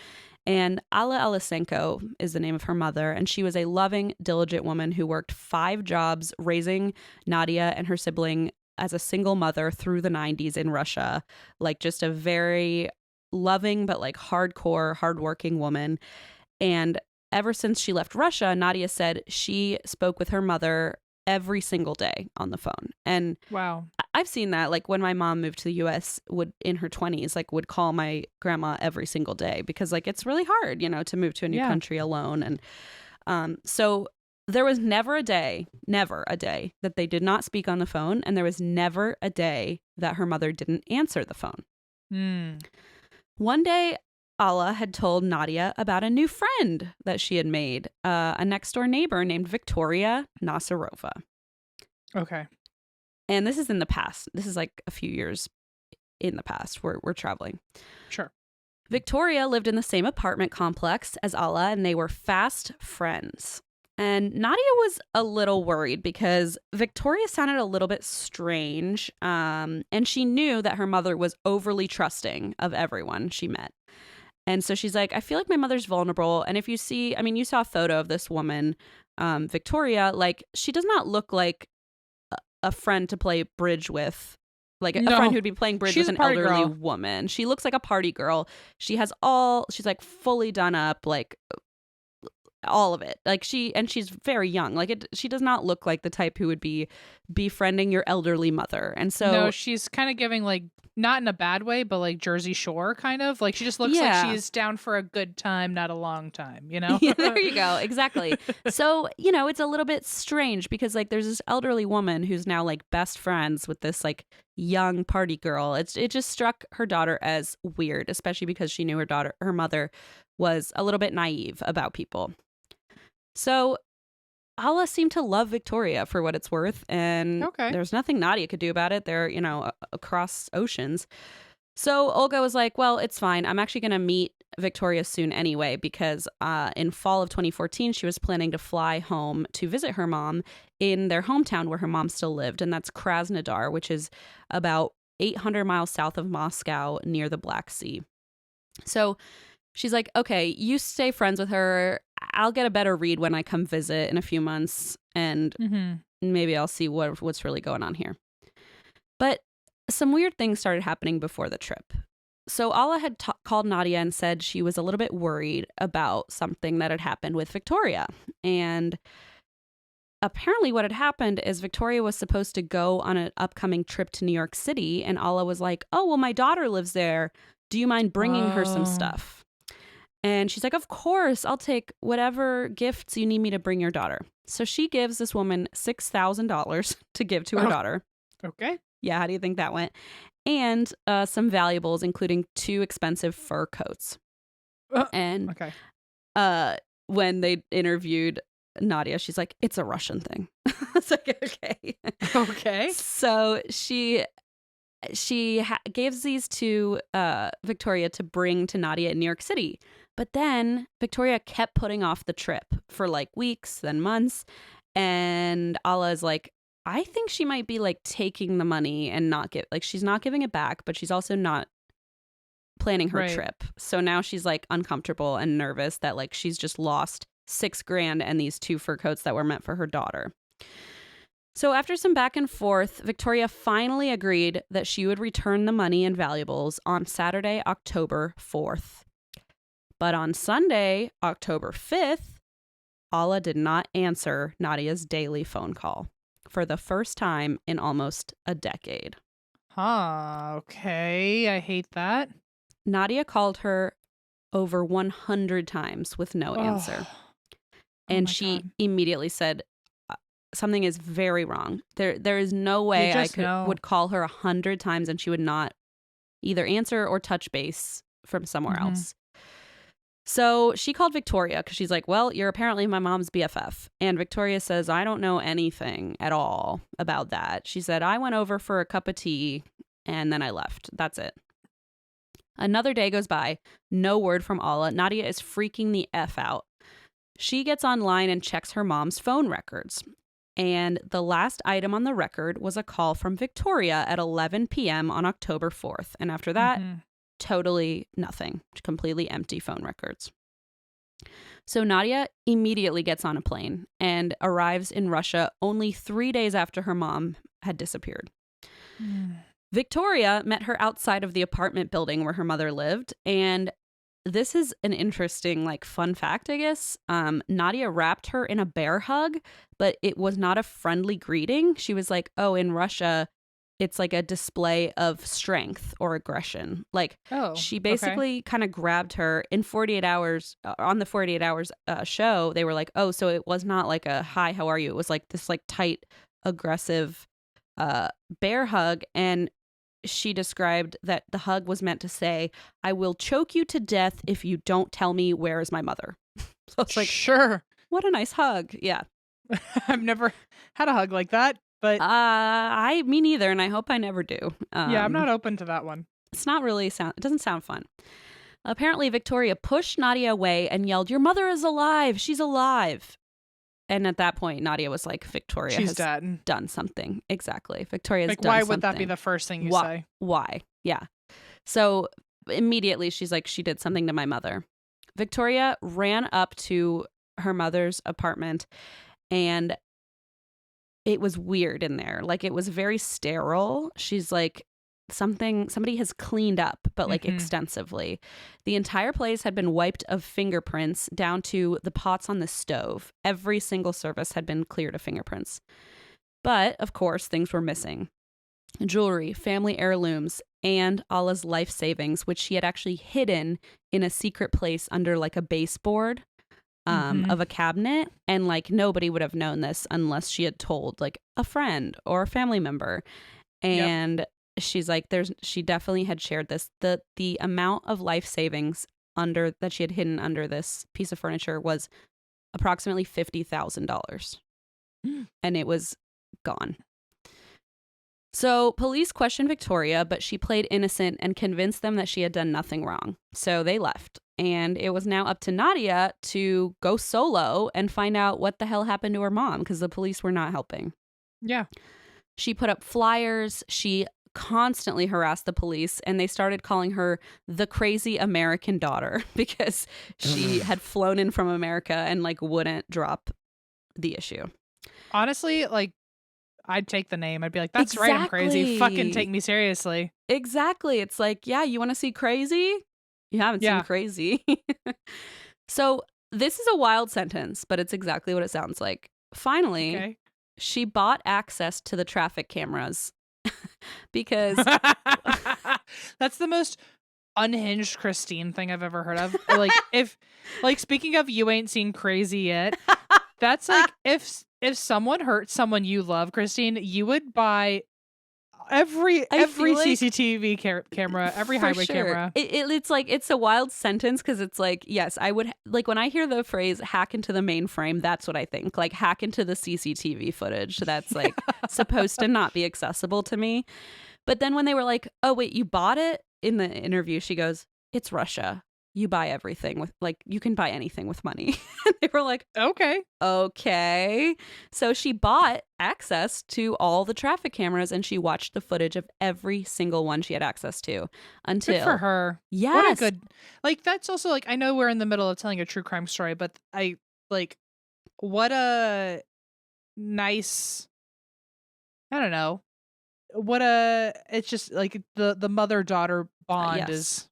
And Alla Alisenko is the name of her mother, and she was a loving, diligent woman who worked 5 jobs raising Nadia and her sibling as a single mother through the 90s in Russia. Like, just a very loving but like hardcore, hardworking woman. And ever since she left Russia, Nadia said she spoke with her mother every single day on the phone. And wow, I've seen that. Like, when my mom moved to the US in her 20s, like would call my grandma every single day, because like it's really hard, to move to a new country alone. And so there was never a day that they did not speak on the phone. And there was never a day that her mother didn't answer the phone. One day, Alla had told Nadia about a new friend that she had made, a next door neighbor named Viktoria Nasyrova. Okay. And this is in the past. This is like a few years in the past. We're traveling. Sure. Victoria lived in the same apartment complex as Alla, and they were fast friends. And Nadia was a little worried because Victoria sounded a little bit strange, and she knew that her mother was overly trusting of everyone she met. And so she's like, I feel like my mother's vulnerable. And if you see, you saw a photo of this woman, Victoria, like, she does not look like a friend to play bridge with, like a friend who'd be playing bridge with an elderly woman. She looks like a party girl. She's like fully done up, like all of it. Like she's very young. Like she does not look like the type who would be befriending your elderly mother. And so no, she's kind of giving like, not in a bad way, but like Jersey Shore kind of. Like she just looks like she's down for a good time, not a long time, Yeah, there you go. Exactly. So, it's a little bit strange because like there's this elderly woman who's now like best friends with this like young party girl. It just struck her daughter as weird, especially because she knew her mother was a little bit naive about people. So Alla seemed to love Victoria for what it's worth, and there's nothing Nadia could do about it. They're, across oceans. So Olga was like, well, it's fine. I'm actually going to meet Victoria soon anyway, because in fall of 2014, she was planning to fly home to visit her mom in their hometown where her mom still lived, and that's Krasnodar, which is about 800 miles south of Moscow near the Black Sea. So she's like, okay, you stay friends with her. I'll get a better read when I come visit in a few months, and maybe I'll see what's really going on here. But some weird things started happening before the trip. So Alla had called Nadia and said she was a little bit worried about something that had happened with Victoria. And apparently what had happened is Victoria was supposed to go on an upcoming trip to New York City, and Alla was like, oh, well, my daughter lives there. Do you mind bringing her some stuff? And she's like, of course, I'll take whatever gifts you need me to bring your daughter. So she gives this woman $6,000 to give to her daughter. Okay. Yeah, how do you think that went? And some valuables, including 2 expensive fur coats. And Okay. when they interviewed Nadia, she's like, it's a Russian thing. It's like, okay. Okay. So she gives these to Victoria to bring to Nadia in New York City. But then Victoria kept putting off the trip for like weeks, then months. And Alla is like, I think she might be like taking the money and she's not giving it back, but she's also not planning her trip. So now she's like uncomfortable and nervous that like she's just lost $6,000 and these 2 fur coats that were meant for her daughter. So after some back and forth, Victoria finally agreed that she would return the money and valuables on Saturday, October 4th. But on Sunday, October 5th, Alla did not answer Nadia's daily phone call for the first time in almost a decade. Okay. I hate that. Nadia called her over 100 times with no answer. And she immediately said, something is very wrong. There is no way would call her 100 times and she would not either answer or touch base from somewhere else. So she called Victoria because she's like, well, you're apparently my mom's BFF. And Victoria says, I don't know anything at all about that. She said, I went over for a cup of tea and then I left. That's it. Another day goes by. No word from Alla. Nadia is freaking the F out. She gets online and checks her mom's phone records. And the last item on the record was a call from Victoria at 11 p.m. on October 4th. And after that, totally nothing. Completely empty phone records. So Nadia immediately gets on a plane and arrives in Russia only 3 days after her mom had disappeared. Victoria met her outside of the apartment building where her mother lived. And this is an interesting, like, fun fact, I guess. Nadia wrapped her in a bear hug, but it was not a friendly greeting. She was like, oh, in Russia, it's like a display of strength or aggression. Like, she basically kind of grabbed her in 48 hours, on the 48 hours show. They were like, oh, so it was not like a, hi, how are you? It was like this like tight, aggressive bear hug. And she described that the hug was meant to say, I will choke you to death if you don't tell me where is my mother. So it's like, sure. What a nice hug. Yeah. I've never had a hug like that, but me neither, and I hope I never do. Yeah, I'm not open to that one. It's not really it doesn't sound fun. Apparently, Victoria pushed Nadia away and yelled, your mother is alive. She's alive. And at that point, Nadia was like, Victoria has done something. Exactly. Victoria's like, done why something. would that be the first thing you say? Why? Yeah. So immediately she's like, she did something to my mother. Victoria ran up to her mother's apartment and it was weird in there. Like, it was very sterile. She's like, somebody has cleaned up, but like extensively. The entire place had been wiped of fingerprints down to the pots on the stove. Every single surface had been cleared of fingerprints. But of course, things were missing. Jewelry, family heirlooms, and Alla's life savings, which she had actually hidden in a secret place under like a baseboard of a cabinet. And like nobody would have known this unless she had told like a friend or a family member. And she's like, she definitely had shared this. The amount of life savings that she had hidden under this piece of furniture was approximately $50,000. And it was gone. So police questioned Victoria, but she played innocent and convinced them that she had done nothing wrong. So they left. And it was now up to Nadia to go solo and find out what the hell happened to her mom, because the police were not helping. Yeah. She put up flyers. She constantly harassed the police, and they started calling her the crazy American daughter because she had flown in from America and like wouldn't drop the issue. Honestly, like, I'd take the name. I'd be like, that's right, I'm crazy. Fucking take me seriously. Exactly. It's like, yeah, you want to see crazy? You haven't seen crazy. So this is a wild sentence, but it's exactly what it sounds like. Finally, she bought access to the traffic cameras because that's the most unhinged Christine thing I've ever heard of. Like, if, like, speaking of you ain't seen crazy yet, that's like, if someone hurt someone you love, Christine, you would buy every feel like- CCTV camera, every For highway sure. camera. It's like, it's a wild sentence because it's like, yes, I would, like, when I hear the phrase hack into the mainframe, that's what I think. Like, hack into the CCTV footage that's like supposed to not be accessible to me. But then when they were like, oh, wait, you bought it? In the interview, she goes, it's Russia. You buy everything with, like, you can buy anything with money. And they were like, okay. So she bought access to all the traffic cameras and she watched the footage of every single one she had access to until. Good for her. Yes. What a good, like, that's also like, I know we're in the middle of telling a true crime story, but what a nice, I don't know. It's just like the mother-daughter bond Yes. is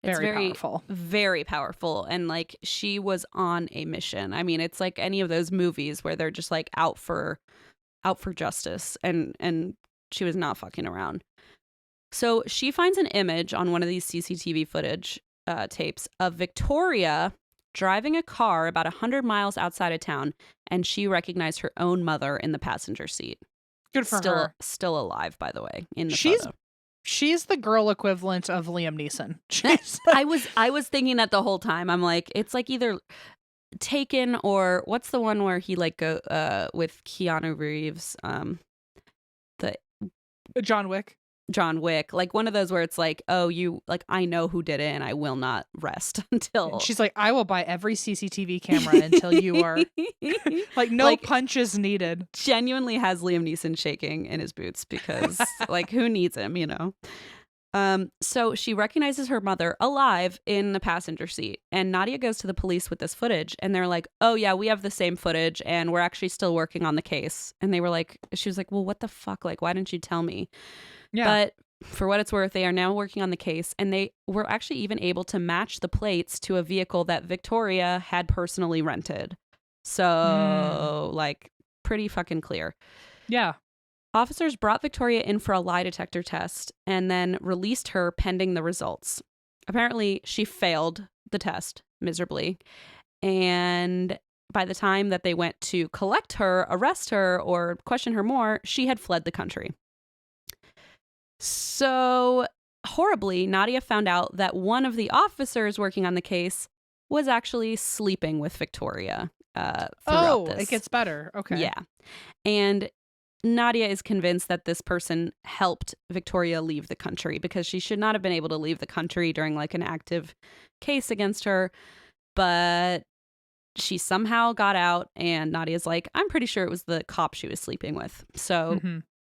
It's very powerful. Very powerful. And like, she was on a mission. I mean, it's like any of those movies where they're just like out for justice, and she was not fucking around. So she finds an image on one of these CCTV footage tapes of Victoria driving a car about 100 miles outside of town, and she recognized her own mother in the passenger seat. Good for her. Still alive, by the way, in the photo. She's the girl equivalent of Liam Neeson. I was thinking that the whole time. I'm like, it's like either Taken or what's the one where he like go with Keanu Reeves, the John Wick, like one of those where it's like, oh, you like, I know who did it and I will not rest until. And she's like, I will buy every CCTV camera until you are like, no like, punches needed. Genuinely has Liam Neeson shaking in his boots because like, who needs him, you know? So she recognizes her mother alive in the passenger seat, and Nadia goes to the police with this footage, and they're like, oh yeah, we have the same footage and we're actually still working on the case. And they were like, she was like, well, what the fuck? Like, why didn't you tell me? Yeah. But for what it's worth, they are now working on the case, and they were actually even able to match the plates to a vehicle that Victoria had personally rented. So like, pretty fucking clear. Yeah. Officers brought Victoria in for a lie detector test and then released her pending the results. Apparently, she failed the test miserably. And by the time that they went to collect her, arrest her, or question her more, she had fled the country. So, horribly, Nadia found out that one of the officers working on the case was actually sleeping with Victoria throughout this. It gets better. Okay. Yeah. And Nadia is convinced that this person helped Victoria leave the country because she should not have been able to leave the country during like an active case against her. But she somehow got out, and Nadia's like, I'm pretty sure it was the cop she was sleeping with. So,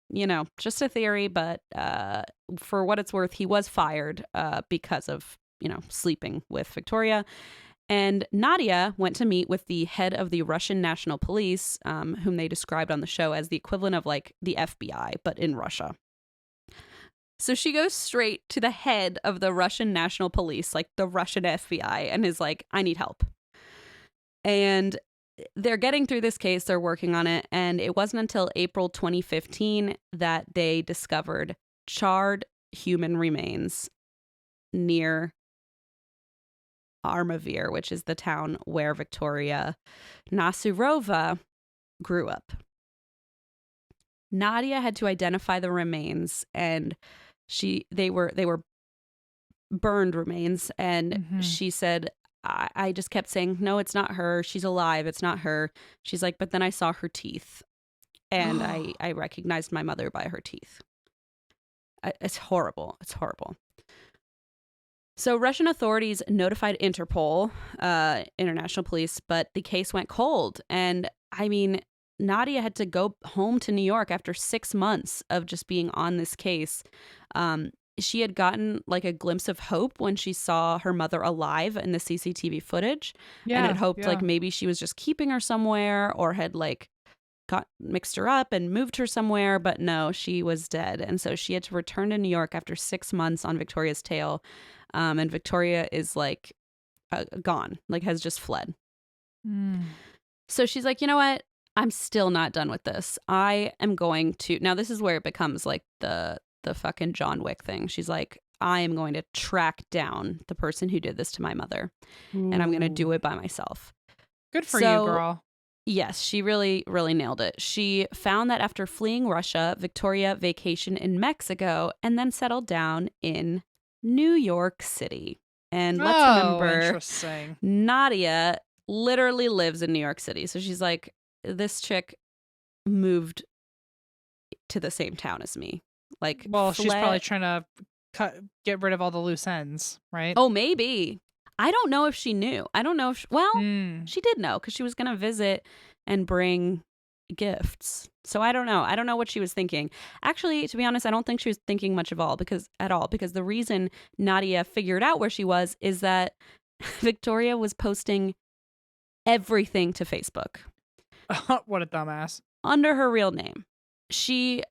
you know, just a theory, but for what it's worth, he was fired because of, you know, sleeping with Victoria. And Nadia went to meet with the head of the Russian National Police, whom they described on the show as the equivalent of like the FBI, but in Russia. So she goes straight to the head of the Russian National Police, like the Russian FBI, and is like, I need help. And they're getting through this case. They're working on it. And it wasn't until April 2015 that they discovered charred human remains near Armavir, which is the town where Viktoria Nasyrova grew up. Nadia had to identify the remains, and they were burned remains, and she said, I just kept saying, no, it's not her. She's alive. It's not her. She's like, but then I saw her teeth, and I recognized my mother by her teeth. It's horrible. It's horrible. So Russian authorities notified Interpol, international police, but the case went cold. And I mean, Nadia had to go home to New York after 6 months of just being on this case. She had gotten like a glimpse of hope when she saw her mother alive in the CCTV footage, and had hoped like maybe she was just keeping her somewhere, or had like mixed her up and moved her somewhere, but no, she was dead. And so she had to return to New York after 6 months on Victoria's tail. And Victoria is like gone, like has just fled. So she's like, you know what? I'm still not done with this. I am going to, now this is where it becomes like the fucking John Wick thing. She's like, I am going to track down the person who did this to my mother, and I'm going to do it by myself. Good for you, girl. Yes, she really, really nailed it. She found that after fleeing Russia, Victoria vacationed in Mexico and then settled down in New York City. And let's remember, interesting. Nadia literally lives in New York City. So she's like, this chick moved to the same town as me. Like, well, she's probably trying to get rid of all the loose ends, right? Oh, maybe. I don't know if she knew. I don't know if she did know because she was going to visit and bring gifts. So I don't know. I don't know what she was thinking. Actually, to be honest, I don't think she was thinking much because the reason Nadia figured out where she was is that Victoria was posting everything to Facebook. What a dumbass. Under her real name. She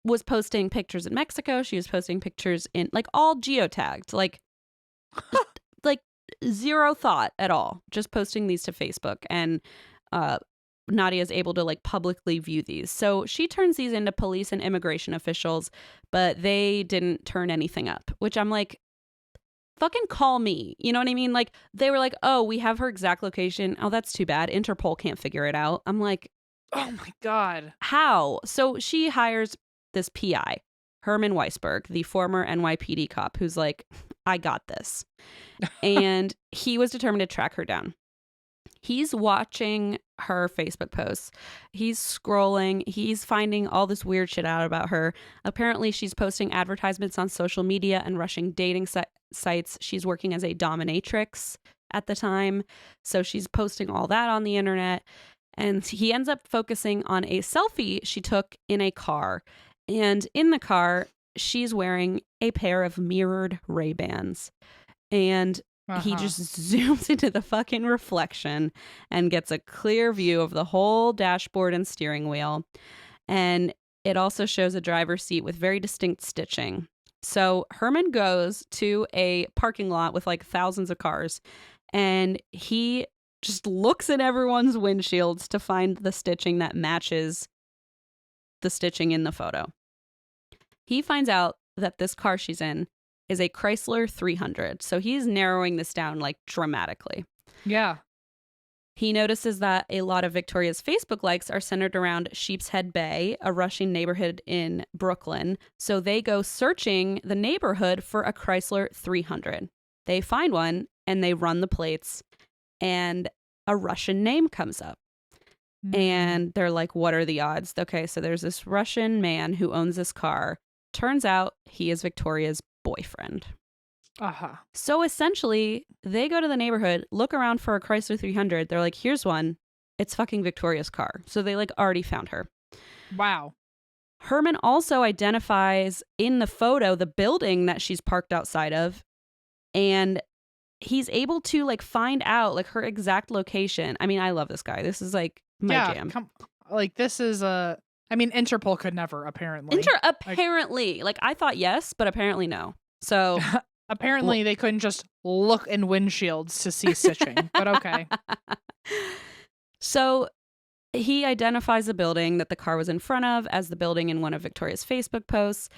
was posting pictures in Mexico. She was posting pictures in like all geotagged, like zero thought at all, just posting these to Facebook. And Nadia is able to like publicly view these. So she turns these into police and immigration officials, but they didn't turn anything up, which I'm like, fucking call me. You know what I mean? Like they were like, oh, we have her exact location. Oh, that's too bad. Interpol can't figure it out. I'm like, oh my God. How? So she hires this PI, Herman Weisberg, the former NYPD cop, who's like, I got this. And he was determined to track her down. He's watching her Facebook posts. He's scrolling. He's finding all this weird shit out about her. Apparently, she's posting advertisements on social media and Russian dating sites. She's working as a dominatrix at the time. So she's posting all that on the internet. And he ends up focusing on a selfie she took in a car. And in the car, she's wearing a pair of mirrored Ray-Bans. And he just zooms into the fucking reflection and gets a clear view of the whole dashboard and steering wheel. And it also shows a driver's seat with very distinct stitching. So Herman goes to a parking lot with like thousands of cars, and he just looks at everyone's windshields to find the stitching that matches the stitching in the photo. He finds out that this car she's in is a Chrysler 300. So he's narrowing this down like dramatically. Yeah. He notices that a lot of Victoria's Facebook likes are centered around Sheepshead Bay, a Russian neighborhood in Brooklyn. So they go searching the neighborhood for a Chrysler 300. They find one and they run the plates, and a Russian name comes up. And they're like, what are the odds? Okay, so there's this Russian man who owns this car. Turns out he is Victoria's boyfriend. So essentially, they go to the neighborhood, look around for a Chrysler 300. They're like, here's one. It's fucking Victoria's car. So they like already found her. Wow. Herman also identifies in the photo the building that she's parked outside of, and he's able to like find out like her exact location. I mean, I love this guy. This is like my jam. This is I mean, Interpol could never, apparently. Apparently. Like, I thought yes, but apparently no. So apparently they couldn't just look in windshields to see stitching, but okay. So he identifies the building that the car was in front of as the building in one of Victoria's Facebook posts.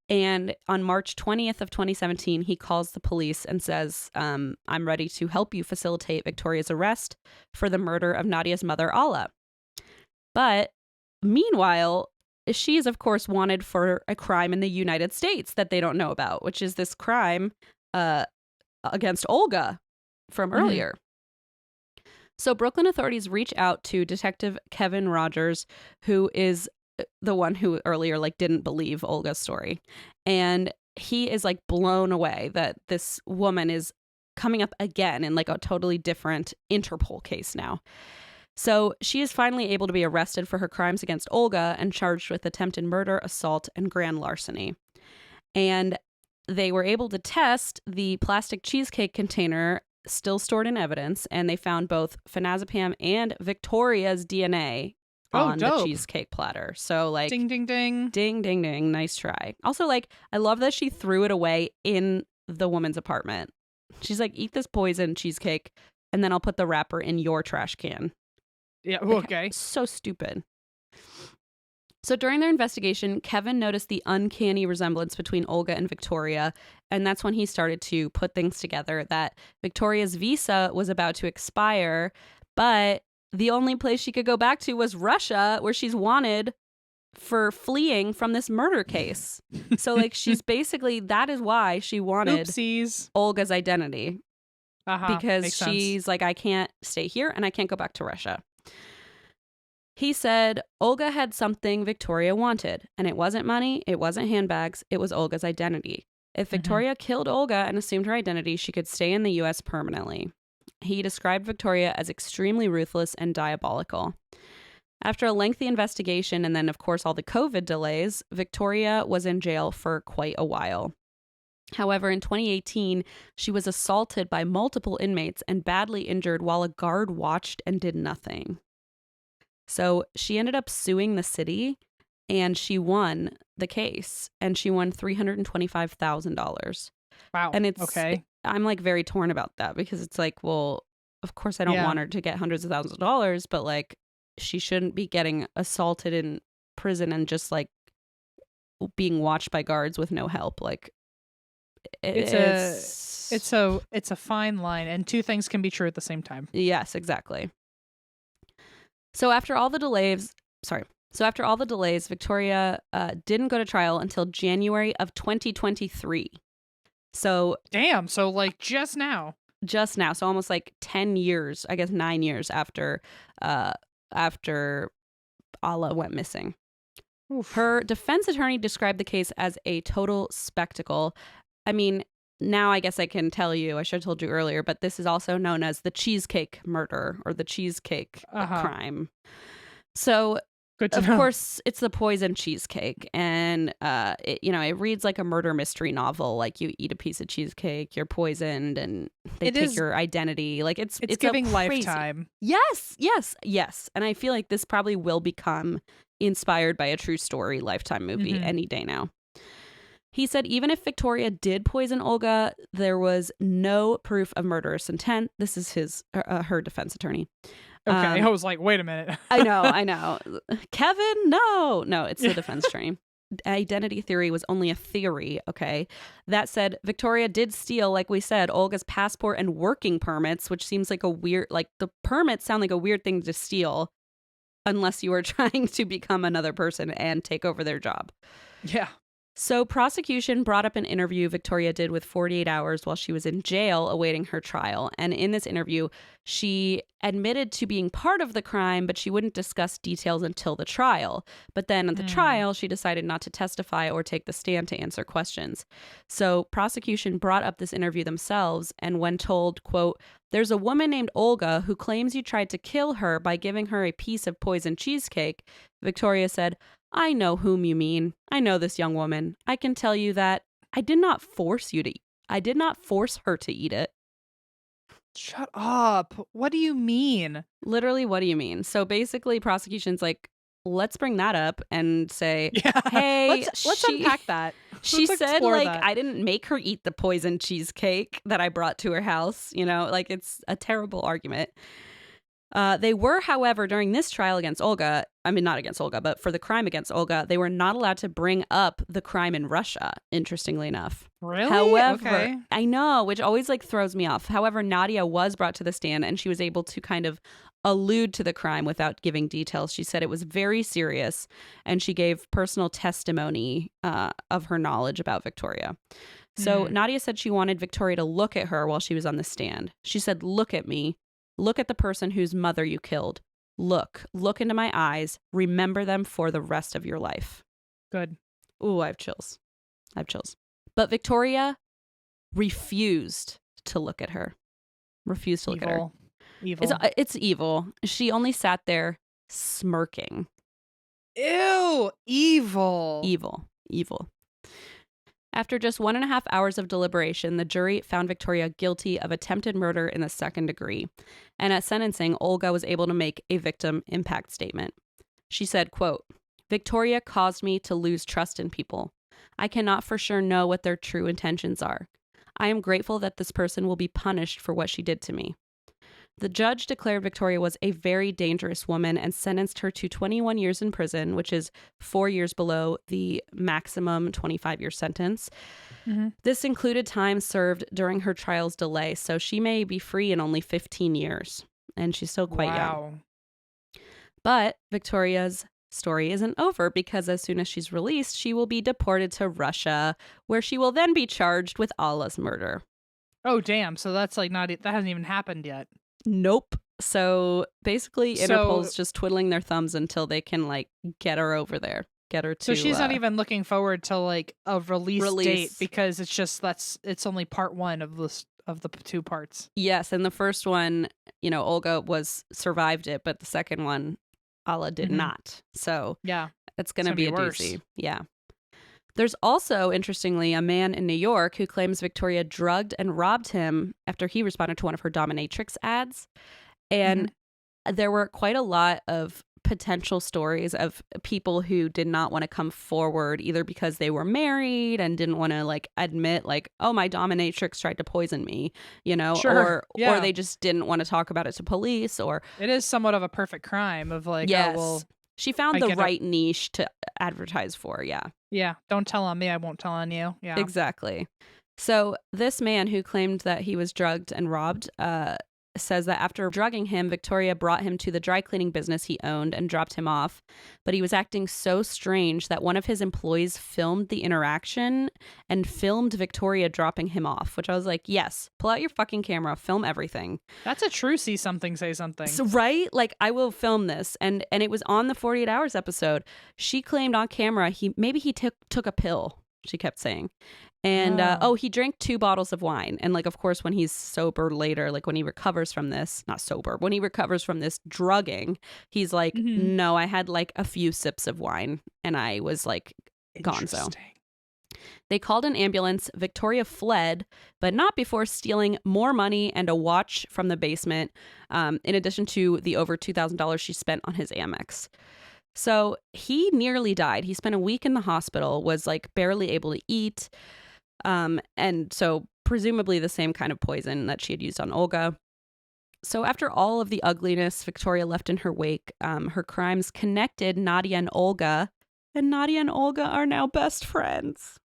And on March 20th of 2017, he calls the police and says, I'm ready to help you facilitate Victoria's arrest for the murder of Nadia's mother, Alla. But meanwhile, she is, of course, wanted for a crime in the United States that they don't know about, which is this crime against Olga from earlier. So Brooklyn authorities reach out to Detective Kevin Rogers, who is the one who earlier like didn't believe Olga's story. And he is like blown away that this woman is coming up again in like a totally different Interpol case now. So she is finally able to be arrested for her crimes against Olga and charged with attempted murder, assault, and grand larceny. And they were able to test the plastic cheesecake container still stored in evidence, and they found both phenazepam and Victoria's DNA on the cheesecake platter. So like ding ding ding. Ding ding ding. Nice try. Also, like, I love that she threw it away in the woman's apartment. She's like, eat this poison cheesecake, and then I'll put the wrapper in your trash can. Yeah, like, okay. So stupid. So during their investigation, Kevin noticed the uncanny resemblance between Olga and Victoria, and that's when he started to put things together that Victoria's visa was about to expire, but the only place she could go back to was Russia, where she's wanted for fleeing from this murder case. So like she's basically, that is why she wanted Oopsies. Olga's identity. Because Makes she's sense. like, I can't stay here and I can't go back to Russia. He said Olga had something Victoria wanted, and it wasn't money, it wasn't handbags, it was Olga's identity. If Victoria killed Olga and assumed her identity, she could stay in the U.S. permanently. He described Victoria as extremely ruthless and diabolical. After a lengthy investigation and then, of course, all the COVID delays, Victoria was in jail for quite a while. However, in 2018, she was assaulted by multiple inmates and badly injured while a guard watched and did nothing. So she ended up suing the city, and she won the case, and she won $325,000. Wow. And okay. I'm like very torn about that, because it's like, well, of course I don't want her to get hundreds of thousands of dollars, but like she shouldn't be getting assaulted in prison and just like being watched by guards with no help. Like it's a fine line, and two things can be true at the same time. Yes, exactly. So after all the delays, Victoria didn't go to trial until January of 2023. So damn, so like just now. So almost like 10 years, I guess 9 years after Alla went missing. Oof. Her defense attorney described the case as a total spectacle. I mean, now I guess I can tell you, I should have told you earlier, but this is also known as the cheesecake murder or the cheesecake crime. So, good to of know. course, it's the poison cheesecake. And, it reads like a murder mystery novel. Like you eat a piece of cheesecake, you're poisoned, and they take your identity. Like it's giving crazy. Lifetime. Yes. And I feel like this probably will become inspired by a true story Lifetime movie any day now. He said even if Victoria did poison Olga, there was no proof of murderous intent. This is her defense attorney. Okay, I was like, wait a minute. I know. Kevin, no, it's the defense attorney. Identity theory was only a theory, okay? That said, Victoria did steal, like we said, Olga's passport and working permits, which seems like the permits sound like a weird thing to steal unless you are trying to become another person and take over their job. Yeah. So prosecution brought up an interview Victoria did with 48 Hours while she was in jail awaiting her trial. And in this interview, she admitted to being part of the crime, but she wouldn't discuss details until the trial. But then at the trial, she decided not to testify or take the stand to answer questions. So prosecution brought up this interview themselves, and when told, quote, "There's a woman named Olga who claims you tried to kill her by giving her a piece of poisoned cheesecake," Victoria said, "I know whom you mean. I know this young woman. I can tell you that I did not force her to eat it." Shut up. What do you mean? Literally, what do you mean? So basically, prosecution's like, let's bring that up and say, hey, let's unpack that. She Let's said, explore like, that. I didn't make her eat the poisoned cheesecake that I brought to her house. You know, like, it's a terrible argument. They were, however, during this trial against Olga, I mean, not against Olga, but for the crime against Olga, they were not allowed to bring up the crime in Russia, interestingly enough. Really? However, okay. I know, which always like throws me off. However, Nadia was brought to the stand and she was able to kind of allude to the crime without giving details. She said it was very serious and she gave personal testimony of her knowledge about Victoria. So Nadia said she wanted Victoria to look at her while she was on the stand. She said, "Look at me. Look at the person whose mother you killed. Look into my eyes. Remember them for the rest of your life." Good. Ooh, I have chills. But Victoria refused to look at her. Refused to look at her. Evil. It's evil. She only sat there smirking. Ew. Evil. Evil. After just 1.5 hours of deliberation, the jury found Victoria guilty of attempted murder in the second degree. And at sentencing, Olga was able to make a victim impact statement. She said, quote, "Victoria caused me to lose trust in people. I cannot for sure know what their true intentions are. I am grateful that this person will be punished for what she did to me." The judge declared Victoria was a very dangerous woman and sentenced her to 21 years in prison, which is 4 years below the maximum 25-year sentence. This included time served during her trial's delay, so she may be free in only 15 years, and she's still quite young. But Victoria's story isn't over, because as soon as she's released, she will be deported to Russia, where she will then be charged with Allah's murder. Oh, damn. So that's like that hasn't even happened yet. Nope. So basically, So- Interpol's just twiddling their thumbs until they can like get her over there, get her to. So she's not even looking forward to like a release date, Release. because it's only part one of the two parts. Yes, and the first one, Olga survived it, but the second one, Allah did Mhm. not. So Yeah. it's going to gonna be be a worse. doozy. Yeah. There's also, interestingly, a man in New York who claims Victoria drugged and robbed him after he responded to one of her dominatrix ads. And there were quite a lot of potential stories of people who did not want to come forward, either because they were married and didn't want to like admit like, oh, my dominatrix tried to poison me, Sure. or they just didn't want to talk about it to police, or It is somewhat of a perfect crime of like, yes, oh, well, she found I the get right niche to advertise for. yeah, don't tell on me, I won't tell on you. Yeah. Exactly. So this man who claimed that he was drugged and robbed says that after drugging him, Victoria brought him to the dry cleaning business he owned and dropped him off. But he was acting so strange that one of his employees filmed the interaction and filmed Victoria dropping him off, which I was like, yes, pull out your fucking camera, film everything. That's a true see something, say something. So, right? Like, I will film this. And it was on the 48 Hours episode. She claimed on camera he took a pill, she kept saying. And he drank 2 bottles of wine. And like, of course, when he's sober later, like when he recovers from this, not sober, when he recovers from this drugging, he's like, no, I had like a few sips of wine and I was like gonzo. Interesting. They called an ambulance. Victoria fled, but not before stealing more money and a watch from the basement, in addition to the over $2,000 she spent on his Amex. So he nearly died. He spent a week in the hospital, was like barely able to eat. And so presumably the same kind of poison that she had used on Olga. So after all of the ugliness Victoria left in her wake, her crimes connected Nadia and Olga are now best friends.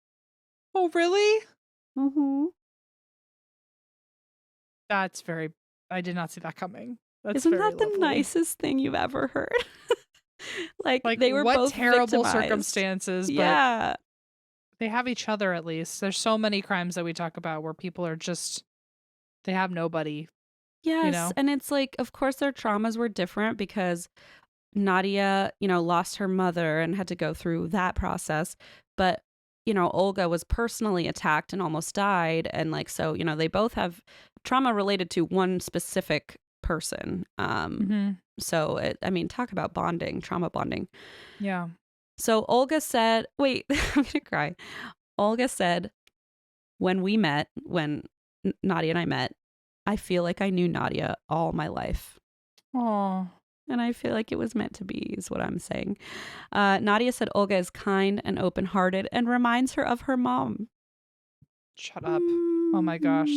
Oh, really? Mm-hmm. That's very. I did not see that coming. That's Isn't very that the lovely. nicest thing you've ever heard? like they were what both terrible victimized. circumstances, but Yeah. they have each other at least. There's so many crimes that we talk about where people are just, they have nobody. Yes. And it's like, of course, their traumas were different because Nadia, lost her mother and had to go through that process. But, Olga was personally attacked and almost died. And like, so, they both have trauma related to one specific person. So, talk about bonding, trauma bonding. Yeah. So Olga said, wait, I'm going to cry. Olga said, when Nadia and I met, I feel like I knew Nadia all my life. Oh. And I feel like it was meant to be, is what I'm saying. Nadia said Olga is kind and open-hearted and reminds her of her mom. Shut up. Oh my gosh.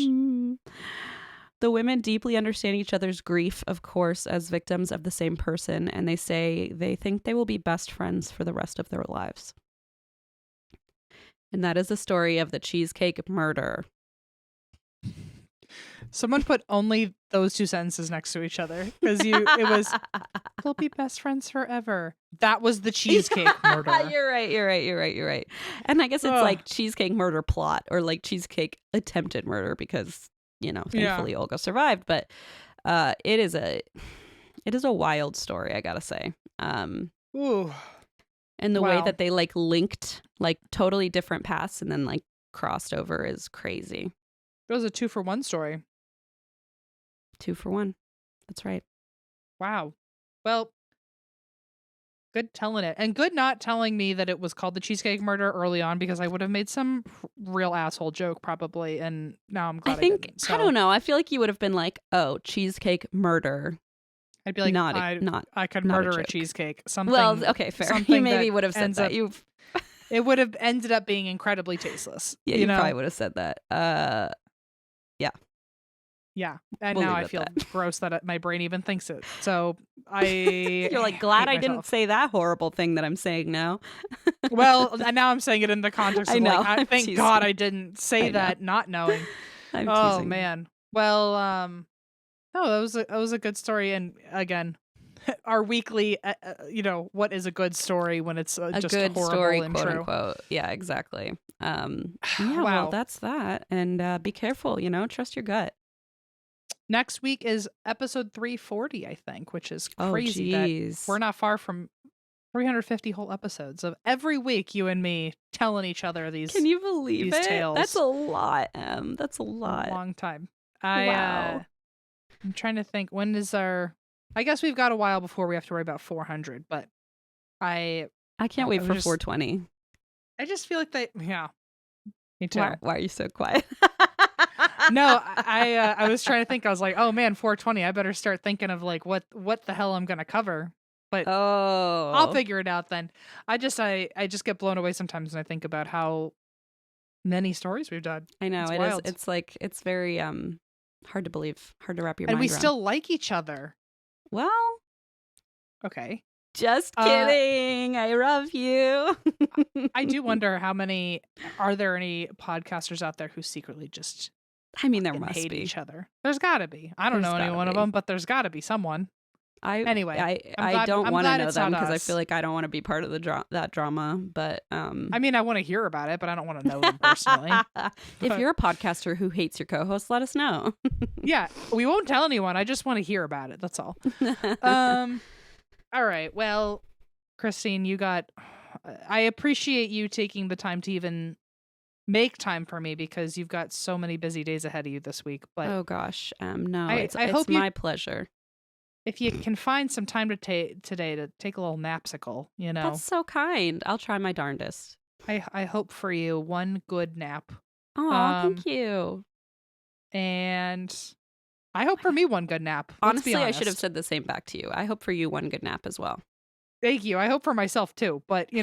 The women deeply understand each other's grief, of course, as victims of the same person, and they say they think they will be best friends for the rest of their lives. And that is the story of the cheesecake murder. Someone put only those 2 sentences next to each other because it was, they'll be best friends forever. That was the cheesecake murder. You're right. And I guess it's like cheesecake murder plot or like cheesecake attempted murder because, thankfully Olga survived. But it is a wild story, I gotta say. Ooh. And the way that they like linked like totally different paths and then like crossed over is crazy. It was a 2-for-1 story. 2 for 1. That's right. Wow. Well, good telling it. And good not telling me that it was called the cheesecake murder early on because I would have made some real asshole joke probably. And now I'm glad I didn't. So I don't know. I feel like you would have been like, oh, cheesecake murder. I'd be like, I could murder a cheesecake. Something. Well, okay, fair. You maybe would have said that. It would have ended up being incredibly tasteless. Yeah, you probably would have said that. Yeah. Yeah. And now I feel gross that my brain even thinks it. So you're like, glad I didn't say that horrible thing that I'm saying now. Well, now I'm saying it in the context of like, thank God I didn't say that not knowing. I'm oh teasing. Man. Well, no, that was a good story. And again, our weekly, what is a good story when it's A just good horrible story, and quote true. unquote. Yeah, exactly. Yeah, Wow. well, that's that. And be careful, trust your gut. Next week is episode 340, I think, which is Oh, crazy that geez. we're not far from 350 whole episodes of every week you and me telling each other these Can you believe these it? tales. That's a lot, That's a A lot. long time. Wow. I'm trying to think, when is I guess we've got a while before we have to worry about 400, but I can't wait for just- 420. I just feel like yeah. Me too. Why are you so quiet? No, I was trying to think. I was like, oh man, 420. I better start thinking of like what the hell I'm gonna cover. But I'll figure it out then. I just get blown away sometimes when I think about how many stories we've done. I know it's it wild. is. It's like it's very hard to believe, hard to wrap your and mind we around. still like each other. Well, okay. Just kidding. I love you. I do wonder are there any podcasters out there who secretly just I mean, there must hate be each other? There's got to be. I don't know any one of them, but there's got to be someone. Anyway, I don't want to know them because I us. feel like I don't want to be part of that drama. But I mean, I want to hear about it, but I don't want to know them personally. If you're a podcaster who hates your co-host, let us know. Yeah, we won't tell anyone. I just want to hear about it. That's all. All right. Well, Christine, I appreciate you taking the time to even make time for me because you've got so many busy days ahead of you this week. But oh gosh, no, I it's hope my pleasure. If you can find some time today to take a little napsicle, That's so kind. I'll try my darndest. I hope for you one good nap. Oh, thank you. And I hope for me one good nap. Honestly, I should have said the same back to you. I hope for you one good nap as well. Thank you. I hope for myself too, but we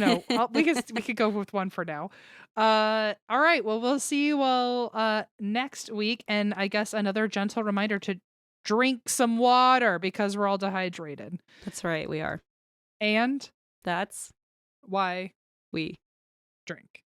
could go with one for now. All right. Well, we'll see you all next week, and I guess another gentle reminder to drink some water because we're all dehydrated. That's right, we are. And that's why we drink.